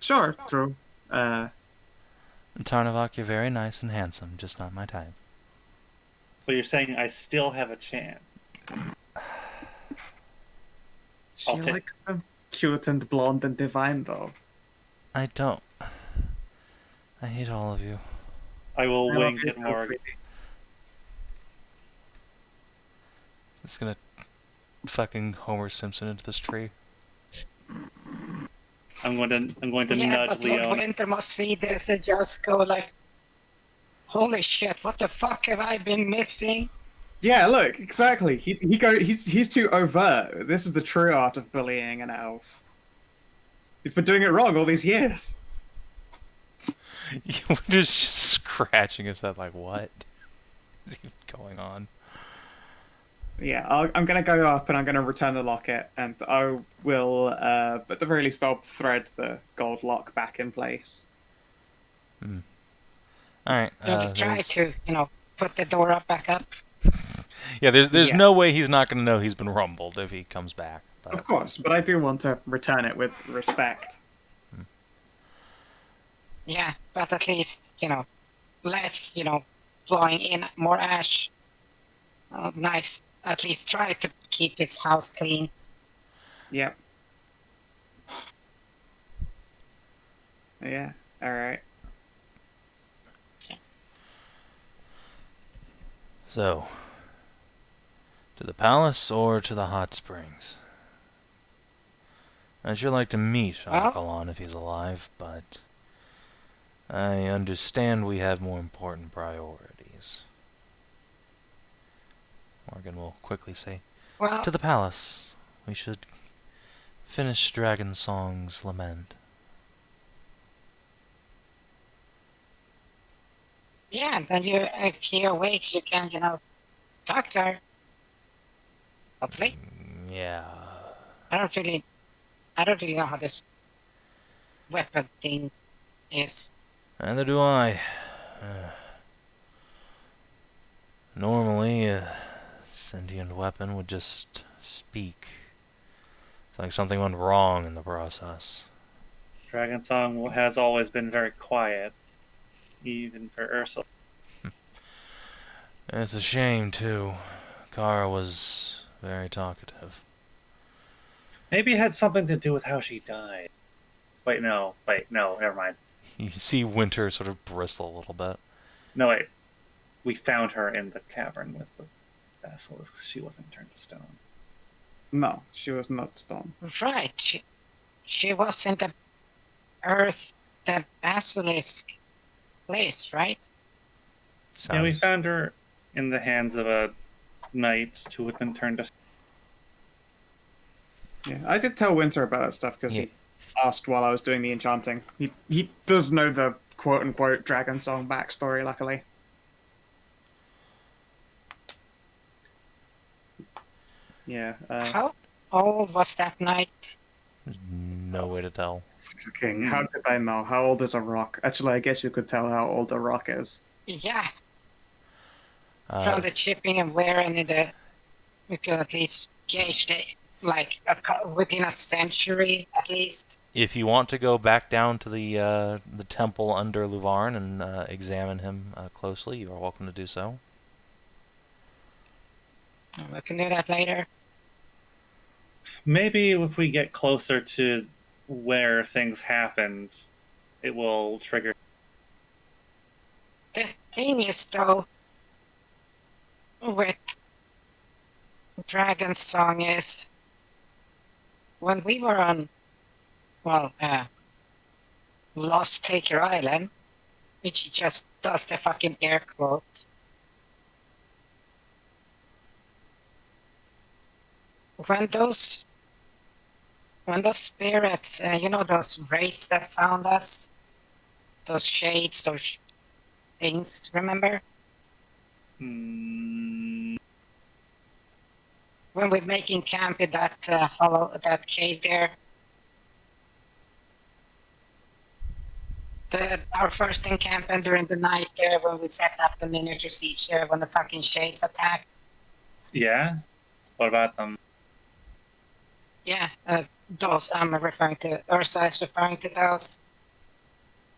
sure, true. Tarnavak, you're very nice and handsome, just not my type. So you're saying I still have a chance? She I'll take- likes them cute and blonde and divine, though. I don't... I hate all of you. I will I love wink you at too, Morgan. sweetie. It's gonna fucking Homer Simpson into this tree. I'm going to Yeah, nudge but Lord Leon. Winter must see this and just go like, holy shit, what the fuck have I been missing? Yeah, look, exactly. He's too overt. This is the true art of bullying an elf. He's been doing it wrong all these years. Winter's just scratching his head like, what is even going on? Yeah, I'm gonna go up and I'm gonna return the locket, and I will, at the very least, I'll thread the gold lock back in place. Alright, Try to, put the door up back up. yeah, there's Yeah. no way he's not going to know he's been rumbled if he comes back. But... Of course, but I do want to return it with respect. Yeah, but at least, less, flowing in, more ash. Nice. At least try to keep his house clean. Yep. Yeah, alright. So, to the palace or to the hot springs? I'd sure like to meet Arkalon if he's alive, but I understand we have more important priorities. Morgan will quickly say, Well, to the palace. We should finish Dragon Song's lament. yeah, and then if he awakes, you can, talk to her. Hopefully. Yeah. I don't really know how this weapon thing is. Neither do I. Normally, a sentient weapon would just speak. It's like something went wrong in the process. Dragon Song has always been very quiet, even for Ursula. It's a shame, too. Kara was very talkative. Maybe it had something to do with how she died. Wait, no, never mind. You see Winter sort of bristle a little bit. No, wait. We found her in the cavern with the basilisk. She wasn't turned to stone. No, she was not stone. Right. She was in the earth, the basilisk place, right? Sounds... Yeah, we found her in the hands of a knight who had been turned to stone. Yeah, I did tell Winter about that stuff because he asked while I was doing the enchanting. He does know the quote-unquote Dragon Song backstory, luckily. Yeah. How old was that knight? There's no way to tell. Fucking, how could I know? How old is a rock? Actually, I guess you could tell how old a rock is. Yeah. From the chipping and wear, and we could at least gauge it, like within a century at least. If you want to go back down to the temple under Luvarn and examine him closely, you are welcome to do so. We can do that later. Maybe if we get closer to where things happened, it will trigger. The thing is, though, with Dragon Song is, when we were on, Losstaker Island, which just does the fucking air quote, when those spirits, those wraiths that found us, those shades, those things, remember? When we're making camp in that that cave there, our first encampment during the night there, when we set up the miniature siege there, when the fucking shades attacked. Yeah? What about them? Yeah, those I'm referring to. Ursula is referring to those.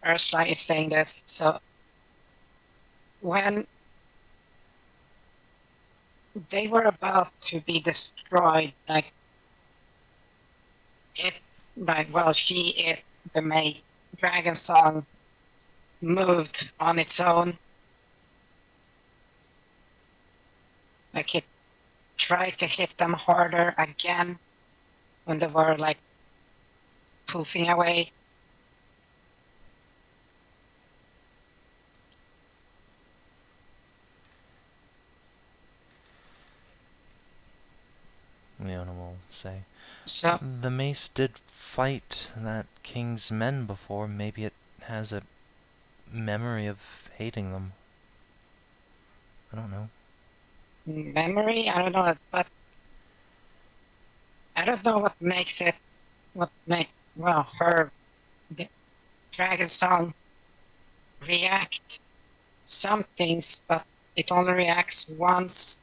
Ursula is saying this. So when they were about to be destroyed, the Dragon Song moved on its own. Like it tried to hit them harder again when they were poofing away. Leona will say, So, the mace did fight that king's men before. Maybe it has a memory of hating them. I don't know. memory? I don't know, but I don't know what makes it, well, her the dragon song react some things, but it only reacts once.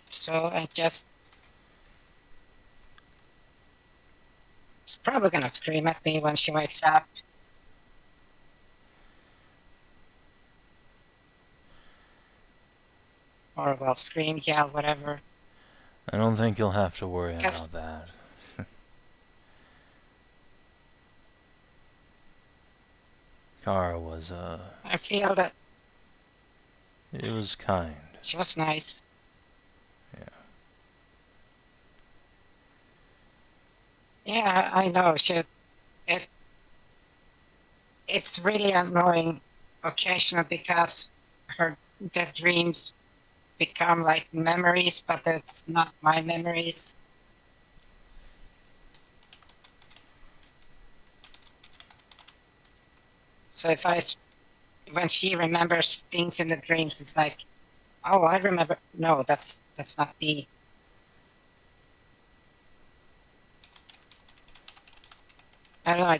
So I just... She's probably gonna scream at me when she wakes up. Or, well, scream, yell, whatever. I don't think you'll have to worry Yes. about that. Kara was, I feel that it was kind. she was nice. Yeah. Yeah, I know. It's really annoying occasionally because the dreams become like memories, but it's not my memories. So when she remembers things in the dreams, it's like, oh, I remember. No, that's not me. I don't know.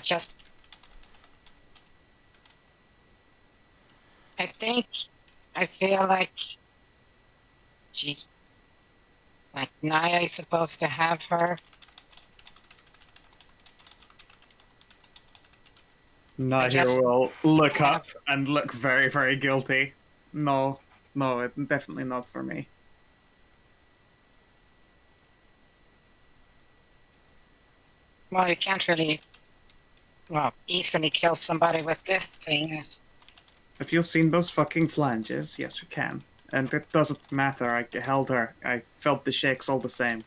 I feel like she's like Nahia is supposed to have her. Nahia will look up and look very, very guilty. No, it's definitely not for me. Well, you can't really, easily kill somebody with this thing. If you've seen those fucking flanges, yes, you can. And it doesn't matter, I held her. I felt the shakes all the same.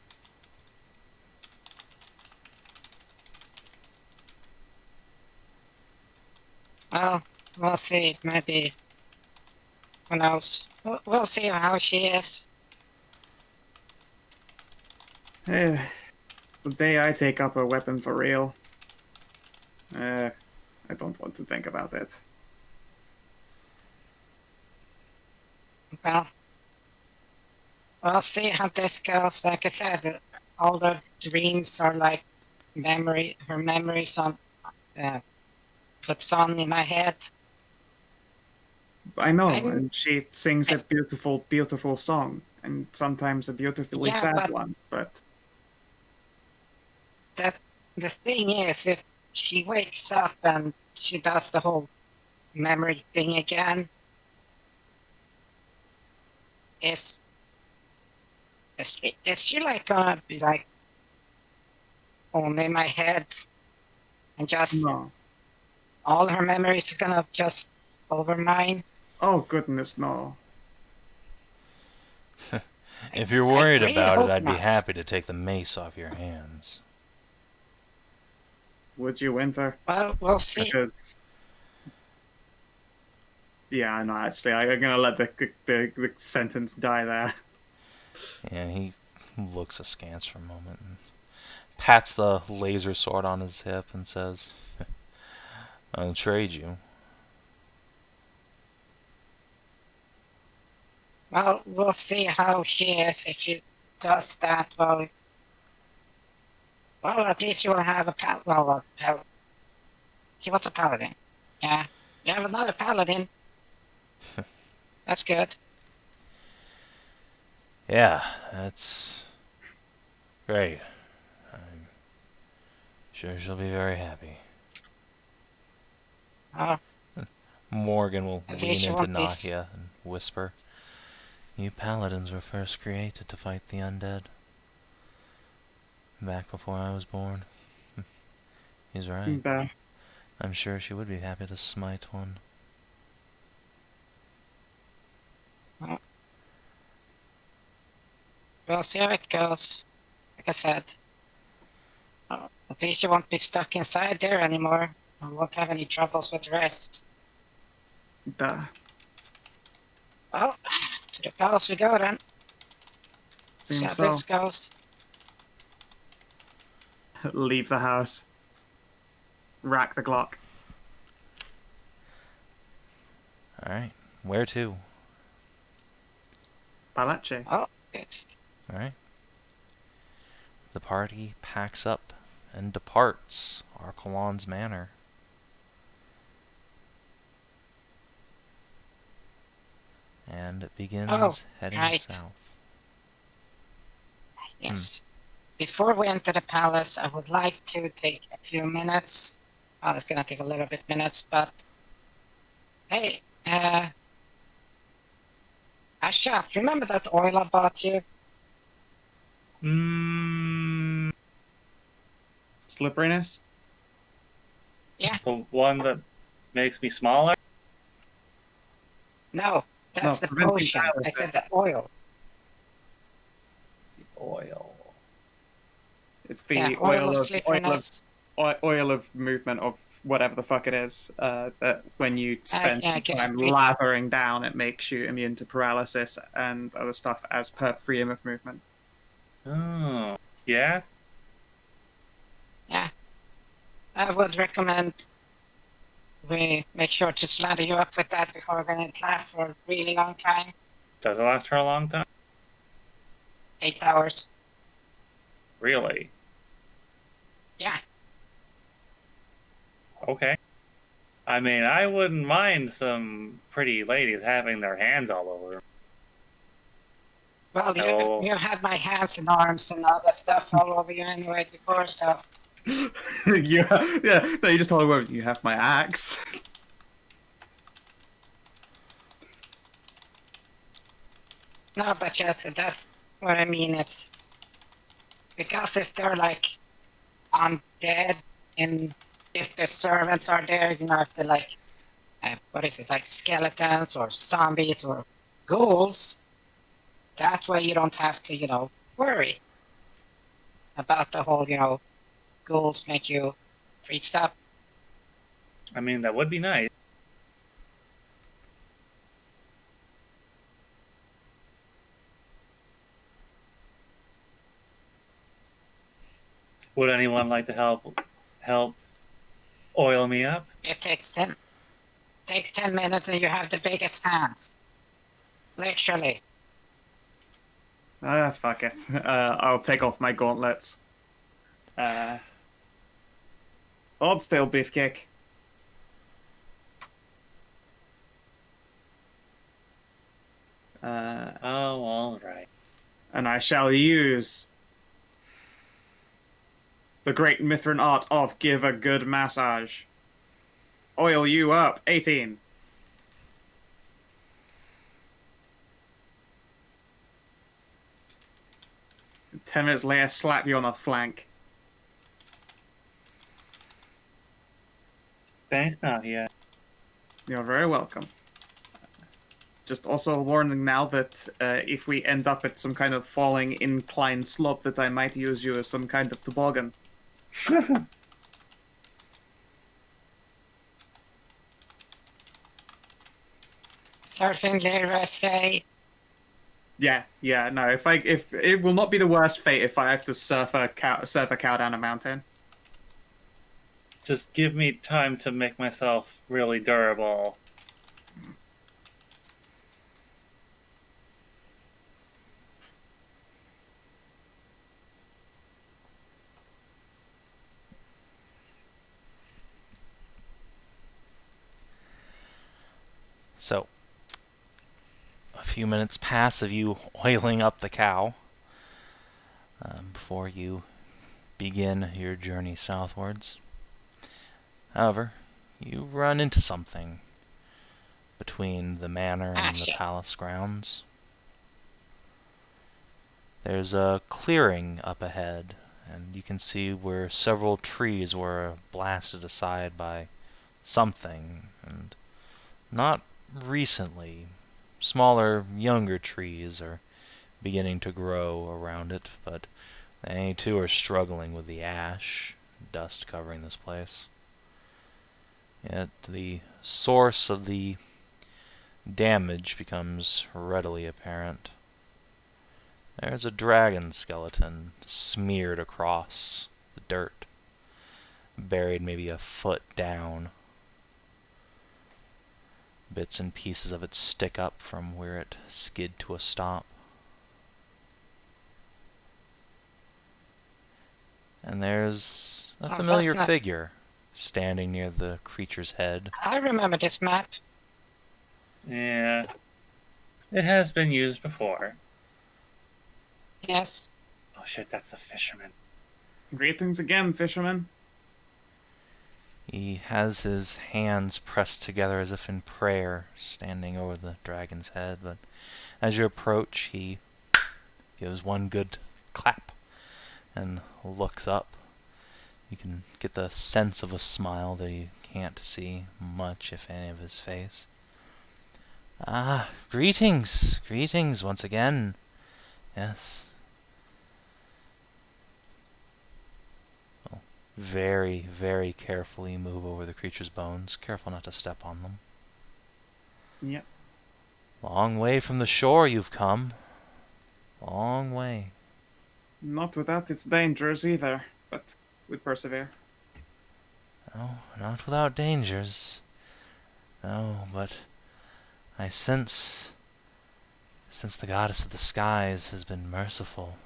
Well, we'll see. Maybe. Who knows? We'll see how she is. The day I take up a weapon for real, I don't want to think about it. Well, we'll see how this goes. Like I said, all the dreams are like her memories on, puts on in my head. I know, and she sings a beautiful, beautiful song, and sometimes a beautifully sad one, but... The thing is, if she wakes up and she does the whole memory thing again, is she like gonna be like only in my head and just all her memories is gonna just over mine? Oh goodness, no. If you're worried really about hope it, I'd be not. happy to take the mace off your hands. Would you, Winter? Well, we'll see. Because... Yeah, no, actually, I'm gonna let the sentence die there. Yeah, he looks askance for a moment and pats the laser sword on his hip and says, I'll trade you. Well, we'll see how she is if she does that. Well, at least you will have a she was a paladin. Yeah, you have another paladin. That's good. Yeah, that's great. I'm sure she'll be very happy. Morgan will At lean least you into won't be Nahia and whisper, You paladins were first created to fight the undead. Back before I was born. He's right. I'm sure she would be happy to smite one. We'll see how it goes. Like I said, at least you won't be stuck inside there anymore. I won't have any troubles with the rest. Duh. Well, to the palace we go then. See Seems how so. this goes. Leave the house. Rack the Glock. Alright. Where to? Palace. Oh, it's Alright. The party packs up and departs Arcolon's manor. And it begins heading right. south. yes. Before we enter the palace, I would like to take a few minutes. Oh, it's gonna take a little bit minutes, but hey, Hashat, remember that oil I bought you? Slipperiness? The one that makes me smaller? No, that's No, the preventing potion. I paralysis. said the oil. The oil. It's the Yeah, oil of slipperiness. oil of movement of whatever the fuck it is. That when you spend yeah, I guess time we- lathering down, it makes you immune to paralysis and other stuff as per freedom of movement. Oh. Yeah? Yeah. I would recommend we make sure to slather you up with that before we're going to last for a really long time. Does it last for a long time? 8 hours. Really? Yeah. Okay. I mean, I wouldn't mind some pretty ladies having their hands all over. Well, Oh. you had my hands and arms and all that stuff all over you anyway before, so No, you just told him, you have my axe. no, but yes, that's what I mean. It's because if they're like undead and if the servants are there, you know, if they're like, what is it, like skeletons or zombies or ghouls, that way you don't have to, you know, worry about the whole, you know, ghouls make you freeze up. I mean, that would be nice. Would anyone like to help oil me up? It takes 10 minutes and you have the biggest hands. Literally. Fuck it. I'll take off my gauntlets. Hold still, Beefcake. Oh, all right. And I shall use the great Mithrin art of give a good massage. Oil you up, 18. Ten minutes later, slap you on the flank. Thanks, Nahia. You're very welcome. Just also a warning now that if we end up at some kind of falling incline slope, that I might use you as some kind of toboggan. Certainly, I say. Yeah, no. If it will not be the worst fate if I have to surf a cow down a mountain. Just give me time to make myself really durable. So, a few minutes pass of you oiling up the cow before you begin your journey southwards. However, you run into something between the manor and the palace grounds. There's a clearing up ahead, and you can see where several trees were blasted aside by something, and not recently. Smaller, younger trees are beginning to grow around it, but they too are struggling with the ash, dust covering this place. Yet the source of the damage becomes readily apparent. There's a dragon skeleton smeared across the dirt, buried maybe a foot down. Bits and pieces of it stick up from where it skid to a stop. And there's a familiar figure standing near the creature's head. I remember this map. Yeah. It has been used before. Yes. Oh shit, that's the fisherman. Greetings again, fisherman. He has his hands pressed together as if in prayer, standing over the dragon's head, but as you approach, he gives one good clap and looks up. You can get the sense of a smile that you can't see much, if any, of his face. Ah, greetings, greetings once again. Yes. Well, very, very carefully move over the creature's bones, careful not to step on them. Yep. Long way from the shore you've come. Long way. Not without its dangers either, but we persevere. No, not without dangers. No, but I sense the goddess of the skies has been merciful.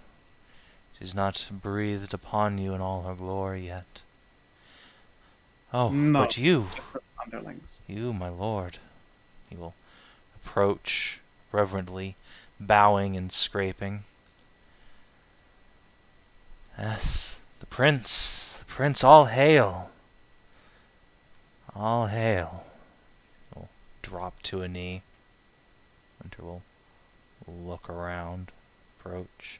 She's not breathed upon you in all her glory yet. Oh, No, but you, just for underlings. you, my lord. He will approach reverently, bowing and scraping. Yes, the prince, all hail. All hail. He'll drop to a knee. Winter will look around, approach.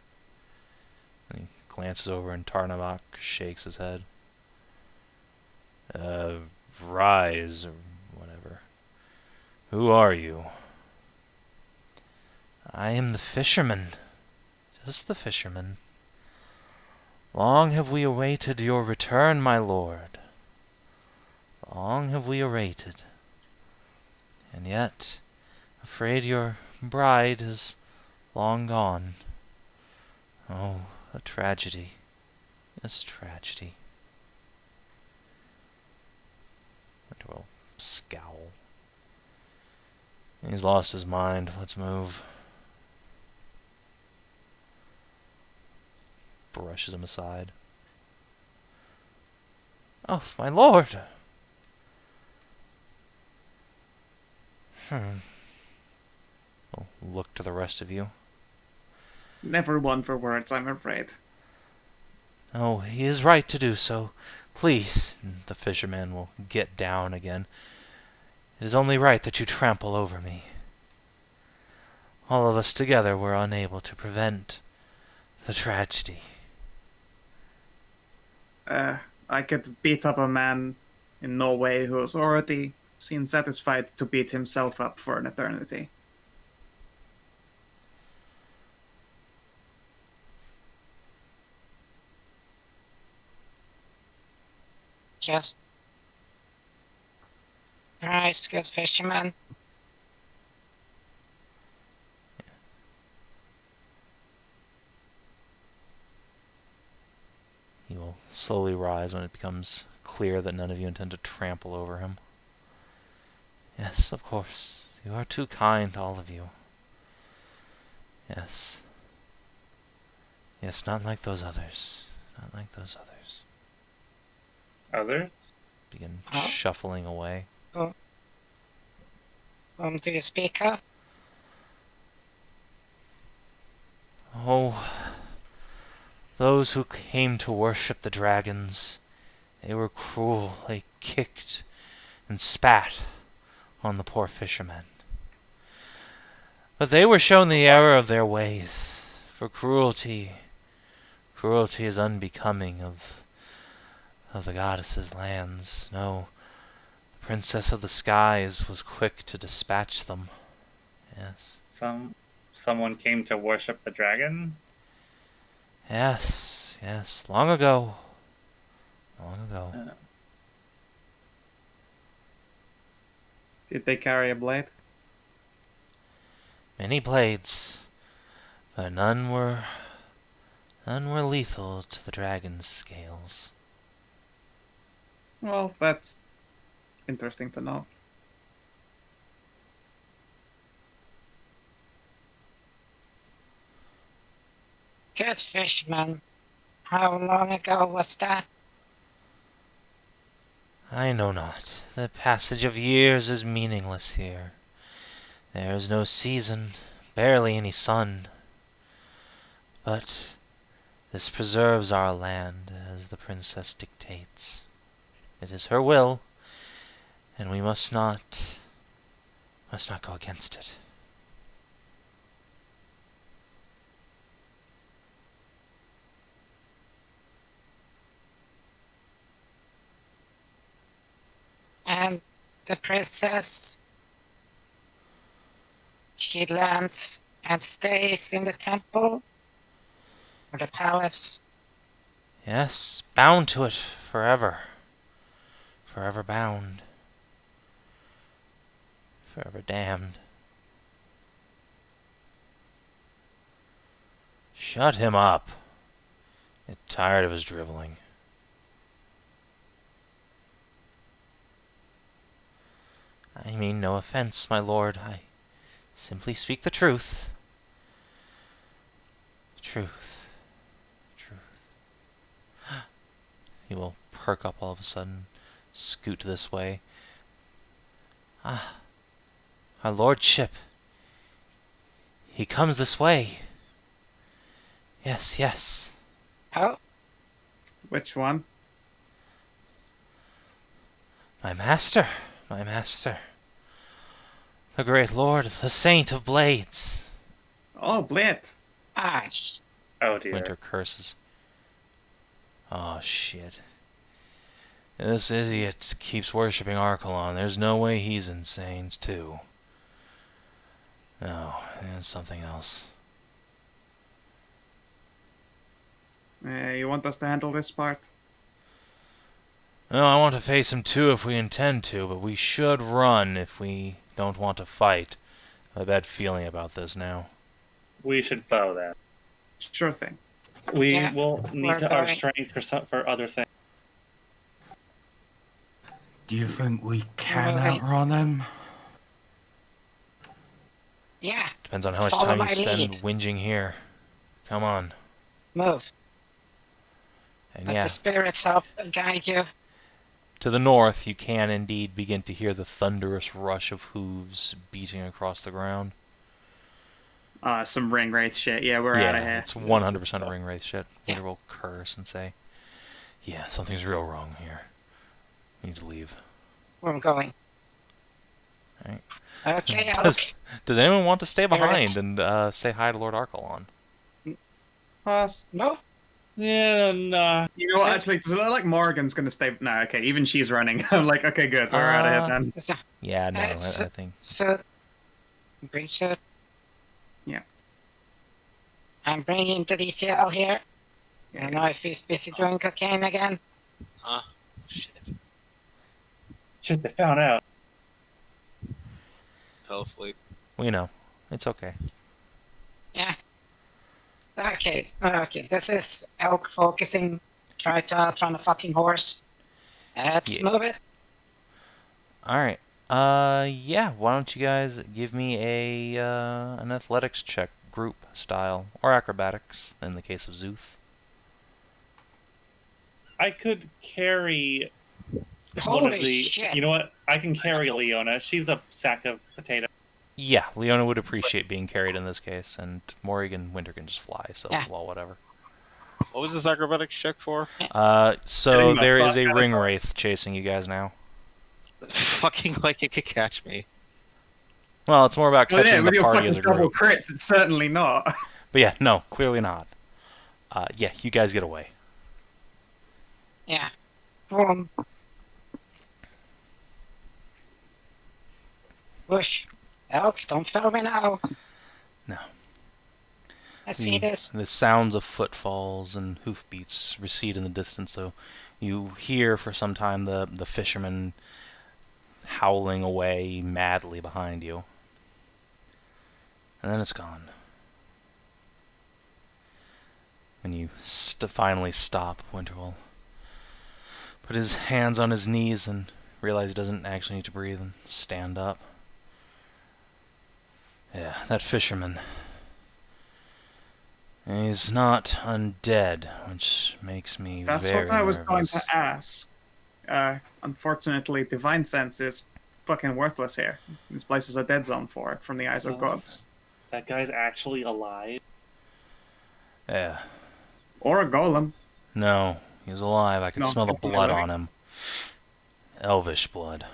And he glances over and Tarnavak shakes his head. Rise, or whatever. Who are you? I am the fisherman. Just the fisherman. Long have we awaited your return, my lord. Long have we awaited. And yet, afraid your bride is long gone. Oh, a tragedy. Yes, tragedy. Winter will scowl. He's lost his mind. Let's move. Brushes him aside. Oh, my lord! I'll look to the rest of you. Never one for words, I'm afraid. Oh, he is right to do so. Please. And the fisherman will get down again. It is only right that you trample over me. All of us together were unable to prevent the tragedy. I could beat up a man in Norway who has already seen satisfied to beat himself up for an eternity. Just. Alright, good fisherman. He will slowly rise when it becomes clear that none of you intend to trample over him. Yes, of course. You are too kind, all of you. Yes. Yes, not like those others. Not like those others. Others? Begin Huh? shuffling away. Do you speak of? Oh, those who came to worship the dragons, they were cruel. They kicked and spat on the poor fishermen. But they were shown the error of their ways, for cruelty is unbecoming of the goddess's lands. No, the princess of the skies was quick to dispatch them. Yes. someone came to worship the dragon? Yes, yes, long ago. Long ago. Did they carry a blade? Many blades, but none were lethal to the dragon's scales. Well, that's interesting to know. Good fishman. How long ago was that? I know not. The passage of years is meaningless here. There is no season, barely any sun. But this preserves our land as the princess dictates. It is her will, and we must not go against it. And the princess, she lands and stays in the temple or the palace. Yes, bound to it forever. Forever bound. Forever damned. Shut him up. Get tired of his driveling. I mean no offense, my lord. I simply speak the truth. Truth. Truth. He will perk up all of a sudden, scoot this way. Ah, our lordship. He comes this way. Yes, yes. Oh, Which one? My master, my master. The great lord, the saint of blades. Oh, blade. gosh. Oh dear. Winter curses. Oh, shit. This idiot keeps worshipping Archelon. There's no way he's insane, too. No, it's something else. You want us to handle this part? No, I want to face him too if we intend to, but we should run if we don't want to fight. I have a bad feeling about this now. We should bow that. Sure thing. We Yeah, will we're need our going. strength for other things. Do you think we can Right. outrun him? Yeah, Depends on how much Follow time you my spend lead. whinging here. Come on. move. And Let yeah, the spirits help guide you. to the north you can indeed begin to hear the thunderous rush of hooves beating across the ground. Some ring wraith shit. Yeah, we're out of Yeah, here. it's 100% ring wraith shit. Yeah. Winter will curse and say, yeah, something's real wrong here. We need to leave. Where I'm going. Alright. Okay, I'll Does anyone want to stay Spirit. behind and say hi to Lord Archelon? Pass. No? Yeah, no. You know what? Actually, does it look like Morgan's gonna stay? No, okay. Even she's running. I'm like, okay, good. We're out of here then. So, Yeah, no, I so- think. so bring Szooth. Yeah. I'm bringing the DCL here. I don't know if he's busy doing cocaine again. Shit. Shit, they found out. Fell asleep. We know. It's okay. Yeah. Okay, this is Elk focusing. Try to outrun a fucking horse. Let's Yeah. move it. Alright. Yeah, why don't you guys give me an athletics check, group style, or acrobatics, in the case of Szooth. I could carry one Holy of the. shit. You know what? I can carry Leona. She's a sack of potatoes. Yeah, Leona would appreciate being carried in this case, and Morrigan Winter can just fly, so, Yeah. well, whatever. What was this acrobatics check for? So Getting the there is fuck a out of ring here. wraith chasing you guys now. Fucking like it could catch me. Well, it's more about Well, catching yeah, with the your party fucking as a double group. crits, it's certainly not. But yeah, no, clearly not. Yeah, you guys get away. Yeah. Boom. Whoosh. Elk, don't fail me now. No. I see this. The sounds of footfalls and hoofbeats recede in the distance, so you hear for some time the fisherman howling away madly behind you. And then it's gone. When you finally stop, Winter will put his hands on his knees and realize he doesn't actually need to breathe and stand up. Yeah, that fisherman. He's not undead, which makes me That's very what I was nervous. going to ask. Unfortunately, Divine Sense is fucking worthless here. This place is a dead zone for it, from the eyes of gods. That guy's actually alive. Yeah. Or a golem. No, he's alive. I can No, smell the definitely blood living. on him. Elvish blood.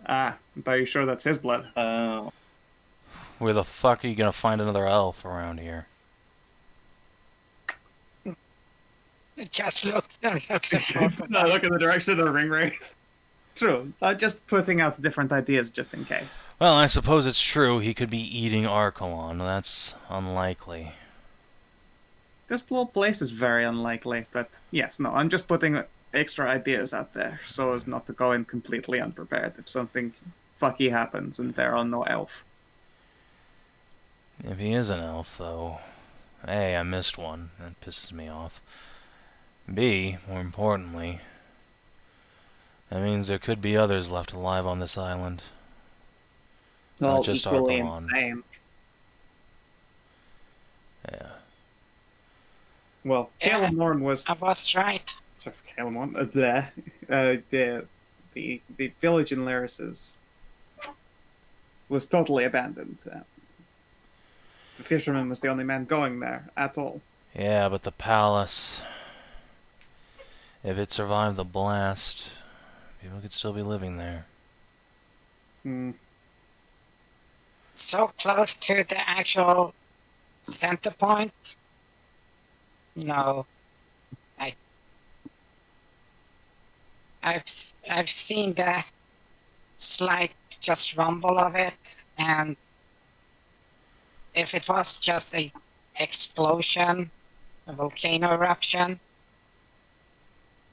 Ah, are you sure that's his blood? Oh. Where the fuck are you gonna find another elf around here? Just look. No, look in the direction of the ring wraith. True. Just putting out different ideas just in case. Well, I suppose it's true. He could be eating Archelon. That's unlikely. This whole place is very unlikely, but yes, no, I'm just putting extra ideas out there so as not to go in completely unprepared if something fucky happens and there are no elf. If he is an elf, though, A, I missed one. That pisses me off. B, more importantly, that means there could be others left alive on this island. Well, Not just equally Archelon. insane. Yeah. Well, Yeah. Kalamorn was... I was right. Sorry, Kalamorn. The village in Lyris was totally abandoned. The fisherman was the only man going there at all. Yeah, but the palace... If it survived the blast, people could still be living there. Hmm. So close to the actual center point. You know, I've seen the slight just rumble of it, and if it was just a explosion, a volcano eruption,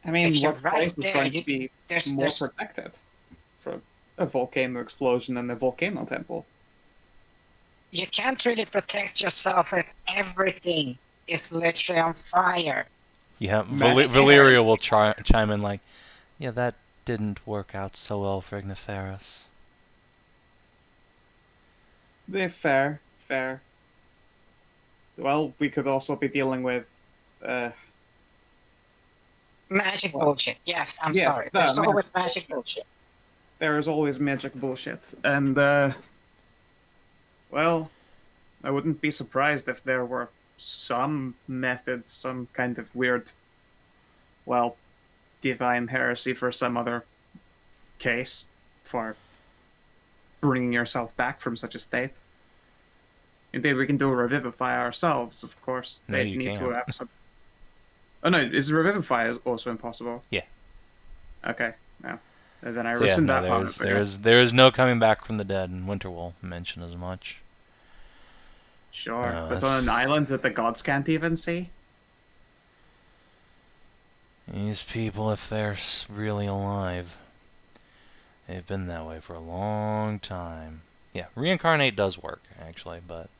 I mean, if you're what right place is there, going to be there's more protected from a volcano explosion than a volcano temple? you can't really protect yourself if everything is literally on fire. Yeah, Magic. Valyria will chime in like, yeah, that didn't work out so well for Igniferus. Fair. Well, we could also be dealing with... Magic Well, bullshit. Yes, I'm yes, sorry. no, There's I mean, always it's- magic bullshit. there is always magic bullshit. And, well, I wouldn't be surprised if there were some method, some kind of weird, well, divine heresy for some other case for bringing yourself back from such a state. Indeed, we can do a revivify ourselves, of course. No, They you need to can't. have some... Oh no, is revivify also impossible? Yeah. Okay, no. Then I So yeah, rescind no, that part. there is no coming back from the dead, and Winter will mention as much. Sure, No, but on an that's- island that the gods can't even see? These people, if they're really alive, they've been that way for a long time. Yeah, reincarnate does work, actually, but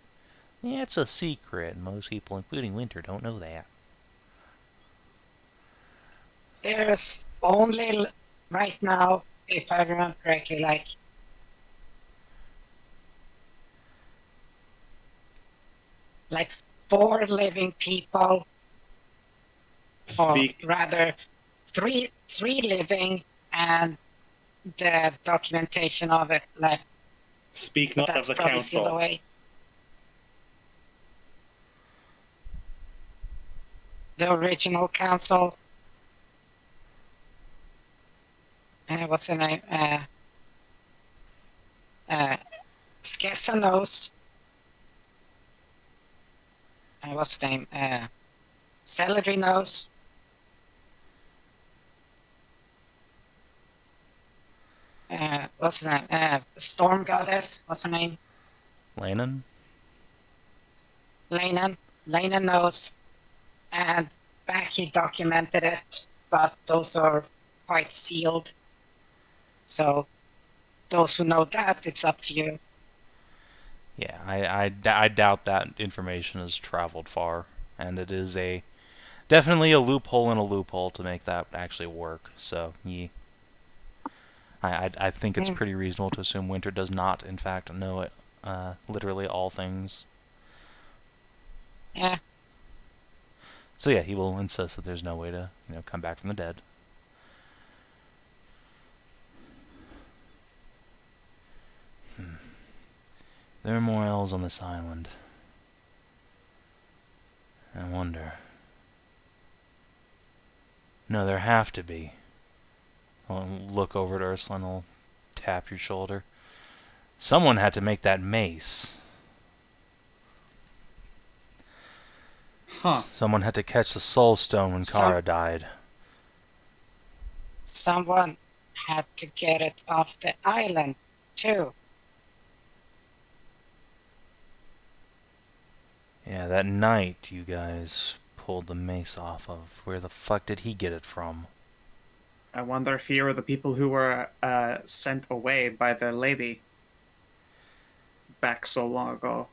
yeah, it's a secret. Most people, including Winter, don't know that. There's only right now, if I remember correctly, like 4 living people, Speak. or rather, three living, and the documentation of it, like Speak not of that's the probably still council. away. The original council. What's her name? Skessa knows. What's the name? Celadry knows. What's the name? Storm Goddess. What's her name? Lannon? Lena knows, and back he documented it, but those are quite sealed. So, those who know that, it's up to you. Yeah, I doubt that information has traveled far, and it is definitely a loophole in a loophole to make that actually work. So, yeah. I think it's pretty reasonable to assume Winter does not, in fact, know it, literally all things. Yeah. So yeah, he will insist that there's no way to, come back from the dead. There are more elves on this island. I wonder. No, there have to be. I'll look over at Ursula and I'll tap your shoulder. Someone had to make that mace. Huh. Someone had to catch the soul stone when Kara died. Someone had to get it off the island, too. Yeah, that night you guys pulled the mace off of. Where the fuck did he get it from? I wonder if you were the people who were sent away by the lady back so long ago.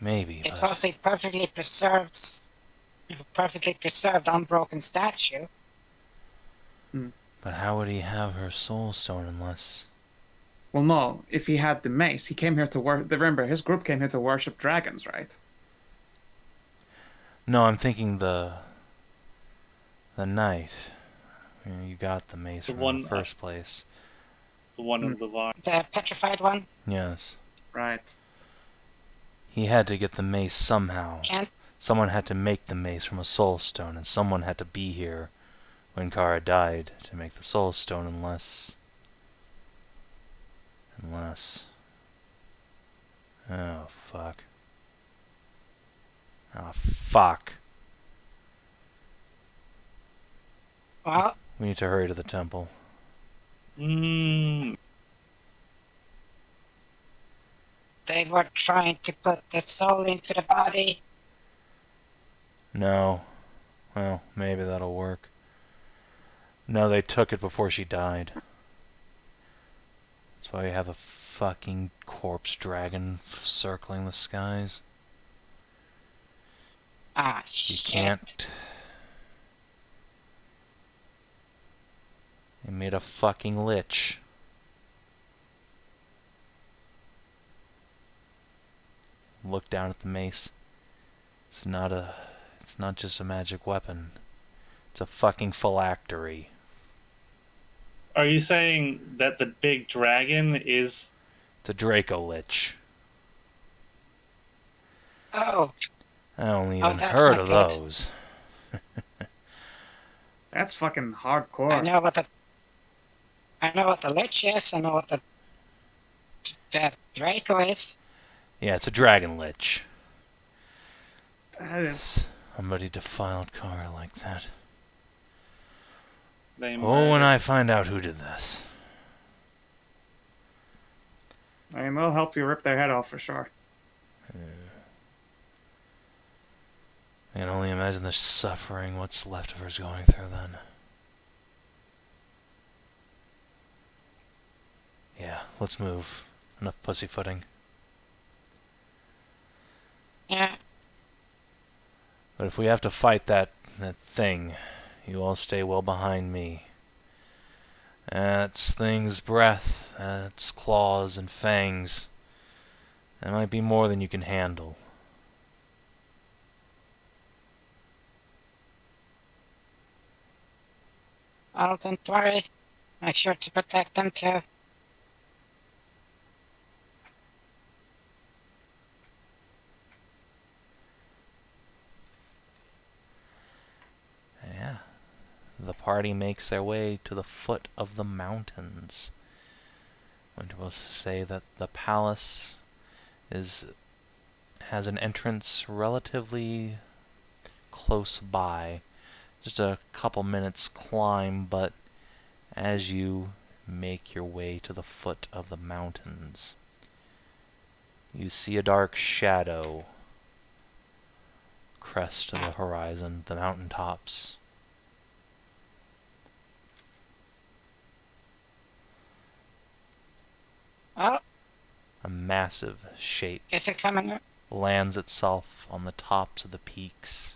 Maybe, It but... was a perfectly preserved, unbroken statue. But how would he have her soul stone unless... Well, no. If he had the mace, he came here to worship... Remember, his group came here to worship dragons, right? No, I'm thinking the knight. You got the mace from in the first place. The one in the barn. The petrified one? Yes. Right. He had to get the mace somehow. Can't. Someone had to make the mace from a soul stone, and someone had to be here when Kara died to make the soul stone, unless... Oh, fuck. Oh, fuck. Well, We need to hurry to the temple. they were trying to put the soul into the body. No. Well, maybe that'll work. No, they took it before she died. That's why we have a fucking corpse dragon circling the skies. Ah, You shit. can't... They made a fucking lich. Look down at the mace. It's not just a magic weapon. It's a fucking phylactery. Are you saying that the big dragon is... It's a Draco Lich. Oh. I only even that's heard not of good. those. That's fucking hardcore. I know what the Lich is. I know what the Draco is. Yeah, it's a Dragon Lich. That is... Somebody defiled Kara like that. They Oh, when I find out who did this. I mean, they'll help you rip their head off for sure. I can only imagine the suffering what's left of her's going through then. Yeah, let's move. Enough pussyfooting. Yeah. But if we have to fight that thing, you all stay well behind me. That's thing's breath, that's claws and fangs. That might be more than you can handle. Oh, don't worry. Make sure to protect them too. Yeah. The party makes their way to the foot of the mountains. Winter will say that the palace has an entrance relatively close by. Just a couple minutes climb, but as you make your way to the foot of the mountains, You see a dark shadow crest of the horizon, the mountaintops. Oh, A massive shape is it coming? lands itself on the tops of the peaks,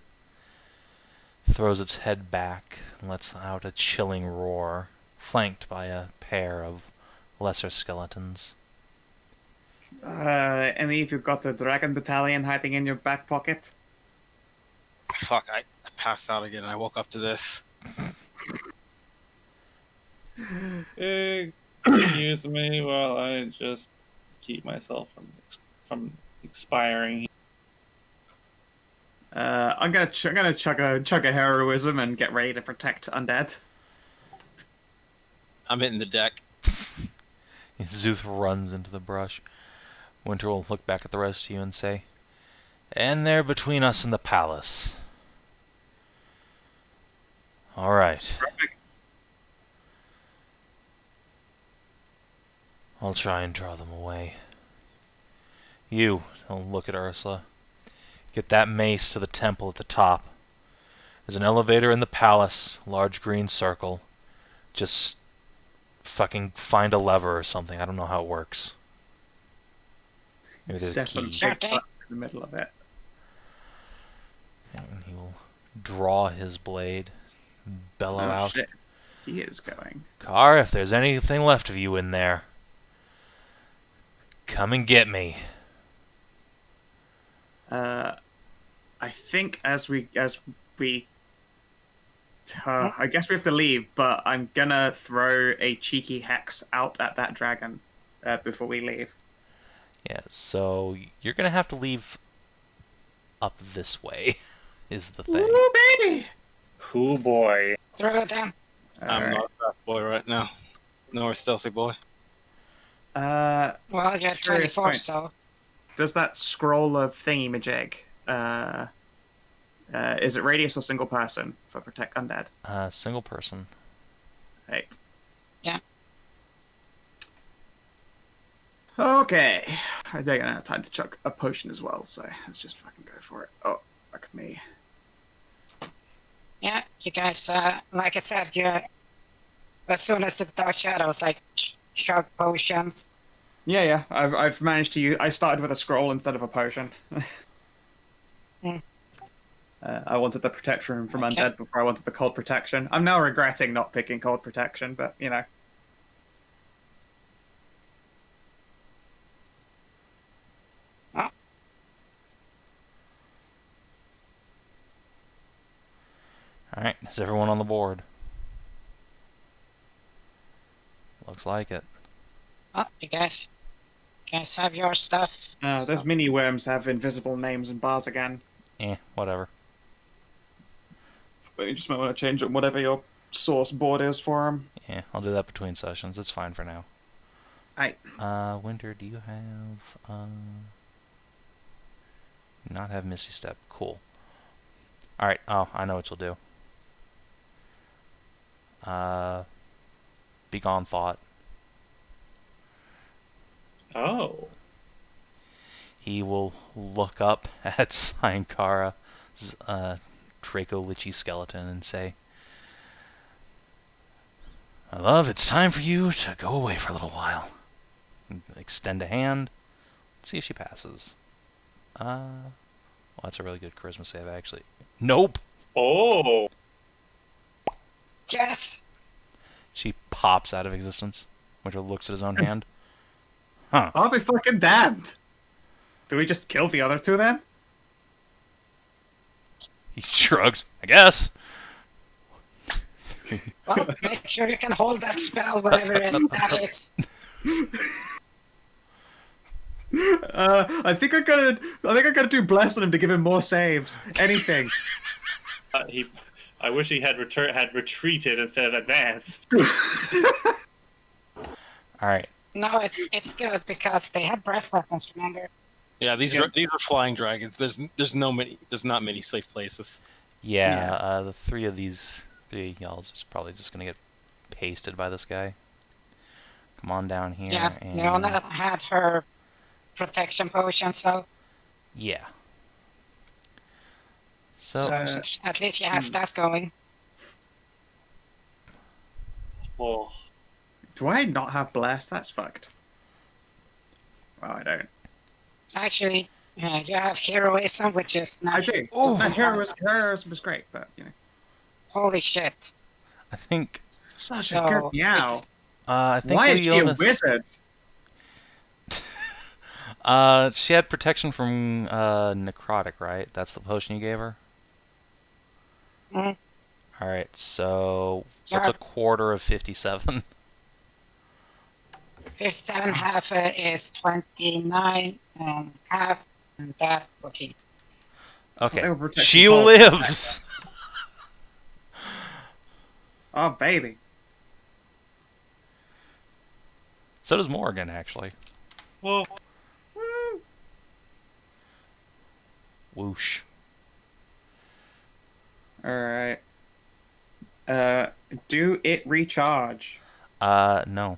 throws its head back, and lets out a chilling roar, flanked by a pair of lesser skeletons. Any of you got the dragon battalion hiding in your back pocket? Fuck, I passed out again and I woke up to this. Excuse me while I just keep myself from expiring. I'm gonna chug a heroism and get ready to protect undead. I'm hitting the deck. Szooth runs into the brush. Winter will look back at the rest of you and say, "And they're between us and the palace. All right. Perfect. I'll try and draw them away. You," he'll look at Ursula, "get that mace to the temple at the top. There's an elevator in the palace, large green circle. Just fucking find a lever or something. I don't know how it works. Maybe there's a Step on a key." big button in the middle of it. And he will draw his blade, bellow Oh, out, shit. He is going. "Car, if there's anything left of you in there, come and get me." I think I guess we have to leave, but I'm gonna throw a cheeky hex out at that dragon before we leave. Yeah, so you're gonna have to leave up this way, is the thing. Ooh, baby! Cool boy. Throw it down. I'm Alright. not a fast boy right now. Nor a stealthy boy. Well, you're Curious 24, point. so... Does that scroll of thingy-majig, is it radius or single person for protect undead? Single person. Right. Yeah. Okay. I think I don't have time to chuck a potion as well, so let's just fucking go for it. Oh, fuck me. Yeah, you guys, like I said, as soon as the dark shadows, like, sharp potions. Yeah. I've managed to use. I started with a scroll instead of a potion. I wanted the protection from Okay. undead before I wanted the cold protection. I'm now regretting not picking cold protection, but you know. Oh, Alright, is everyone on the board? Looks like it. oh, you guys have your stuff. Those mini worms have invisible names and bars again. Whatever. But you just might want to change it whatever your source board is for them. Yeah, I'll do that between sessions. It's fine for now. Right. Winter, do you have, not have Misty Step. Cool. Alright, I know what you'll do. Begone Thought. Oh. He will look up at Sankara's Draco Lichy skeleton and say, "My love, it's time for you to go away for a little while." And extend a hand. Let's see if she passes. Well, that's a really good charisma save, actually. Nope! Oh. Yes! She pops out of existence. Winter looks at his own hand. Huh. I'll be fucking damned! Do we just kill the other two then? He shrugs. I guess. Well, make sure you can hold that spell, whatever that is. I think I gotta do bless on him to give him more saves. Anything. I wish he had retreated instead of advanced. Alright. No, it's good because they have breath weapons, remember? Yeah, these are flying dragons. There's not many safe places. Yeah, the three of y'all is probably just gonna get pasted by this guy. Come on down here. Yeah, and Leona had her protection potion, so Yeah. So, at least she has that going. Oh, Do I not have bless? That's fucked. Well, I don't. Actually, you have heroism, which is not. I do. Oh. No, heroism was great, but you know. Holy shit! I think... Such a So, good meow. it's- I think Why is she a Leona's... wizard? She had protection from necrotic, right? That's the potion you gave her? Mm. Alright, so what's a Yeah. quarter of 57? 57 half is 29 and half, and that okay. Okay. They were protecting She Paul. lives! Oh, baby. So does Morgan, actually. well, Whoosh. Alright. Do it recharge? No.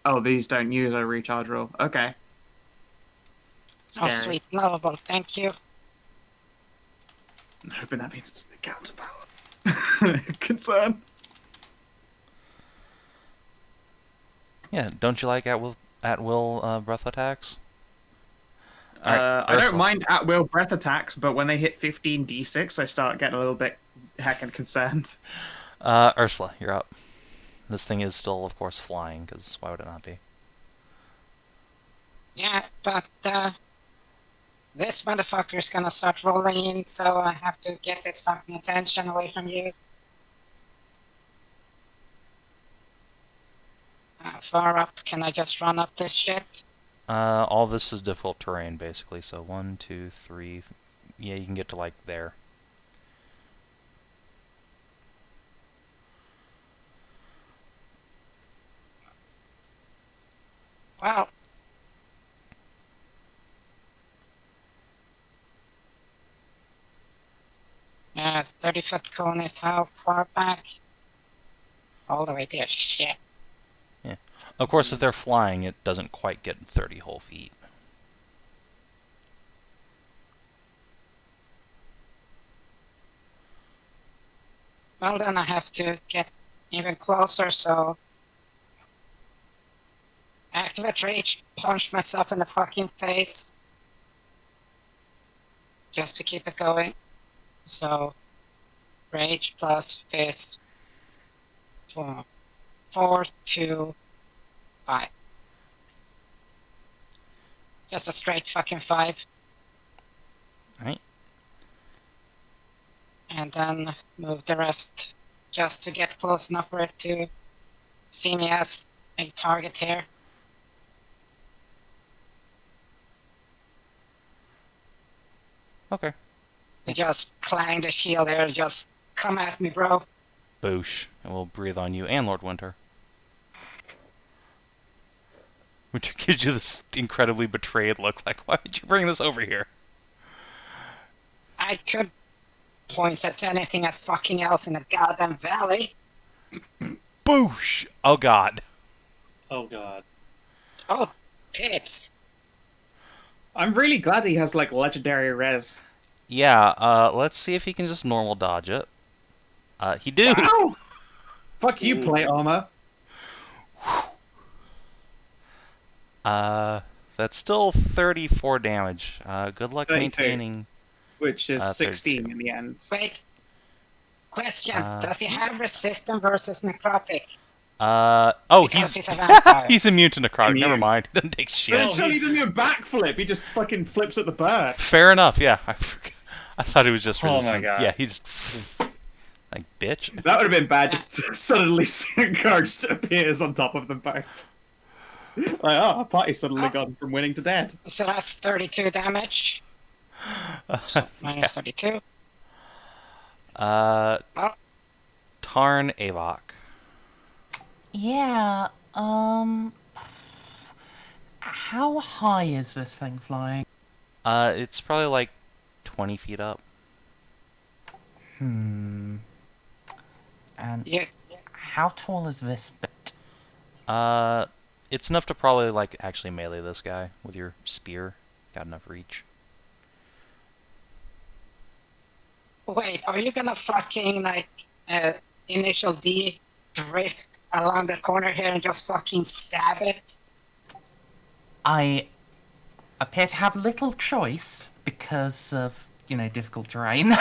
Oh, these don't use a recharge rule. Okay. Oh, Scary. sweet, lovable, thank you. I'm hoping that means it's the counterpower. Concern. Yeah, don't you like at-will breath attacks? Alright, I don't Ursula. mind at-will breath attacks, but when they hit 15d6, I start getting a little bit heckin' concerned. Ursula, you're up. This thing is still, of course, flying, because why would it not be? Yeah, but this motherfucker's gonna start rolling in, so I have to get its fucking attention away from you. Far up, can I just run up this shit? All this is difficult terrain, basically, so 1, 2, 3... Yeah, you can get to, like, there. Well, 30-foot cone is how far back? All the way there, shit. Of course, if they're flying, it doesn't quite get 30 whole feet. Well, then I have to get even closer, so... Activate Rage, punch myself in the fucking face. Just to keep it going. So, Rage plus Fist. 4, 2, 5. Just a straight fucking 5. Right? And then move the rest just to get close enough for it to see me as a target here. Okay. You just clang the shield there, just come at me, bro. Boosh. And we'll breathe on you and Lord Winter. Which gives you this incredibly betrayed look, like, why did you bring this over here? I could point at anything as fucking else in the goddamn valley. Boosh! Oh god. oh god. Oh, tits. I'm really glad he has, like, legendary res. Yeah, let's see if he can just normal dodge it. He do! Wow! Fuck you, Ooh. plate armor. That's still 34 damage. Good luck 32. maintaining... Which is 16 32. in the end. Wait. Question, Uh, does he have resistance versus necrotic? Oh, Because he's... he's a vampire. he's immune to necrotic, Immune. never mind. He doesn't take But shit. then he doesn't do a backflip, he just fucking flips at the bird. Fair enough, yeah. I thought he was just Oh my resistant. God. Yeah, he's... Like, bitch. That would have been bad, just suddenly Sinkar just appears on top of them both. Like, oh, our party's suddenly gone from winning to dead. So that's 32 damage. So minus 32. Uh, Oh. Tarn Avok. Yeah, how high is this thing flying? It's probably like 20 feet up. And Yeah. how tall is this bit? It's enough to probably, like, actually melee this guy with your spear. Got enough reach. Wait, are you gonna fucking, like, initial D drift around the corner here and just fucking stab it? I appear to have little choice because of, difficult terrain.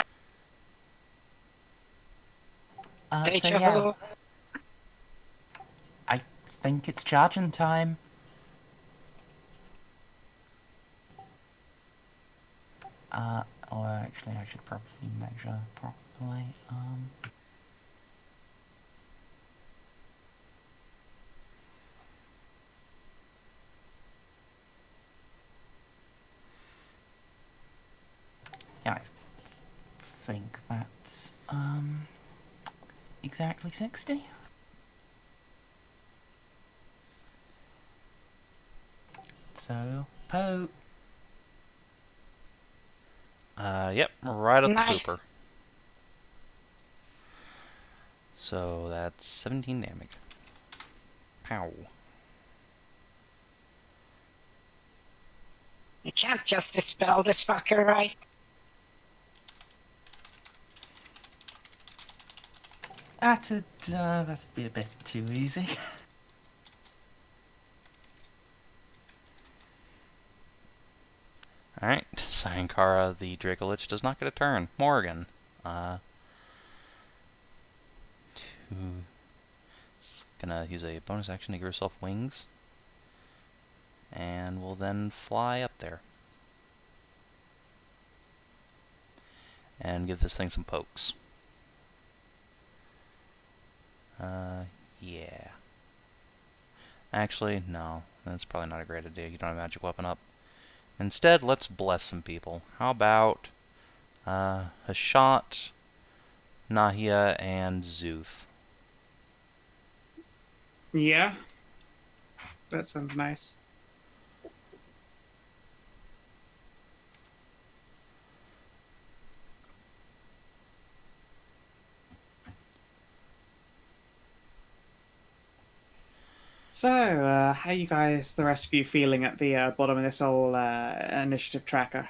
So Deja yeah, vu? I think it's charging time. Or actually I should probably measure properly. Yeah, I think that's, exactly 60. So, poke. Yep, right up Nice. the pooper. So that's 17 damage. Pow. You can't just dispel this fucker, right? That'd be a bit too easy. Alright, Sankara the Dracolich does not get a turn. Morgan. Gonna use a bonus action to give herself wings. And will then fly up there. And give this thing some pokes. Yeah. Actually, no. That's probably not a great idea. You don't have a magic weapon up. Instead, let's bless some people. How about Hashat, Nahia, and Szooth? Yeah. That sounds nice. So, how you guys, the rest of you, feeling at the bottom of this whole initiative tracker?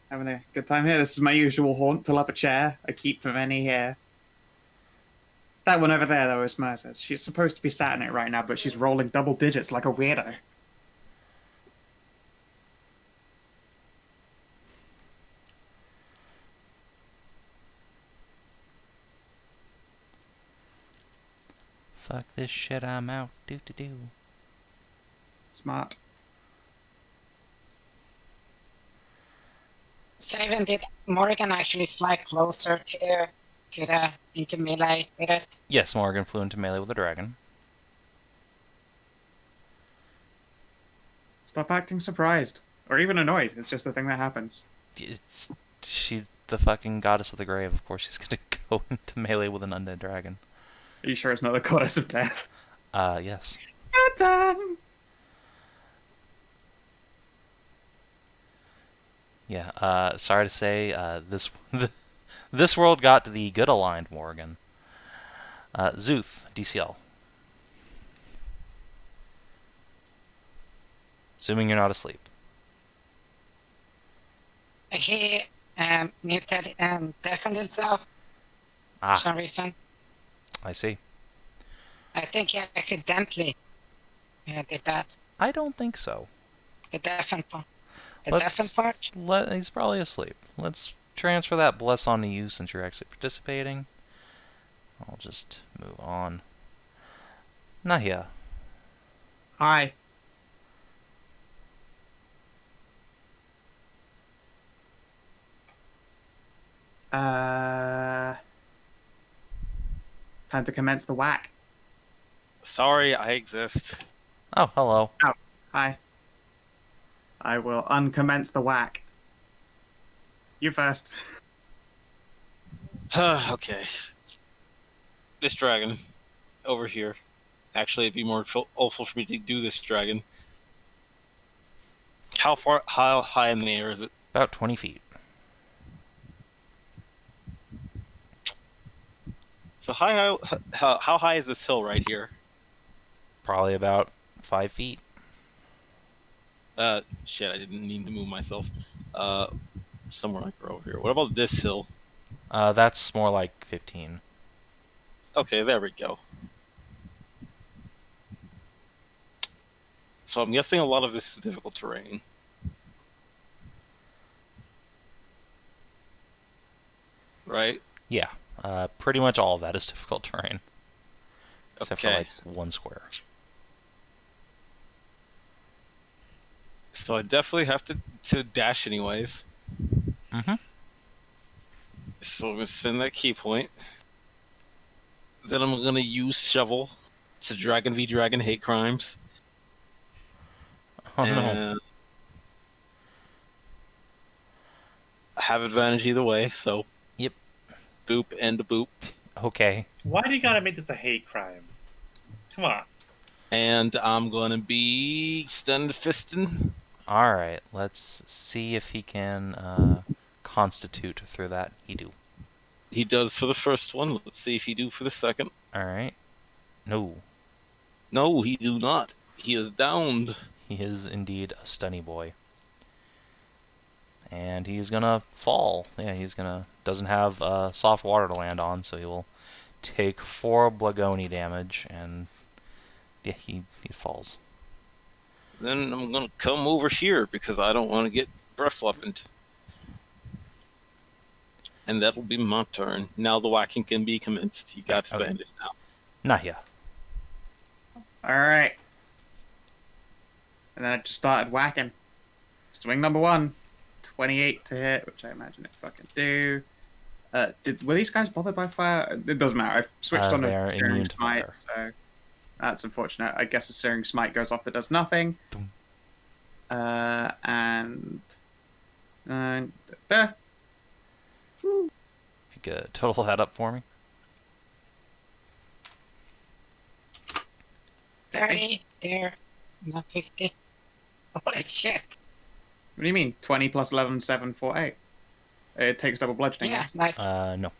Having a good time here? This is my usual haunt. Pull up a chair. I keep for many here. That one over there, though, is Mercer's. She's supposed to be sat in it right now, but she's rolling double digits like a weirdo. Fuck this shit, I'm out. Do. Smart. Savin, did Morgan actually fly closer into melee with it? Yes, Morgan flew into melee with a dragon. Stop acting surprised. Or even annoyed. It's just a thing that happens. She's the fucking goddess of the grave. Of course she's gonna go into melee with an undead dragon. Are you sure it's not the goddess of death? Yes. Good time! Yeah, sorry to say, this world got the good aligned Morgan. Szooth, DCL. Assuming you're not asleep. He muted and deafened himself for some reason. I see. I think he accidentally did that. I don't think so. The deafen part. The deafen part? He's probably asleep. Let's transfer that bless onto you since you're actually participating. I'll just move on. Nahia. Hi. Time to commence the whack. Sorry, I exist. Oh, hello. Oh, hi. I will uncommence the whack. You first. Okay. This dragon over here. Actually, it'd be more awful for me to do this dragon. How high in the air is it? About 20 feet. So how high is this hill right here? Probably about 5 feet. Shit, I didn't mean to move myself. Somewhere like over here. What about this hill? That's more like 15. Okay, there we go. So I'm guessing a lot of this is difficult terrain. Right? Yeah, pretty much all of that is difficult terrain. Except for Okay. like 1 square. So I definitely have to dash anyways. Mm-hmm. So I'm gonna spend that key point. Then I'm gonna use shovel to Dragon v Dragon hate crimes. Oh no. And I have advantage either way, so Yep. boop and a boop. Okay. Why do you gotta make this a hate crime? Come on. And I'm gonna be stunned fisting. Alright, let's see if he can constitute through that. He do. He does for the first one. Let's see if he do for the second. Alright. No. No, he do not. He is downed. He is indeed a stunny boy. And he's gonna fall. Yeah, he's gonna... Doesn't have soft water to land on, so he will take 4 Blagoni damage, and... Yeah, he falls. Then I'm gonna come over here because I don't want to get breath weaponed. And that'll be my turn. Now the whacking can be commenced. You got Okay. advantage now. Nahia. Alright. And then I just started whacking. Swing number 1. 28 to hit, which I imagine it fucking do. Were these guys bothered by fire? It doesn't matter. I've switched on They a are Searing immune to Smite, so that's unfortunate. I guess a Searing Smite goes off that does nothing. Boom. And there. If you could total that up for me. 30, there, not 50. Holy shit. What do you mean? 20 plus 11, 7, 4, 8. It takes double bludgeoning. Yeah, yes? like, No.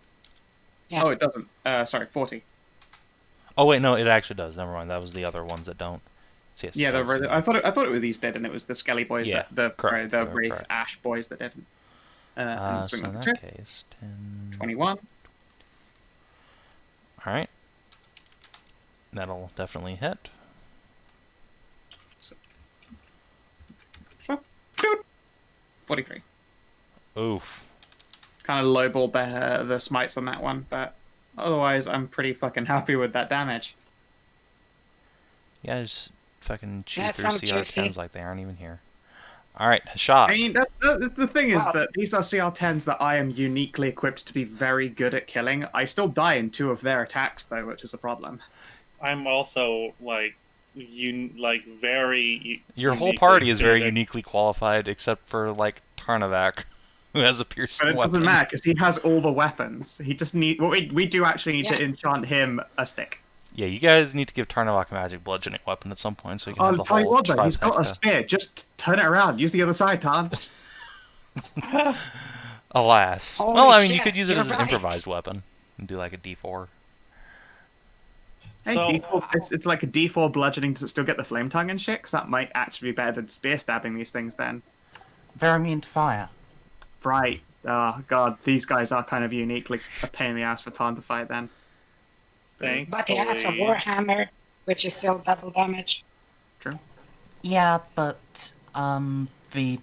yeah. Oh, it doesn't. Sorry, 40. Oh wait, no, it actually does. Never mind. That was the other ones that don't. So yes, Yeah, it does. I thought it were these did, and it was the Skelly boys Yeah, that correct, the you're Wraith correct. Ash boys that didn't. And So swing in number that 2, case, 10... 21. Alright. That'll definitely hit. 43. Oof. Kind of lowballed the smites on that one, but otherwise I'm pretty fucking happy with that damage. Yeah, just fucking chew That through sounds CR10s juicy. like they aren't even here. Alright, Hashat. I mean, that's the thing is Wow. that these are CR10s that I am uniquely equipped to be very good at killing. I still die in 2 of their attacks, though, which is a problem. I'm also very. Your whole uniquely party is very good at- uniquely qualified, except for, like, Tarnavak, who has a piercing But it weapon. doesn't matter, because he has all the weapons. He just need... Well, we do actually need to Yeah. enchant him a stick. Yeah, you guys need to give Tarnavak a magic bludgeoning weapon at some point, so you can have I'll the tell you whole what, though, he's got a trifecta. spear. Just turn it around. Use the other side, Tarn. Alas. Holy Well, I mean, you shit, could use it you're as an right. improvised weapon. And do, like, a D4. Hey, So- D4, it's like a D4 bludgeoning to still get the flame tongue and shit, because that might actually be better than spear stabbing these things then. Very immune to fire. Right. Oh, God, these guys are kind of uniquely a pain in the ass for Tarn to fight then. But he has a Thankfully- Warhammer, which is still double damage. True. Yeah, but the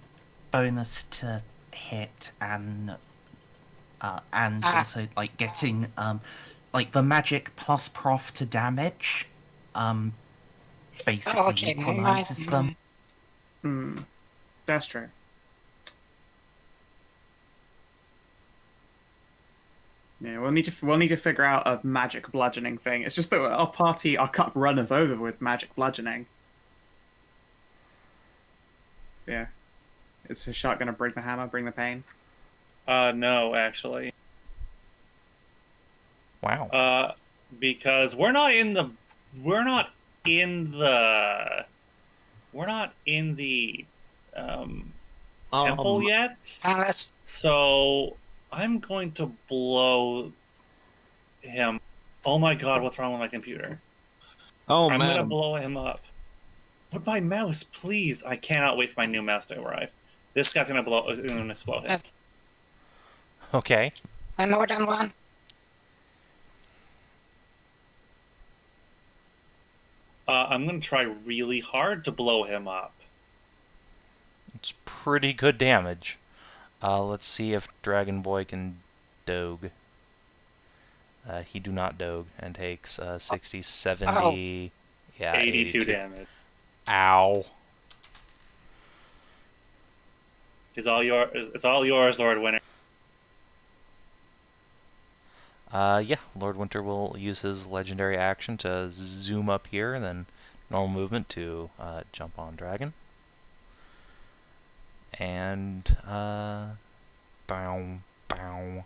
bonus to hit and also like getting like the magic plus prof to damage basically Oh, okay, never mind. equalizes them. Hmm. That's true. Yeah, we'll need to figure out a magic bludgeoning thing. It's just that our cup runneth over with magic bludgeoning. Yeah. Is Hashat gonna bring the hammer, bring the pain? No, actually. Wow. Because we're not in the temple yet. Unless, So I'm going to blow him. Oh my god, what's wrong with my computer? Oh I'm gonna man, blow him up. But my mouse, please! I cannot wait for my new mouse to arrive. This guy's gonna explode him. Okay. A northern one. I'm gonna try really hard to blow him up. It's pretty good damage. Let's see if Dragon Boy can doge. He do not doge and takes 60, 70... Yeah, 82 damage. Ow. It's all yours, Lord Winter. Yeah, Lord Winter will use his legendary action to zoom up here, and then normal movement to jump on Dragon. And, bow, bow.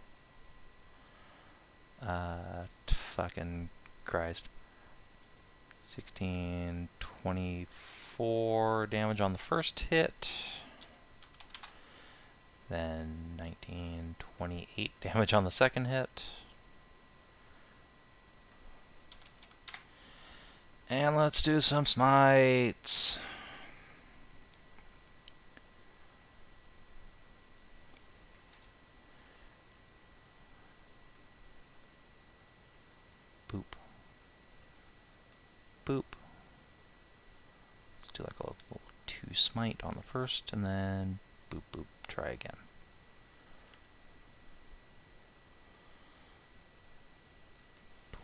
Fucking Christ. 16, 24 damage on the first hit. Then 19, 28 damage on the second hit. And let's do some smites. Boop. Boop. Let's do like a little 2 smite on the first, and then boop boop. Try again.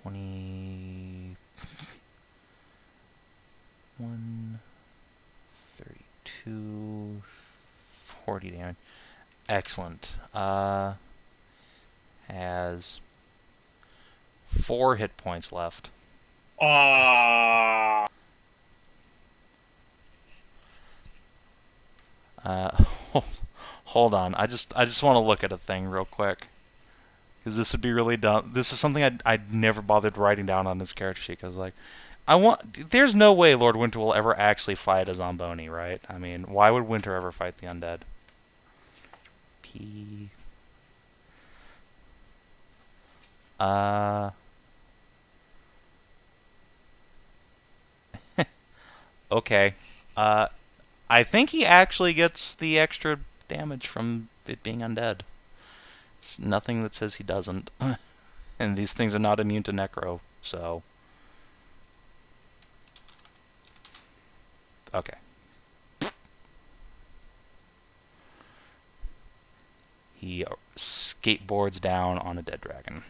One 32 40 damage. Excellent. Has 4 hit points left. Ah. Hold on. I just want to look at a thing real quick, because this would be really dumb. This is something I'd never bothered writing down on his character sheet. Cause like, there's no way Lord Winter will ever actually fight a Zomboni, right? I mean, why would Winter ever fight the undead? P. Okay. I think he actually gets the extra damage from it being undead. There's nothing that says he doesn't. And these things are not immune to necro, so... Okay. He skateboards down on a dead dragon.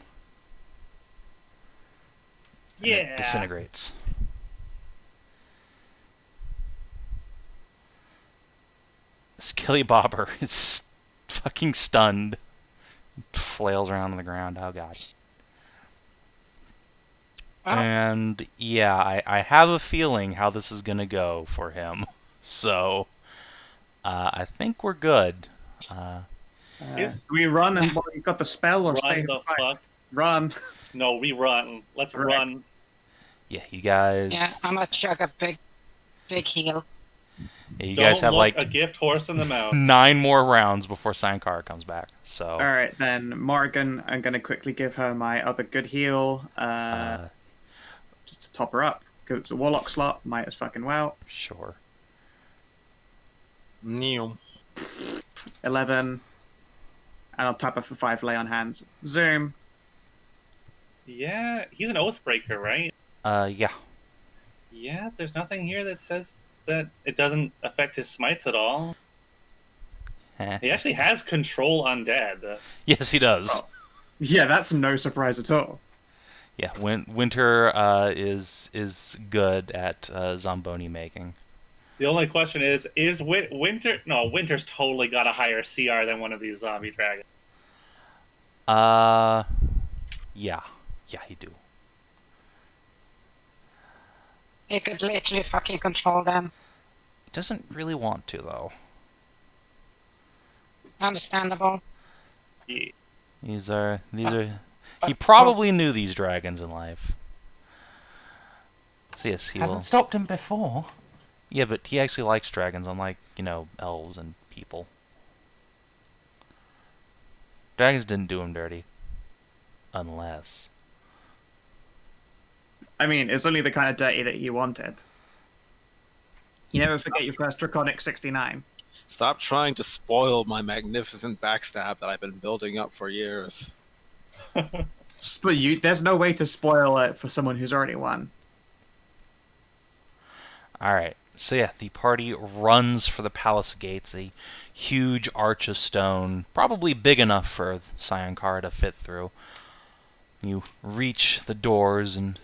And Yeah. it disintegrates. Skilly Bobber is fucking stunned. Flails around on the ground. Oh god. And yeah, I have a feeling how this is gonna go for him. So I think we're good. Do we run and you got the spell, or Run stay the fight? fuck. Run. No, we run. Let's Correct. run. Yeah, you guys. Yeah, I'm gonna chug a big heal. Yeah, you Don't guys have look like a gift horse in the mouth. 9 more rounds before Sankara comes back. So. All right, then Morrigan, I'm gonna quickly give her my other good heal, just to top her up, because it's a Warlock slot. Might as fucking well. Sure. Neil. 11, and I'll tap her for 5 lay on hands. Zoom. Yeah, he's an Oathbreaker, right? Yeah. Yeah, there's nothing here that says that it doesn't affect his smites at all. He actually has control undead. Yes, he does. Oh. Yeah, that's no surprise at all. Yeah, Winter is good at Zomboni making. The only question is Winter... No, Winter's totally got a higher CR than one of these zombie dragons. Yeah. Yeah, he do. He could literally fucking control them. He doesn't really want to, though. Understandable. Yeah. These are... He probably knew these dragons in life. So yes, he Hasn't will... stopped him before. Yeah, but he actually likes dragons, unlike, you know, elves and people. Dragons didn't do him dirty. Unless... I mean, it's only the kind of dirty that he wanted. You never forget your first Draconic 69. Stop trying to spoil my magnificent backstab that I've been building up for years. There's no way to spoil it for someone who's already won. Alright, so yeah, the party runs for the palace gates, a huge arch of stone, probably big enough for Sayankara to fit through. You reach the doors and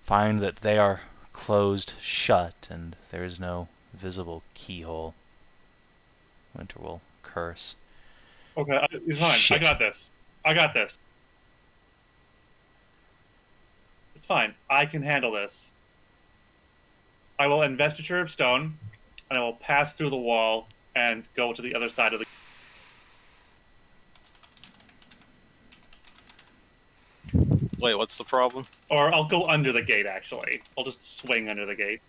find that they are closed shut, and there is no visible keyhole. Winter will curse. Okay, it's fine. Shit. I got this. It's fine. I can handle this. I will investiture of stone, and I will pass through the wall and go to the other side of the... Wait, what's the problem? Or I'll go under the gate, actually. I'll just swing under the gate.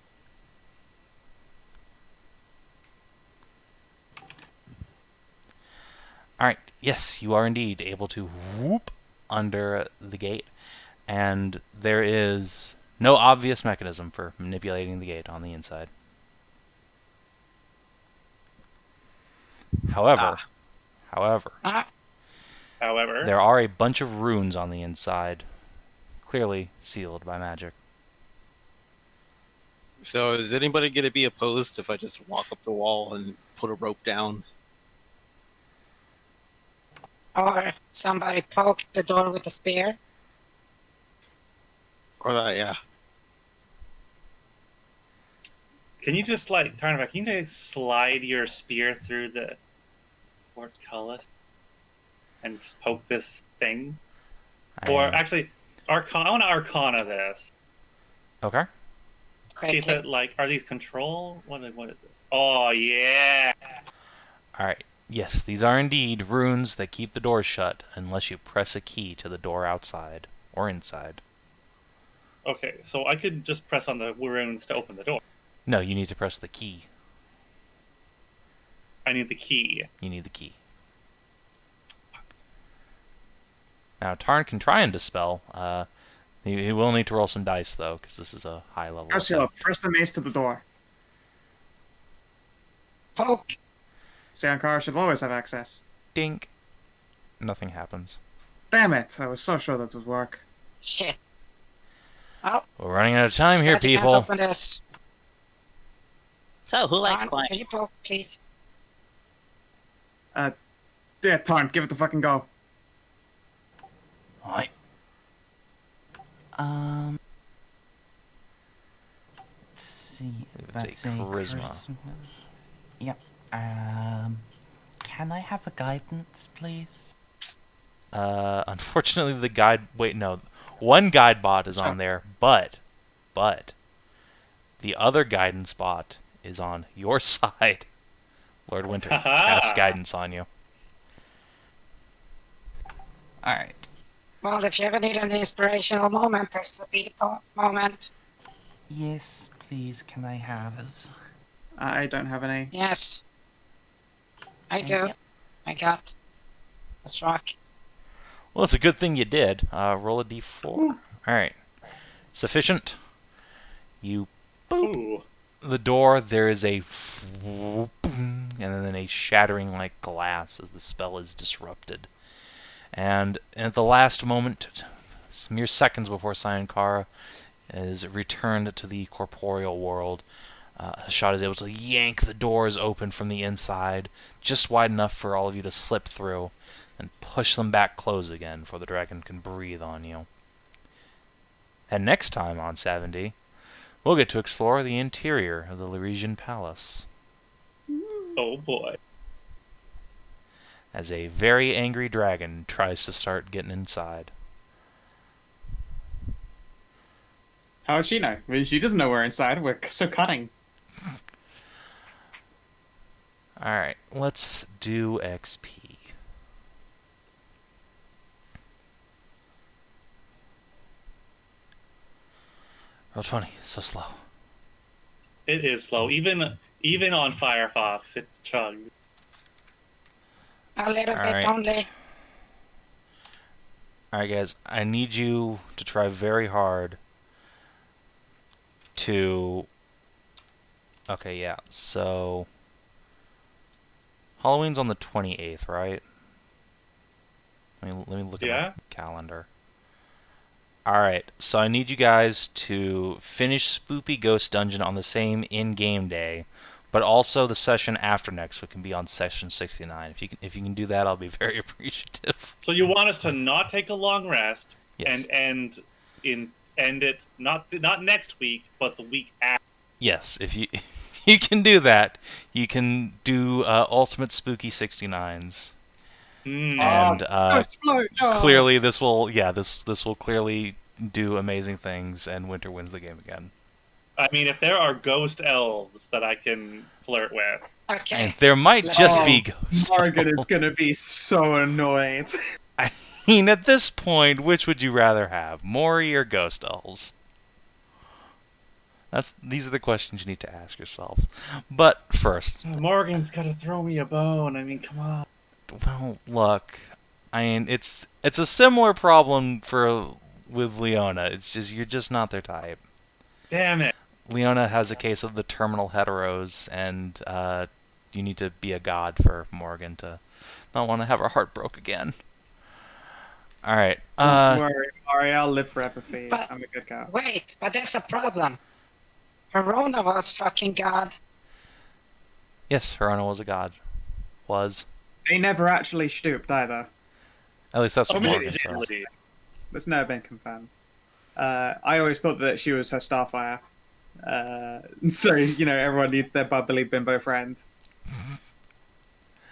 Alright, yes, you are indeed able to whoop under the gate, and there is no obvious mechanism for manipulating the gate on the inside. However, there are a bunch of runes on the inside, clearly sealed by magic. So is anybody going to be opposed if I just walk up the wall and put a rope down? Or somebody poke the door with a spear. Or that, yeah. Can you just, like, Tarnavak, can you just slide your spear through the portcullis and poke this thing? Or, actually, I want to Arcana this. Okay. See if it, like, are these control? What is this? Oh, yeah! Alright, yes, these are indeed runes that keep the door shut unless you press a key to the door outside or inside. Okay, so I could just press on the runes to open the door. No, you need to press the key. I need the key. You need the key. Now, Tarn can try and dispel. He will need to roll some dice, though, because this is a high level. Ursula, press the mace to the door. Poke. Sayankara should always have access. Dink. Nothing happens. Damn it! I was so sure that would work. Shit. Well, We're running out of time here, I can't people. open this. So, who likes Tarn, climbing? can you poke, please? Yeah, Tarn, give it the fucking go. Right. Let's see. It's That's a charisma. Yep. Can I have a guidance, please? Unfortunately, the guide... Wait, no. One guide bot is on there, but the other guidance bot is on your side. Lord Winter casts guidance on you. Alright. Well, if you ever need an inspirational moment, this will be the moment. Yes, please, can I have it? I don't have any. Yes. I do. Yep. I got this rock. Well, it's a good thing you did. Roll a d4. Alright. Sufficient. You boop Ooh. the door. There is a whoop, and then a shattering like glass as the spell is disrupted. And at the last moment, mere seconds before Sayankara is returned to the corporeal world, Hashat is able to yank the doors open from the inside, just wide enough for all of you to slip through, and push them back closed again before the dragon can breathe on you. And next time on Sav&D, we'll get to explore the interior of the Lyrisian Palace, Oh, boy. as a very angry dragon tries to start getting inside. How does she know? I mean, she doesn't know we're inside. We're so cunning. Alright, let's do XP. Roll 20, so slow. It is slow. Even on Firefox, it chugs. A little All bit right. only. Alright guys, I need you to try very hard to Okay, yeah. So Halloween's on the 28th, right? Let me look at my calendar. Alright, so I need you guys to finish Spoopy Ghost Dungeon on the same in-game day, but also the session after next, so it can be on session 69. If you can do that, I'll be very appreciative. So you want us to not take a long rest Yes. and end it not next week, but the week after. Yes, if you can do that, you can do Ultimate Spooky 69s. And clearly this will clearly do amazing things, and Winter wins the game again. I mean, if there are ghost elves that I can flirt with. Okay. And there might just be ghost Morgan elves. is gonna be so annoyed. I mean, at this point, which would you rather have, Mori or ghost elves? These are the questions you need to ask yourself. But first, Morgan's gotta throw me a bone. I mean, come on. well, look, I mean, it's a similar problem with Leona. It's just you're just not their type. Damn it. Leona has a case of the terminal heteros, and you need to be a god for Morgan to not want to have her heart broke again. All right. Don't worry, Mari, I'll live forever for you. But- I'm a good guy. Wait, but there's a problem. Verona was fucking god. Yes, Herona was a god. Was. They never actually stooped either. At least that's what Oh, Morgan says. allegedly. That's never been confirmed. I always thought that she was her Starfire. So, everyone needs their bubbly bimbo friend.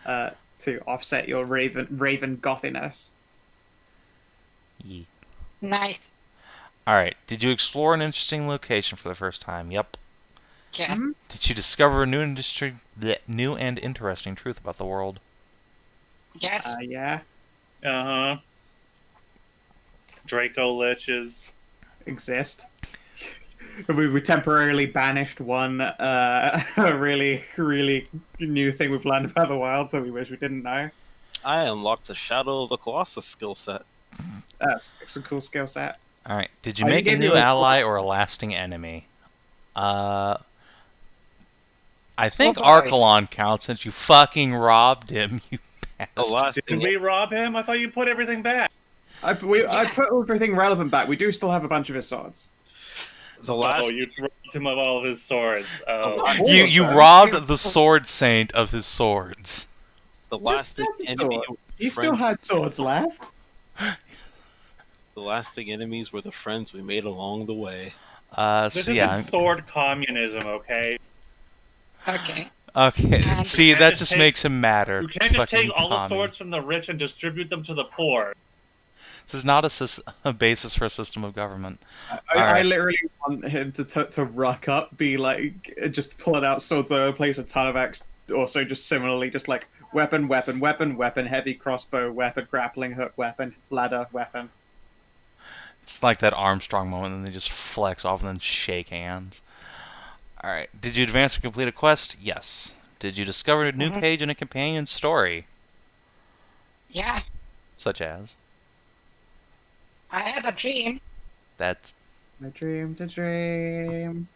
To offset your raven gothiness. Yee. Nice. Alright, did you explore an interesting location for the first time? Yep. Yeah. Did you discover a new and interesting truth about the world? Yes. Yeah, Uh-huh. Draco liches. exist. We temporarily banished one really, really new thing we've learned about the wild that we wish we didn't know. I unlocked the Shadow of the Colossus skill set. It's a cool skill set. Alright, did you Oh, you make a gave me new a- ally or a lasting enemy? I think Oh, boy. Archelon counts since you fucking robbed him, you The bastard. last Did thing we rob him? I thought you put everything back. I put everything relevant back. We do still have a bunch of his swords. the last Oh, you robbed him of all of his swords. Oh. You robbed the sword saint of his swords. the Just lasting some enemy swords. was He the still friend- has swords left. the lasting enemies were the friends we made along the way. This So isn't yeah. sword communism, okay? Okay. Okay, And- see, You can't that just just take- makes him madder. You can't just Fucking take all the commie. swords from the rich and distribute them to the poor. This is not a basis for a system of government. I Alright. literally want him to ruck up, be like, just pulling out swords all over the place, a Tarnavak also just similarly, just like, weapon, heavy crossbow, weapon, grappling hook, weapon, ladder, weapon. It's like that Armstrong moment, and they just flex off and then shake hands. Alright, did you advance or complete a quest? Yes. Did you discover a new page in a companion story? Yeah. Such as? I had a dream, That's... I dreamed a dream.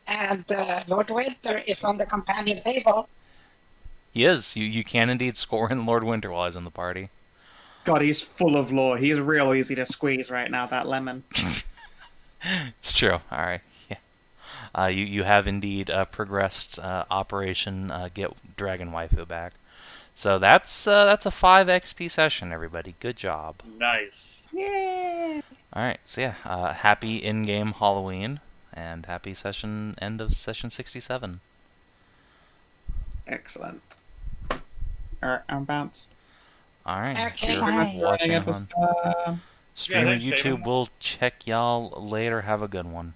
and Lord Winter is on the companion table. He is. You can indeed score in Lord Winter while he's in the party. God, he's full of lore. He's real easy to squeeze right now, that lemon. It's true. Alright, yeah. You have indeed progressed Operation Get Dragon Waifu back. So that's a 5 XP session, everybody. Good job. Nice. Alright, so yeah, happy in-game Halloween, and happy end of session 67. Excellent. Alright, I'm bounce. Alright, Okay, if you're bye. watching Running on episode. stream or thanks, YouTube, Savin. we'll check y'all later. Have a good one.